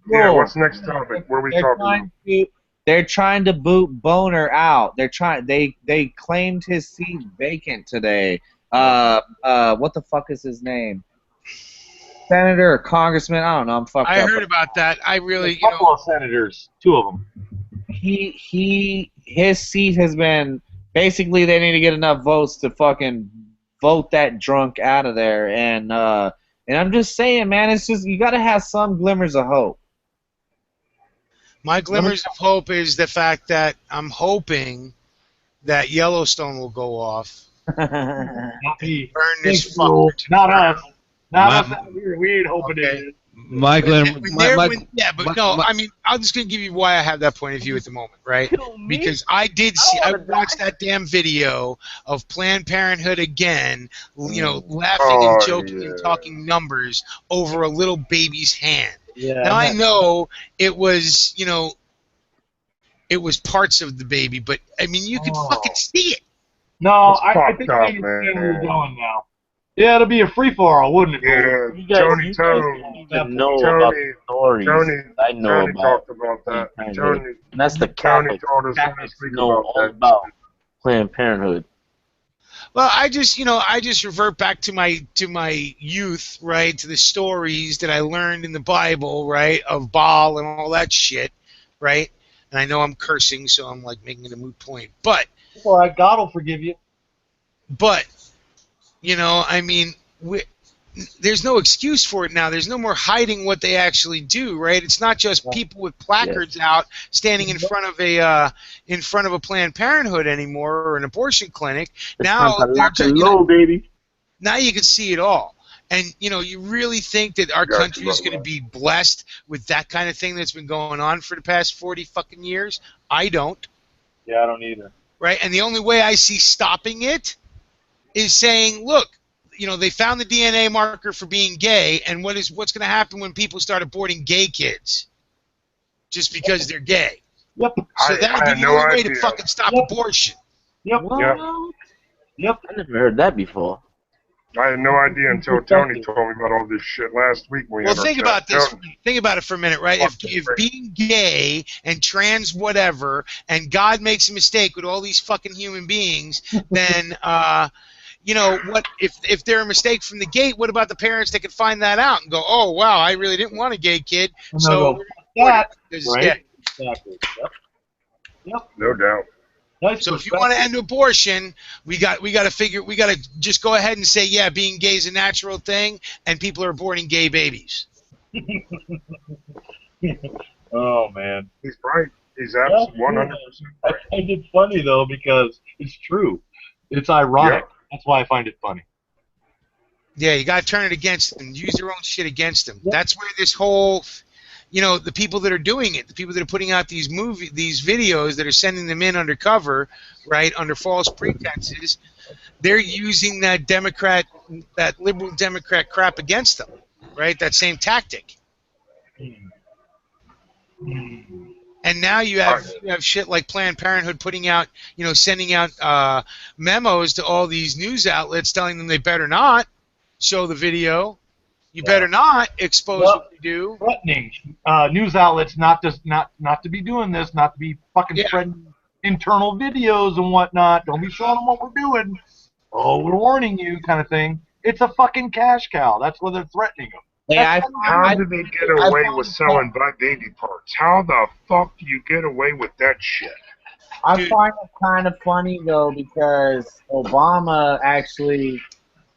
Yeah, what's next topic? What are we talking about? They're trying to boot Boner out. They claimed his seat vacant today. What the fuck is his name? Senator or congressman? I don't know. I'm fucked up. I heard about that. I really, A couple of senators. Two of them. His seat has been basically they need to get enough votes to fucking vote that drunk out of there. And I'm just saying, man, it's just you got to have some glimmers of hope. My glimmers of hope is the fact that I'm hoping that Yellowstone will go off. Not me. Burn this Thanks, fucker Rule. to Not the us. ground. Not us out here. We ain't hoping Okay. it. My Glenn, I mean, I'm just going to give you why I have that point of view at the moment, right? Because I watched that damn video of Planned Parenthood again, laughing and joking and talking numbers over a little baby's hand. Yeah. Now I know it was, it was parts of the baby, but I mean, you could fucking see it. No, That's I think fucked up, I understand where you're man. going now. Yeah, it'll be a free for all, wouldn't it? Yeah, You guys Tony don't even know about the stories I know Tony about. talked about that. Planned Parenthood. Tony, And that's the Tony Catholics. told us Catholics to speak know about all that. about Planned Parenthood. Well, I just revert back to my youth, right? To the stories that I learned in the Bible, right? Of Baal and all that shit, right? And I know I'm cursing, so I'm like making it a moot point. But All right, God will forgive you. But, I mean, there's no excuse for it now. There's no more hiding what they actually do, right? It's not just people with placards out standing in front of a Planned Parenthood anymore or an abortion clinic. It's time Now to they're lock and load, baby. now you can see it all. And you really think that our country is going to be blessed with that kind of thing that's been going on for the past 40 fucking years? I don't. Yeah, I don't either. Right? And the only way I see stopping it is saying, look, they found the DNA marker for being gay, and what's going to happen when people start aborting gay kids just because they're gay? Yep. So that'll be the only way to fucking stop abortion. Yep. Yep. I never heard that before. I had no idea until Tony told me about all this shit last week. Well, think about this. Think about it for a minute, right? If being gay and trans whatever, and God makes a mistake with all these fucking human beings, then what if they're a mistake from the gate? What about the parents that can find that out and go, oh wow, I really didn't want a gay kid, so right? Yeah. Exactly. Yep. No doubt. So if you want to end abortion, we got to just go ahead and say, yeah, being gay is a natural thing, and people are aborting gay babies. Oh man, he's right. He's absolutely 100% right. I find it funny though because it's true. It's ironic. Yep. That's why I find it funny. Yeah, you got to turn it against them. Use your own shit against them. Yep. That's where this whole, the people that are doing it, the people that are putting out these videos that are sending them in undercover, right, under false pretenses, they're using that liberal Democrat crap against them, right? That same tactic. And now you have shit like Planned Parenthood putting out, sending out memos to all these news outlets telling them they better not show the video. You better not expose what we do. Threatening news outlets not to be doing this, not to be fucking spreading internal videos and whatnot. Don't be showing them what we're doing. Oh, we're warning you, kind of thing. It's a fucking cash cow. That's what they're threatening them. How do they get away with selling baby parts? How the fuck do you get away with that shit? I find it kind of funny though because Obama actually.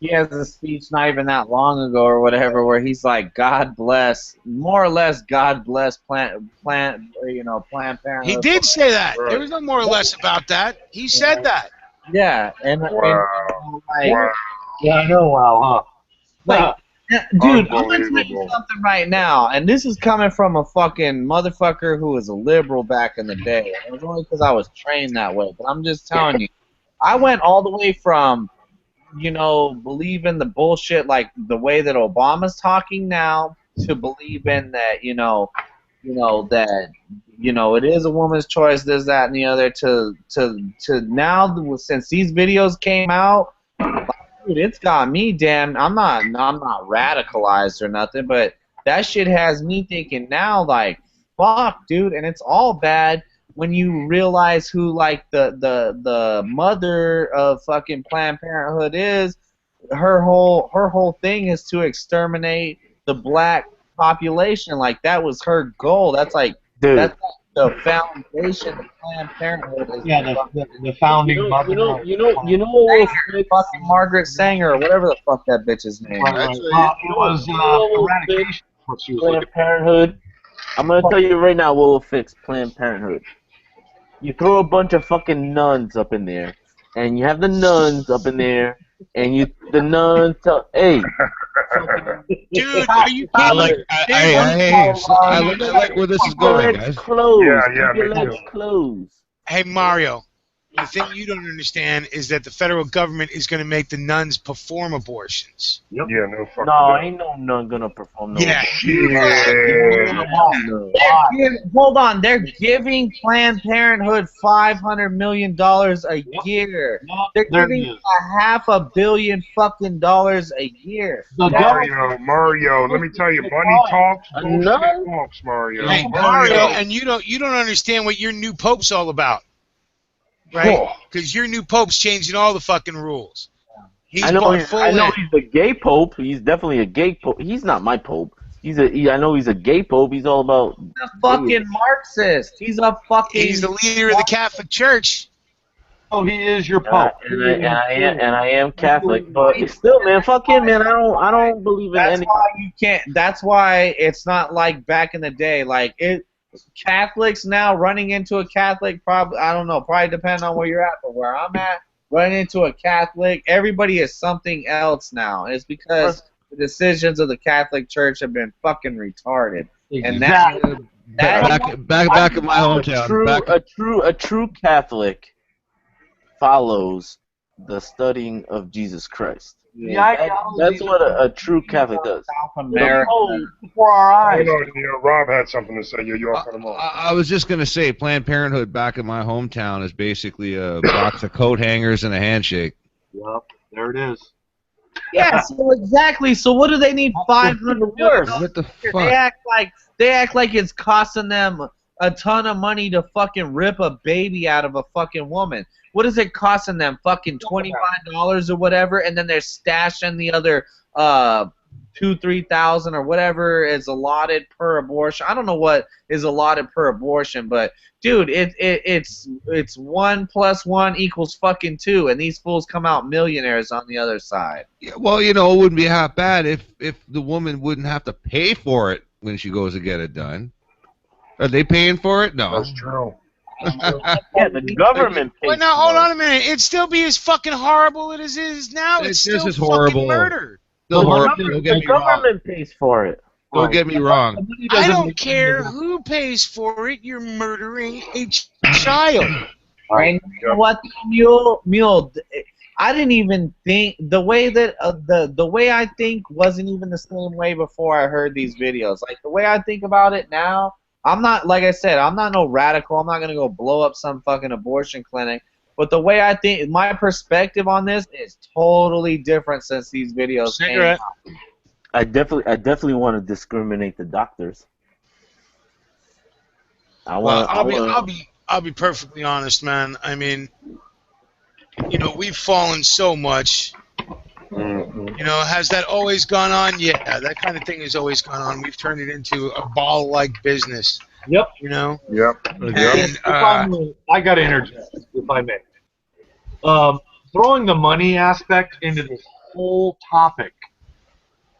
He has a speech not even that long ago or whatever where he's like, God bless, more or less, God bless Planned Parenthood. He did say that. Right. There was no more or less about that. He said that. Yeah, and yeah, I know, wow, huh? Like, dude, I'm gonna tell you something right now, and this is coming from a fucking motherfucker who was a liberal back in the day. It was only because I was trained that way, but I'm just telling you, I went all the way from believe in the bullshit like the way that Obama's talking now to believe in that, that, it is a woman's choice, this, that, and the other to now, since these videos came out, dude, it's got me damn, I'm not radicalized or nothing, but that shit has me thinking now, like, fuck, dude, and it's all bad. When you realize who like the mother of fucking Planned Parenthood is, her whole thing is to exterminate the black population. Like that was her goal. That's like that's like the foundation of Planned Parenthood. Is the founding mother. Fucking Margaret Sanger or whatever the fuck that bitch's name. It was eradication. Planned Parenthood. I'm gonna tell you right now what will fix Planned Parenthood. You throw a bunch of fucking nuns up in there, and you have the nuns up in there, and the nuns tell, hey, dude, are you kidding? I like where this is going, guys. Keep your legs closed. Hey, Mario. The thing you don't understand is that the federal government is going to make the nuns perform abortions. Yep. Yeah, no fucking. No, ain't no nun gonna perform no. Yeah. Hold on, they're giving Planned Parenthood $500 million a year. They're giving $500 million fucking a year. Mario, let me tell you, money talks, bullshit talks, Mario. Hey, Mario, and you don't understand what your new pope's all about. right? Because your new pope's changing all the fucking rules. I know he's a gay pope. He's definitely a gay pope. He's not my pope. I know he's a gay pope. He's all about. He's a fucking Marxist. He's a fucking. He's the leader of the Catholic Church. Oh, he is your pope. And I am Catholic, but still, man, fuck him, man. I don't believe in any. That's why you can't. That's why it's not like back in the day. Like Catholics now running into a Catholic, probably I don't know. Probably depending on where you're at, but where I'm at, running into a Catholic, everybody is something else now. And it's because the decisions of the Catholic Church have been fucking retarded. And back in my hometown. A true Catholic follows the studying of Jesus Christ. That's what a true Catholic does. South America. Before our eyes. Rob had something to say. You all cut him off. I was just going to say Planned Parenthood back in my hometown is basically a box of coat hangers and a handshake. Yep, there it is. Yeah, so exactly. So what do they need 500 million? What the fuck? They act like it's costing them a ton of money to fucking rip a baby out of a fucking woman. What is it costing them? Fucking $25 or whatever, and then they're stashing the other $2,000-3,000 or whatever is allotted per abortion. I don't know what is allotted per abortion, but dude, it's 1 + 1 = fucking 2, and these fools come out millionaires on the other side. Yeah, well, it wouldn't be half bad if the woman wouldn't have to pay for it when she goes to get it done. Are they paying for it? No. That's true. Yeah, the government pays. Well, now hold on a minute. It'd still be as fucking horrible as it is now. It's still just as fucking horrible. murder. Still horrible. The government pays for it. Don't get me wrong. I don't care who pays for it. You're murdering a child. And you know what, Mule? I didn't even think the way that the way I think wasn't even the same way before I heard these videos. Like the way I think about it now, I'm not, like I said, I'm not no radical. I'm not gonna go blow up some fucking abortion clinic. But the way I think, my perspective on this is totally different since these videos came out. I definitely want to discriminate the doctors. I'll be perfectly honest, man. I mean, we've fallen so much. Has that always gone on? Yeah, that kind of thing has always gone on. We've turned it into a ball-like business. Yep. Yep. And, I got to interject, if I may. Throwing the money aspect into this whole topic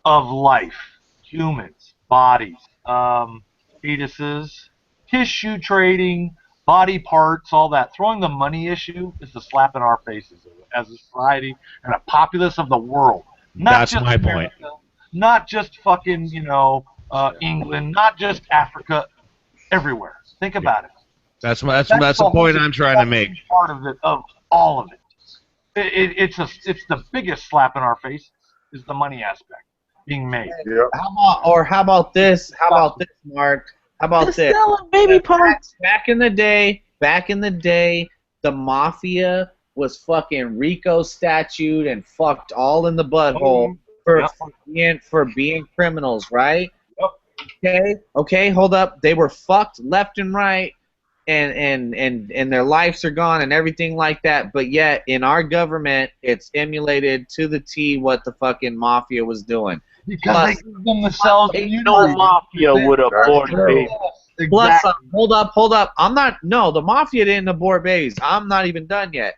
of life, humans, bodies, fetuses, tissue trading, body parts, all that. Throwing the money issue is a slap in our faces as a society and a populace of the world. That's my point. Not just fucking, England, not just Africa, everywhere. Think about it. That's the point I'm trying to make. Part of it, of all of it. It's the biggest slap in our face is the money aspect being made. Yep. How about this? How about this, Mark? How about this? Baby parts. Back in the day, the mafia was fucking Rico statued and fucked all in the butthole for being criminals, right? Okay, hold up. They were fucked left and right, and their lives are gone and everything like that. But yet, in our government, it's emulated to the T what the fucking mafia was doing. Because they give themselves no mafia would abort babies. Plus, hold up. The mafia didn't abort babies. I'm not even done yet.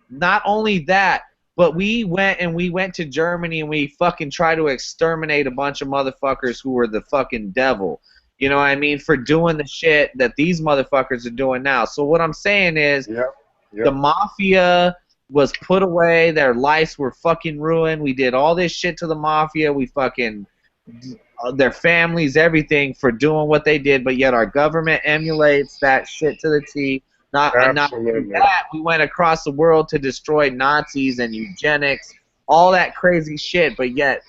Not only that, but we went to Germany and we fucking tried to exterminate a bunch of motherfuckers who were the fucking devil. You know what I mean? For doing the shit that these motherfuckers are doing now. So what I'm saying is, the mafia was put away. Their lives were fucking ruined. We did all this shit to the mafia. We fucking their families, everything for doing what they did. But yet our government emulates that shit to the T. Not only that, we went across the world to destroy Nazis and eugenics, all that crazy shit. But yet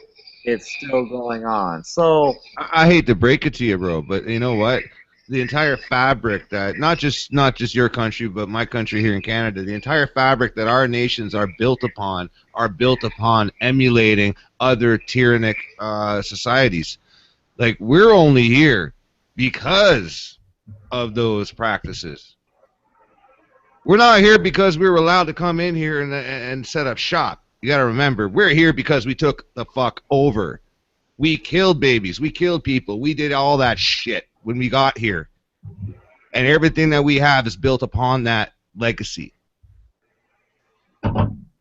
it's still going on. So I hate to break it to you, bro, but you know what? The entire fabric that not just your country, but my country here in Canada, the entire fabric that our nations are built upon emulating other tyrannic societies. Like, we're only here because of those practices. We're not here because we were allowed to come in here and set up shop. You got to remember, we're here because we took the fuck over. We killed babies. We killed people. We did all that shit when we got here. And everything that we have is built upon that legacy.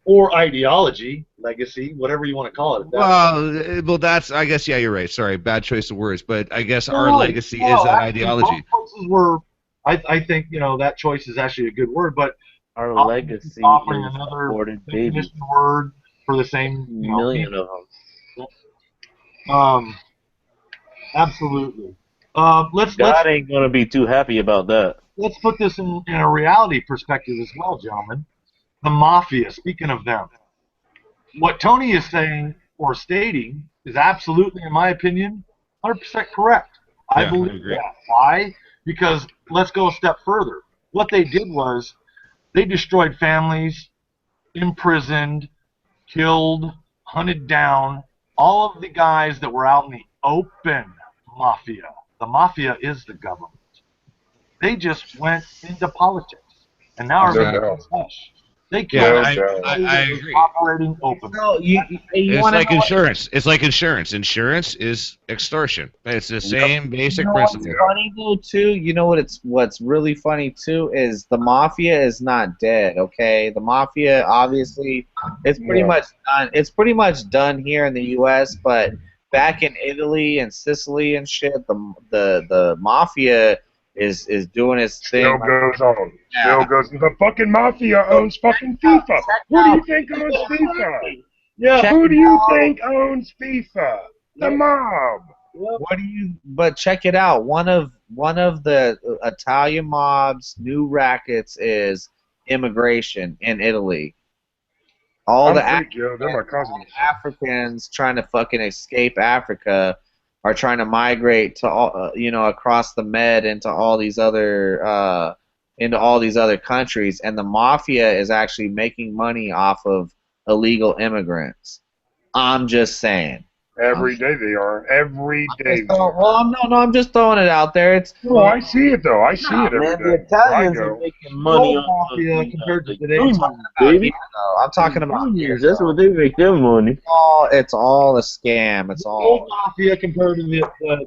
Or ideology, legacy, whatever you want to call it. Well, that's, I guess, yeah, you're right. Sorry, bad choice of words. But I guess our legacy is that ideology. I think, that choice is actually a good word, but our legacy offering is another aborted babies. word for the same million of them. Absolutely. God ain't gonna be too happy about that. Let's put this in a reality perspective as well, gentlemen. The mafia. Speaking of them, what Tony is saying or stating is absolutely, in my opinion, 100% correct. I believe that. Why? Because let's go a step further. What they did was they destroyed families, imprisoned, killed, hunted down all of the guys that were out in the open mafia. The mafia is the government. They just went into politics, and now everything's hush. They killed I agree. Operating open. No, it's like insurance. It's like insurance. Insurance is extortion. It's the same basic principle. What's funny though too, what's really funny too is the mafia is not dead. Okay, the mafia obviously it's pretty much done. It's pretty much done here in the U.S. But back in Italy and Sicily and shit, the mafia is doing its thing. Still goes on. Still goes. The fucking mafia owns fucking FIFA. Who do you think owns FIFA? Yeah, who do you think owns FIFA? The mob. But check it out. One of the Italian mob's new rackets is immigration in Italy. All the Africans trying to fucking escape Africa are trying to migrate to all, across the Med into all these other countries, and the mafia is actually making money off of illegal immigrants. I'm just saying. Every day they are. Every day. I'm just throwing it out there. I see it though. I see it every day. The Italians are making money on mafia compared to today. Baby. I'm talking about years. That's what they make their money. It's all a scam. It's all old mafia compared to the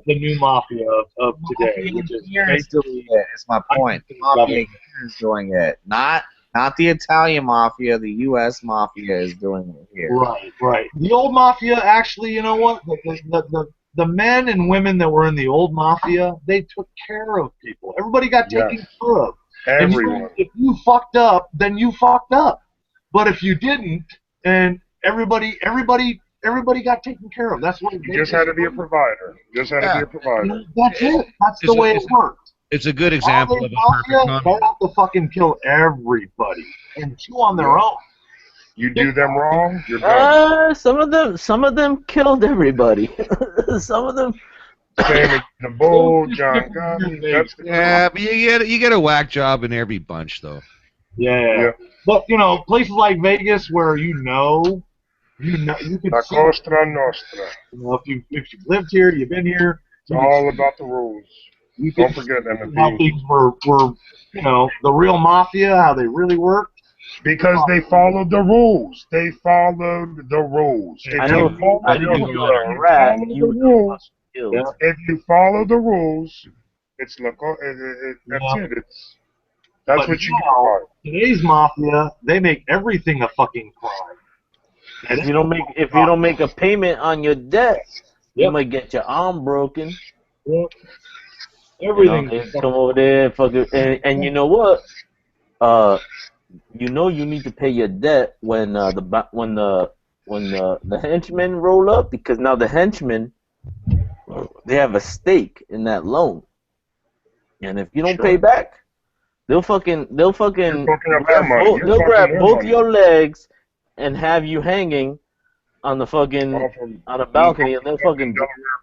new mafia of today. Which is basically it. It's my point. The mafia is doing it, not the Italian mafia. The U.S. mafia is doing it here. Right. The old mafia, actually, you know what? The men and women that were in the old mafia, they took care of people. Everybody got taken care of. Everyone. If you fucked up, then you fucked up. But if you didn't, and everybody got taken care of. That's what you just had to be a provider. That's it. That's the way it worked. It's a good example of a perfect mafia. They have to fucking kill everybody and chew on their own. You do them wrong, you're done. Some of them killed everybody. Some of them. Same the Bull, John Gotti. But you get a whack job in every bunch though. Yeah. But places like Vegas where you could La Costa Nostra. If you've lived here, you've been here. It's all about the rules. Don't forget them. How things were the real mafia, how they really worked. Because they followed the rules. If you follow the rules, if you follow the rules, it's that's it. That's what you are. Today's mafia, they make everything a fucking crime. If you don't make a payment on your debt, you might get your arm broken. Yep. Everything. They come over there, fucking, and you know what? You need to pay your debt when the henchmen roll up, because now the henchmen, they have a stake in that loan, and if you don't pay back, they'll grab both your legs and have you hanging on the on a balcony, and they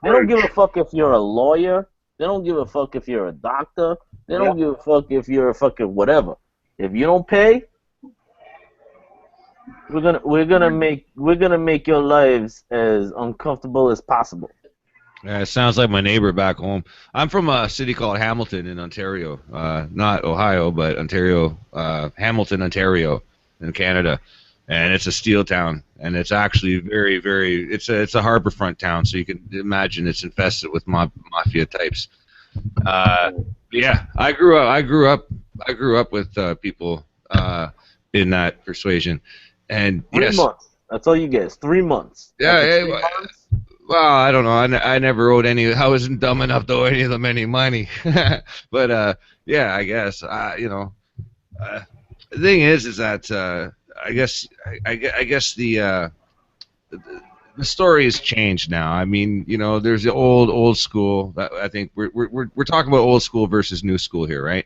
don't give a fuck if you're a lawyer. They don't give a fuck if you're a doctor. They don't give a fuck if you're a fucking whatever. If you don't pay, we're gonna make your lives as uncomfortable as possible. Yeah, it sounds like my neighbor back home. I'm from a city called Hamilton in Ontario, not Ohio, but Ontario, Hamilton, Ontario, in Canada, and it's a steel town, and it's actually very, very. It's a harborfront town, so you can imagine it's infested with mafia types. Uh, yeah, I grew up with people in that persuasion, and Three yes, months. That's all you get. Is 3 months. yeah, After yeah, 3 months, well, I don't know. I never owed any. I wasn't dumb enough to owe any of them any money. But yeah, I guess. Uh, the thing is that I guess the story has changed now. I mean, there's the old school. I think we're talking about old school versus new school here, right?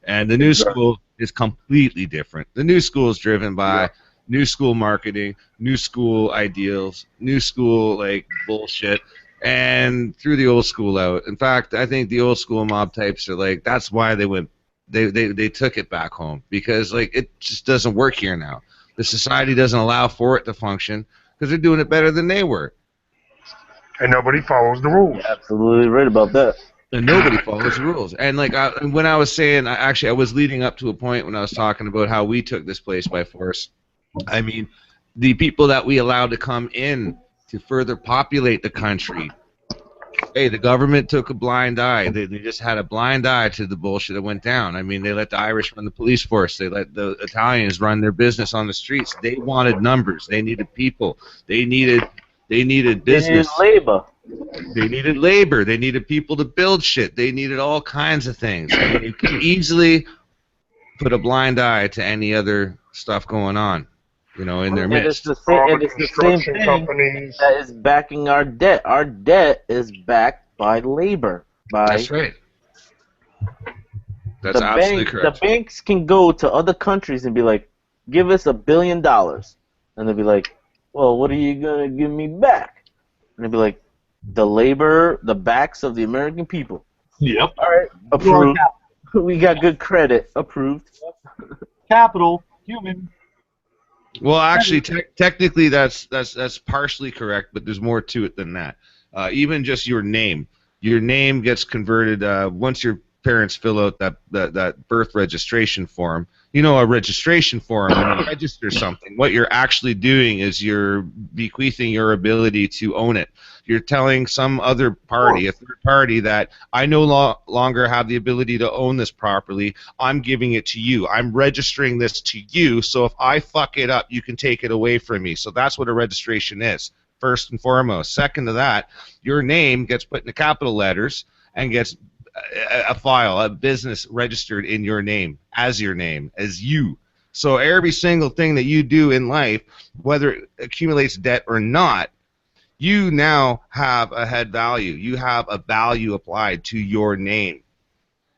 And the new school is completely different. The new school is driven by new school marketing, new school ideals, new school like bullshit, and threw the old school out. In fact, I think the old school mob types are like that's why they went. They took it back home because like it just doesn't work here now. The society doesn't allow for it to function because they're doing it better than they were. And nobody follows the rules. you're absolutely right about that. And nobody follows the rules. And like when I was saying, I was leading up to a point when I was talking about how we took this place by force. I mean, the people that we allowed to come in to further populate the country. Hey, the government took a blind eye. They just had a blind eye to the bullshit that went down. I mean, they let the Irish run the police force. They let the Italians run their business on the streets. They wanted numbers. They needed people. They needed business. They need labor. They needed labor. They needed people to build shit. They needed all kinds of things. I mean, you can easily put a blind eye to any other stuff going on, in their And it's midst. the same. All And the it's the same construction thing companies. that is backing our debt. Our debt is backed by labor. That's right. That's absolutely correct. The banks can go to other countries and be like, "Give us $1 billion," and they'll be like, "Well, what are you gonna give me back?" And they'll be like, "The labor, the backs of the American people." Yep. All right, approved. We got good credit. Approved. Capital, human. Well, actually, technically, that's partially correct, but there's more to it than that. Even just your name gets converted once your parents fill out that birth registration form. A registration form, when you register something, what you're actually doing is you're bequeathing your ability to own it. You're telling some other party, a third party, that I no longer have the ability to own this properly. I'm giving it to you. I'm registering this to you, so if I fuck it up, you can take it away from me. So that's what a registration is, first and foremost. Second to that, your name gets put in the capital letters and gets a file, a business registered in your name, as you. So every single thing that you do in life, whether it accumulates debt or not, you now have a head value. You have a value applied to your name.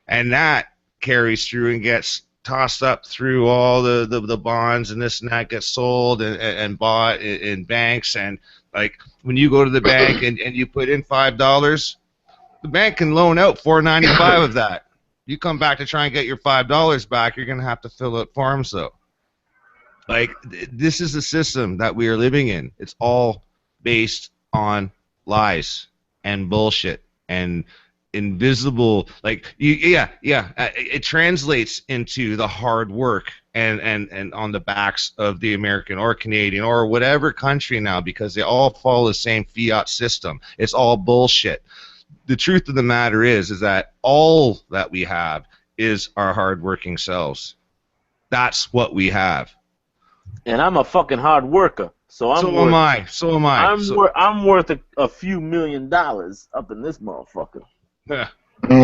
And that carries through and gets tossed up through all the bonds and this and that, gets sold and bought in banks. And like when you go to the bank and you put in $5, the bank can loan out $4.95 of that. You come back to try and get your $5 back, you're going to have to fill out forms, though. Like, this is the system that we are living in. It's all based on lies and bullshit and invisible. Like, it translates into the hard work and on the backs of the American or Canadian or whatever country now, because they all follow the same fiat system. It's all bullshit. The truth of the matter is that all that we have is our hard-working selves. That's what we have. And I'm a fucking hard worker, so am I. I'm worth a few $1 million up in this motherfucker. Yeah. Hey,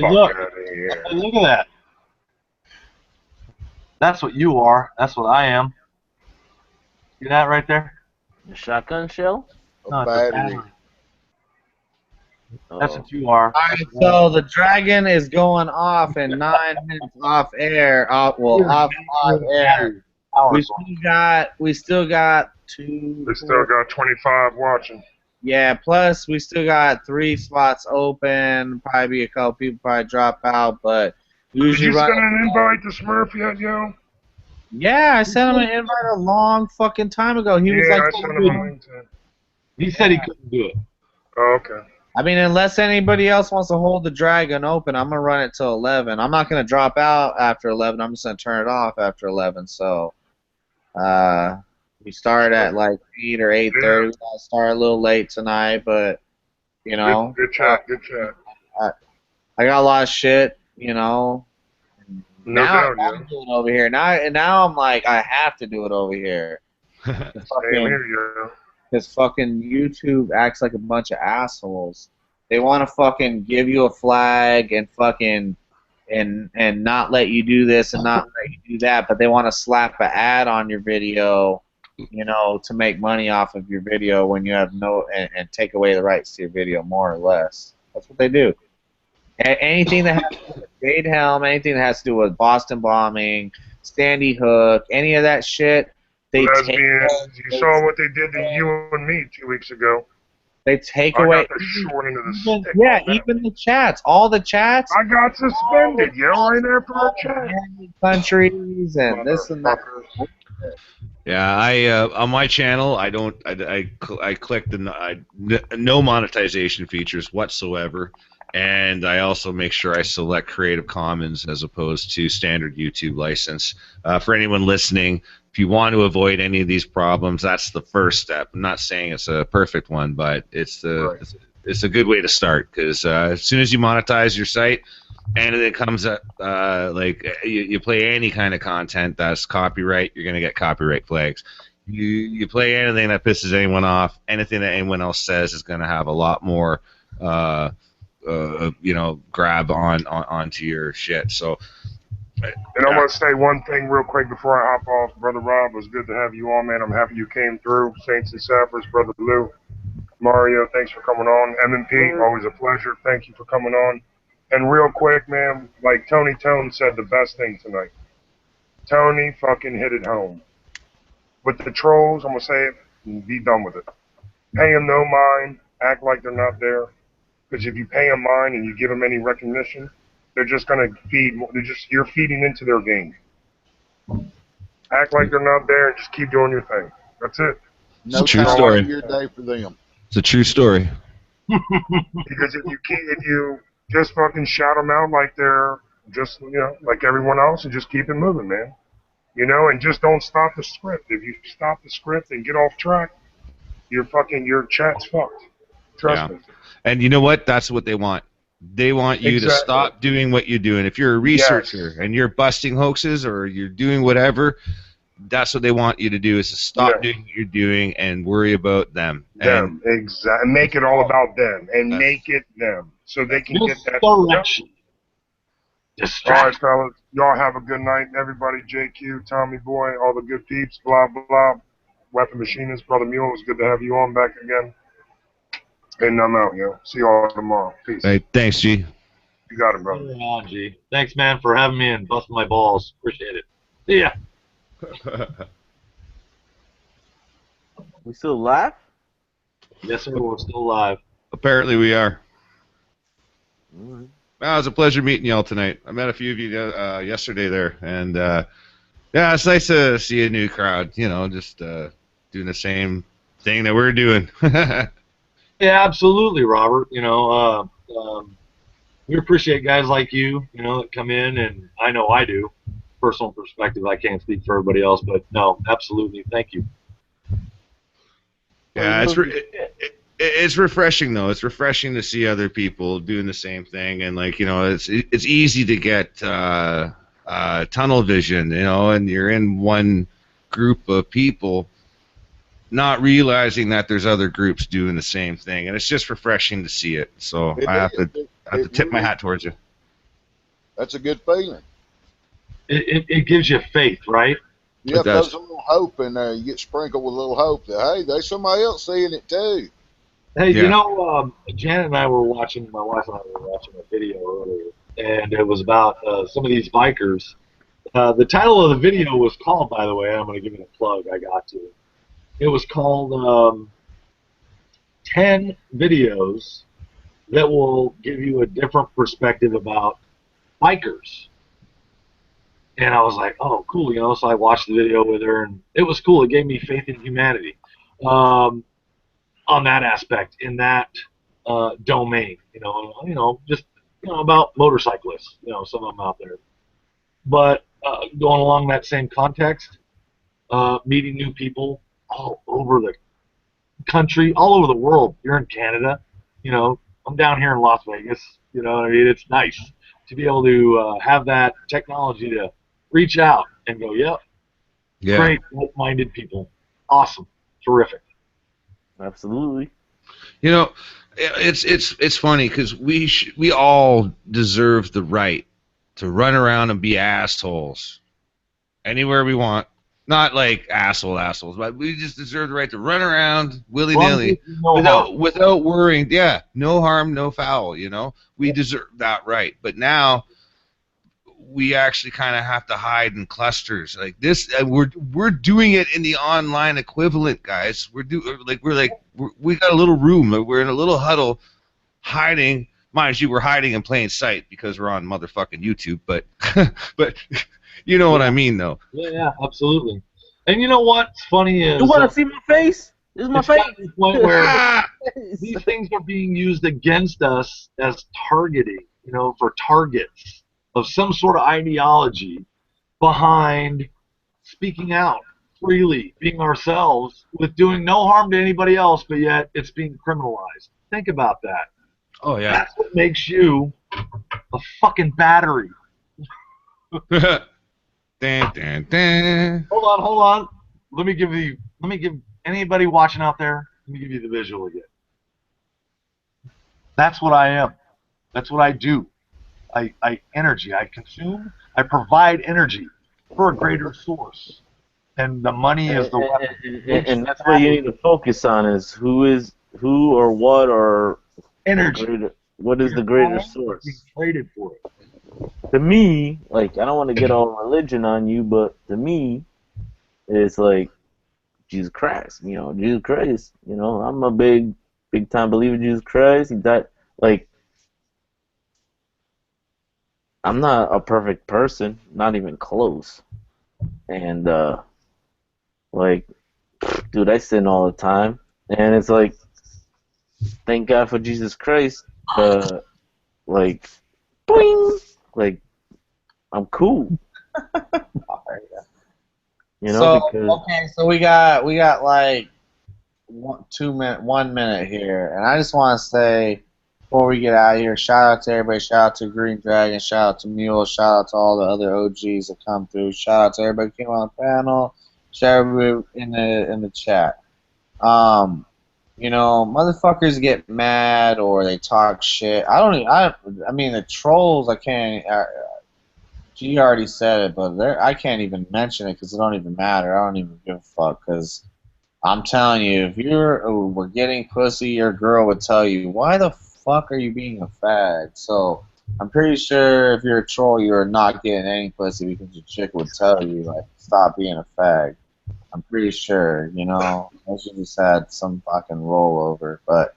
look at that. That's what you are. That's what I am. See that right there? The shotgun shell? No, it's a battery. battery. That's what you are. All right, so the dragon is going off in 9 minutes off air. Off air. We still got two. They still got 25 watching. Yeah, plus we still got 3 slots open. Probably a couple people probably drop out, but usually Did you send an invite to Smurf yet, yo? Yeah, I sent him an invite a long fucking time ago. He was like, I sent him a link to it. He said he couldn't do it. Oh, okay. I mean, unless anybody else wants to hold the Dragon open, I'm gonna run it till 11. I'm not gonna drop out after 11. I'm just gonna turn it off after 11. So, we start at like 8 or 8:30. We gotta start a little late tonight, but you know, Good chat. Good chat. I got a lot of shit. You know, No now doubt, I yeah. gotta do it over here. Now I'm like, I have to do it over here. Same here, yeah. Because fucking YouTube acts like a bunch of assholes. They want to fucking give you a flag and fucking and not let you do this and not let you do that, but they want to slap an ad on your video, you know, to make money off of your video when you have no and take away the rights to your video, more or less. That's what they do. Anything that has to do with Jade Helm, anything that has to do with Boston bombing, Sandy Hook, any of that shit, they take. You saw what they did to you and me 2 weeks ago. They take I away. got the short end of the stick. Yeah, even the chats, all the chats. I got suspended, yo, right after our chat. Countries and this and that. Yeah, I on my channel I don't I click the no monetization features whatsoever, and I also make sure I select Creative Commons as opposed to standard YouTube license. For anyone listening, if you want to avoid any of these problems, that's the first step. I'm not saying it's a perfect one, but it's a good way to start, because as soon as you monetize your site, and it comes up like you play any kind of content that's copyright, you're gonna get copyright flags. You play anything that pisses anyone off, anything that anyone else says is gonna have a lot more grab onto your shit. So. And I want to say one thing real quick before I hop off. Brother Rob, it was good to have you on, man. I'm happy you came through. Saints and Sappers, Brother Lou, Mario, thanks for coming on. M&P, always a pleasure. Thank you for coming on. And real quick, man, like Tony Tone said the best thing tonight. Tony fucking hit it home. With the trolls, I'm going to say it, be done with it. Pay them no mind, act like they're not there. Because if you pay them mind and you give them any recognition, they're just going to you're feeding into their game. Act like they're not there and just keep doing your thing. That's it. No true time story. of your day for them. It's a true story. Because if you just fucking shout them out like they're just, like everyone else, and just keep it moving, man. And just don't stop the script. If you stop the script and get off track, your chat's fucked. Trust me. And you know what? That's what they want. They want you to stop doing what you're doing. If you're a researcher and you're busting hoaxes or you're doing whatever, that's what they want you to do, is to stop doing what you're doing and worry about them. Exactly. Make it all about them and make it them so they can get that direction. All right, fellas. Y'all have a good night. Everybody, JQ, Tommy Boy, all the good peeps, blah, blah. Weapon Machinist, Brother Mule, it was good to have you on back again. And I'm out, yo. See y'all tomorrow. Peace. Hey, thanks, G. You got it, brother. Yeah, on, G. Thanks, man, for having me and busting my balls. Appreciate it. See ya. We still live? Yes, sir. We're still live. Apparently we are. Well, it was a pleasure meeting y'all tonight. I met a few of you yesterday there, and yeah, it's nice to see a new crowd. Just doing the same thing that we're doing. Yeah, absolutely, Robert. We appreciate guys like you, that come in, and I know I do. Personal perspective, I can't speak for everybody else, but no, absolutely, thank you. Yeah, it's refreshing though. It's refreshing to see other people doing the same thing, and it's easy to get tunnel vision, and you're in one group of people, not realizing that there's other groups doing the same thing, and it's just refreshing to see it. So I have to tip my hat towards you. That's a good feeling. It gives you faith, right? Yeah, there's a little hope in there. You get sprinkled with a little hope that, hey, there's somebody else seeing it too. Hey, Janet and I were watching, my wife and I were watching a video earlier, and it was about some of these bikers. The title of the video was called, by the way, I'm going to give it a plug, I got to. It was called 10 videos that will give you a different perspective about bikers. And I was like, oh, cool, so I watched the video with her, and it was cool. It gave me faith in humanity. on that aspect in that domain. Just about motorcyclists. Some of them out there, but going along that same context, meeting new people all over the country, all over the world. You're in Canada, I'm down here in Las Vegas. It's nice to be able to have that technology to reach out and go, yep, Yeah. great, like-minded people, awesome, terrific. Absolutely. It's funny because we all deserve the right to run around and be assholes anywhere we want. Not like assholes, but we just deserve the right to run around willy-nilly without worrying. Yeah, no harm, no foul. We deserve that right. But now we actually kind of have to hide in clusters like this. We're doing it in the online equivalent, guys. We got a little room. We're in a little huddle, hiding. Mind you, we're hiding in plain sight because we're on motherfucking YouTube. But but you know what I mean, though. Yeah, absolutely. And you know what's funny is you want to see my face? This is my face. To the point where these things are being used against us as targeting, for targets of some sort of ideology behind speaking out freely, being ourselves, with doing no harm to anybody else, but yet it's being criminalized. Think about that. Oh, yeah. That's what makes you a fucking battery. Dun, dun, dun. Hold on. Let me give anybody watching out there, let me give you the visual again. That's what I am. That's what I do. I energy. I consume. I provide energy for a greater source. And the money is the weapon. And that's what you need to focus on is who or what or energy. What is the greater source? Being traded for it. To me, like, I don't want to get all religion on you, but to me, it's like Jesus Christ. Jesus Christ. I'm a big time believer in Jesus Christ. He died. Like, I'm not a perfect person, not even close. And like, dude, I sin all the time, and it's like, thank God for Jesus Christ. Like, boing, like, I'm cool. So because okay, so we got like 1 minute here, and I just want to say before we get out of here, shout out to everybody, shout out to Green Dragon, shout out to Mule, shout out to all the other OGs that come through, shout out to everybody who came on the panel, shout out to everybody in the chat. Motherfuckers get mad or they talk shit. I mean the trolls. I can't. She already said it, but I can't even mention it because it don't even matter. I don't even give a fuck because I'm telling you, if we're getting pussy, your girl would tell you, why the fuck are you being a fag? So I'm pretty sure if you're a troll, you're not getting any pussy because your chick would tell you, like, stop being a fag. I'm pretty sure, I should just had some fucking rollover. But,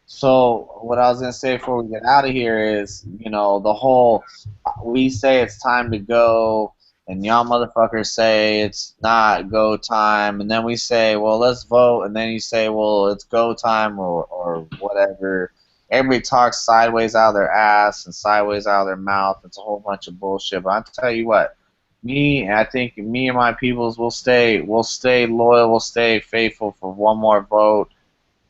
so what I was going to say before we get out of here is, the whole, we say it's time to go, and y'all motherfuckers say it's not go time, and then we say, well, let's vote, and then you say, well, it's go time or whatever. Everybody talks sideways out of their ass and sideways out of their mouth. It's a whole bunch of bullshit. But I'll tell you what, I think me and my peoples will stay loyal, we'll stay faithful for one more vote.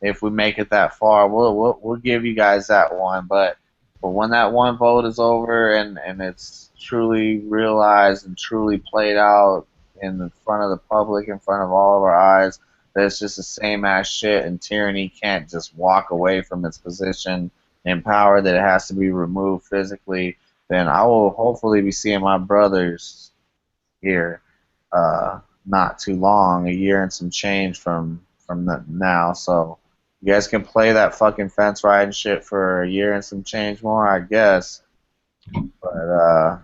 If we make it that far, we'll give you guys that one. But when that one vote is over and it's truly realized and truly played out in front of the public, in front of all of our eyes, that it's just the same ass shit and tyranny can't just walk away from its position in power, that it has to be removed physically, then I will hopefully be seeing my brothers here not too long, a year and some change from now. So you guys can play that fucking fence riding shit for a year and some change more, I guess. But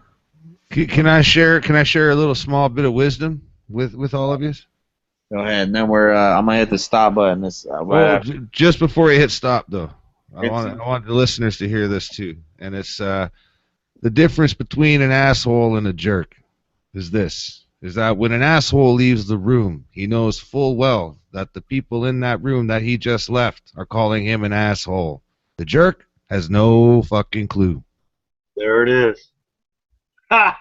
can I share a little small bit of wisdom with all of you? Go ahead, and then I'm gonna hit the stop button. Just before you hit stop, though, I want the listeners to hear this too, and it's the difference between an asshole and a jerk is that when an asshole leaves the room, he knows full well that the people in that room that he just left are calling him an asshole. The jerk has no fucking clue. There it is. Ha!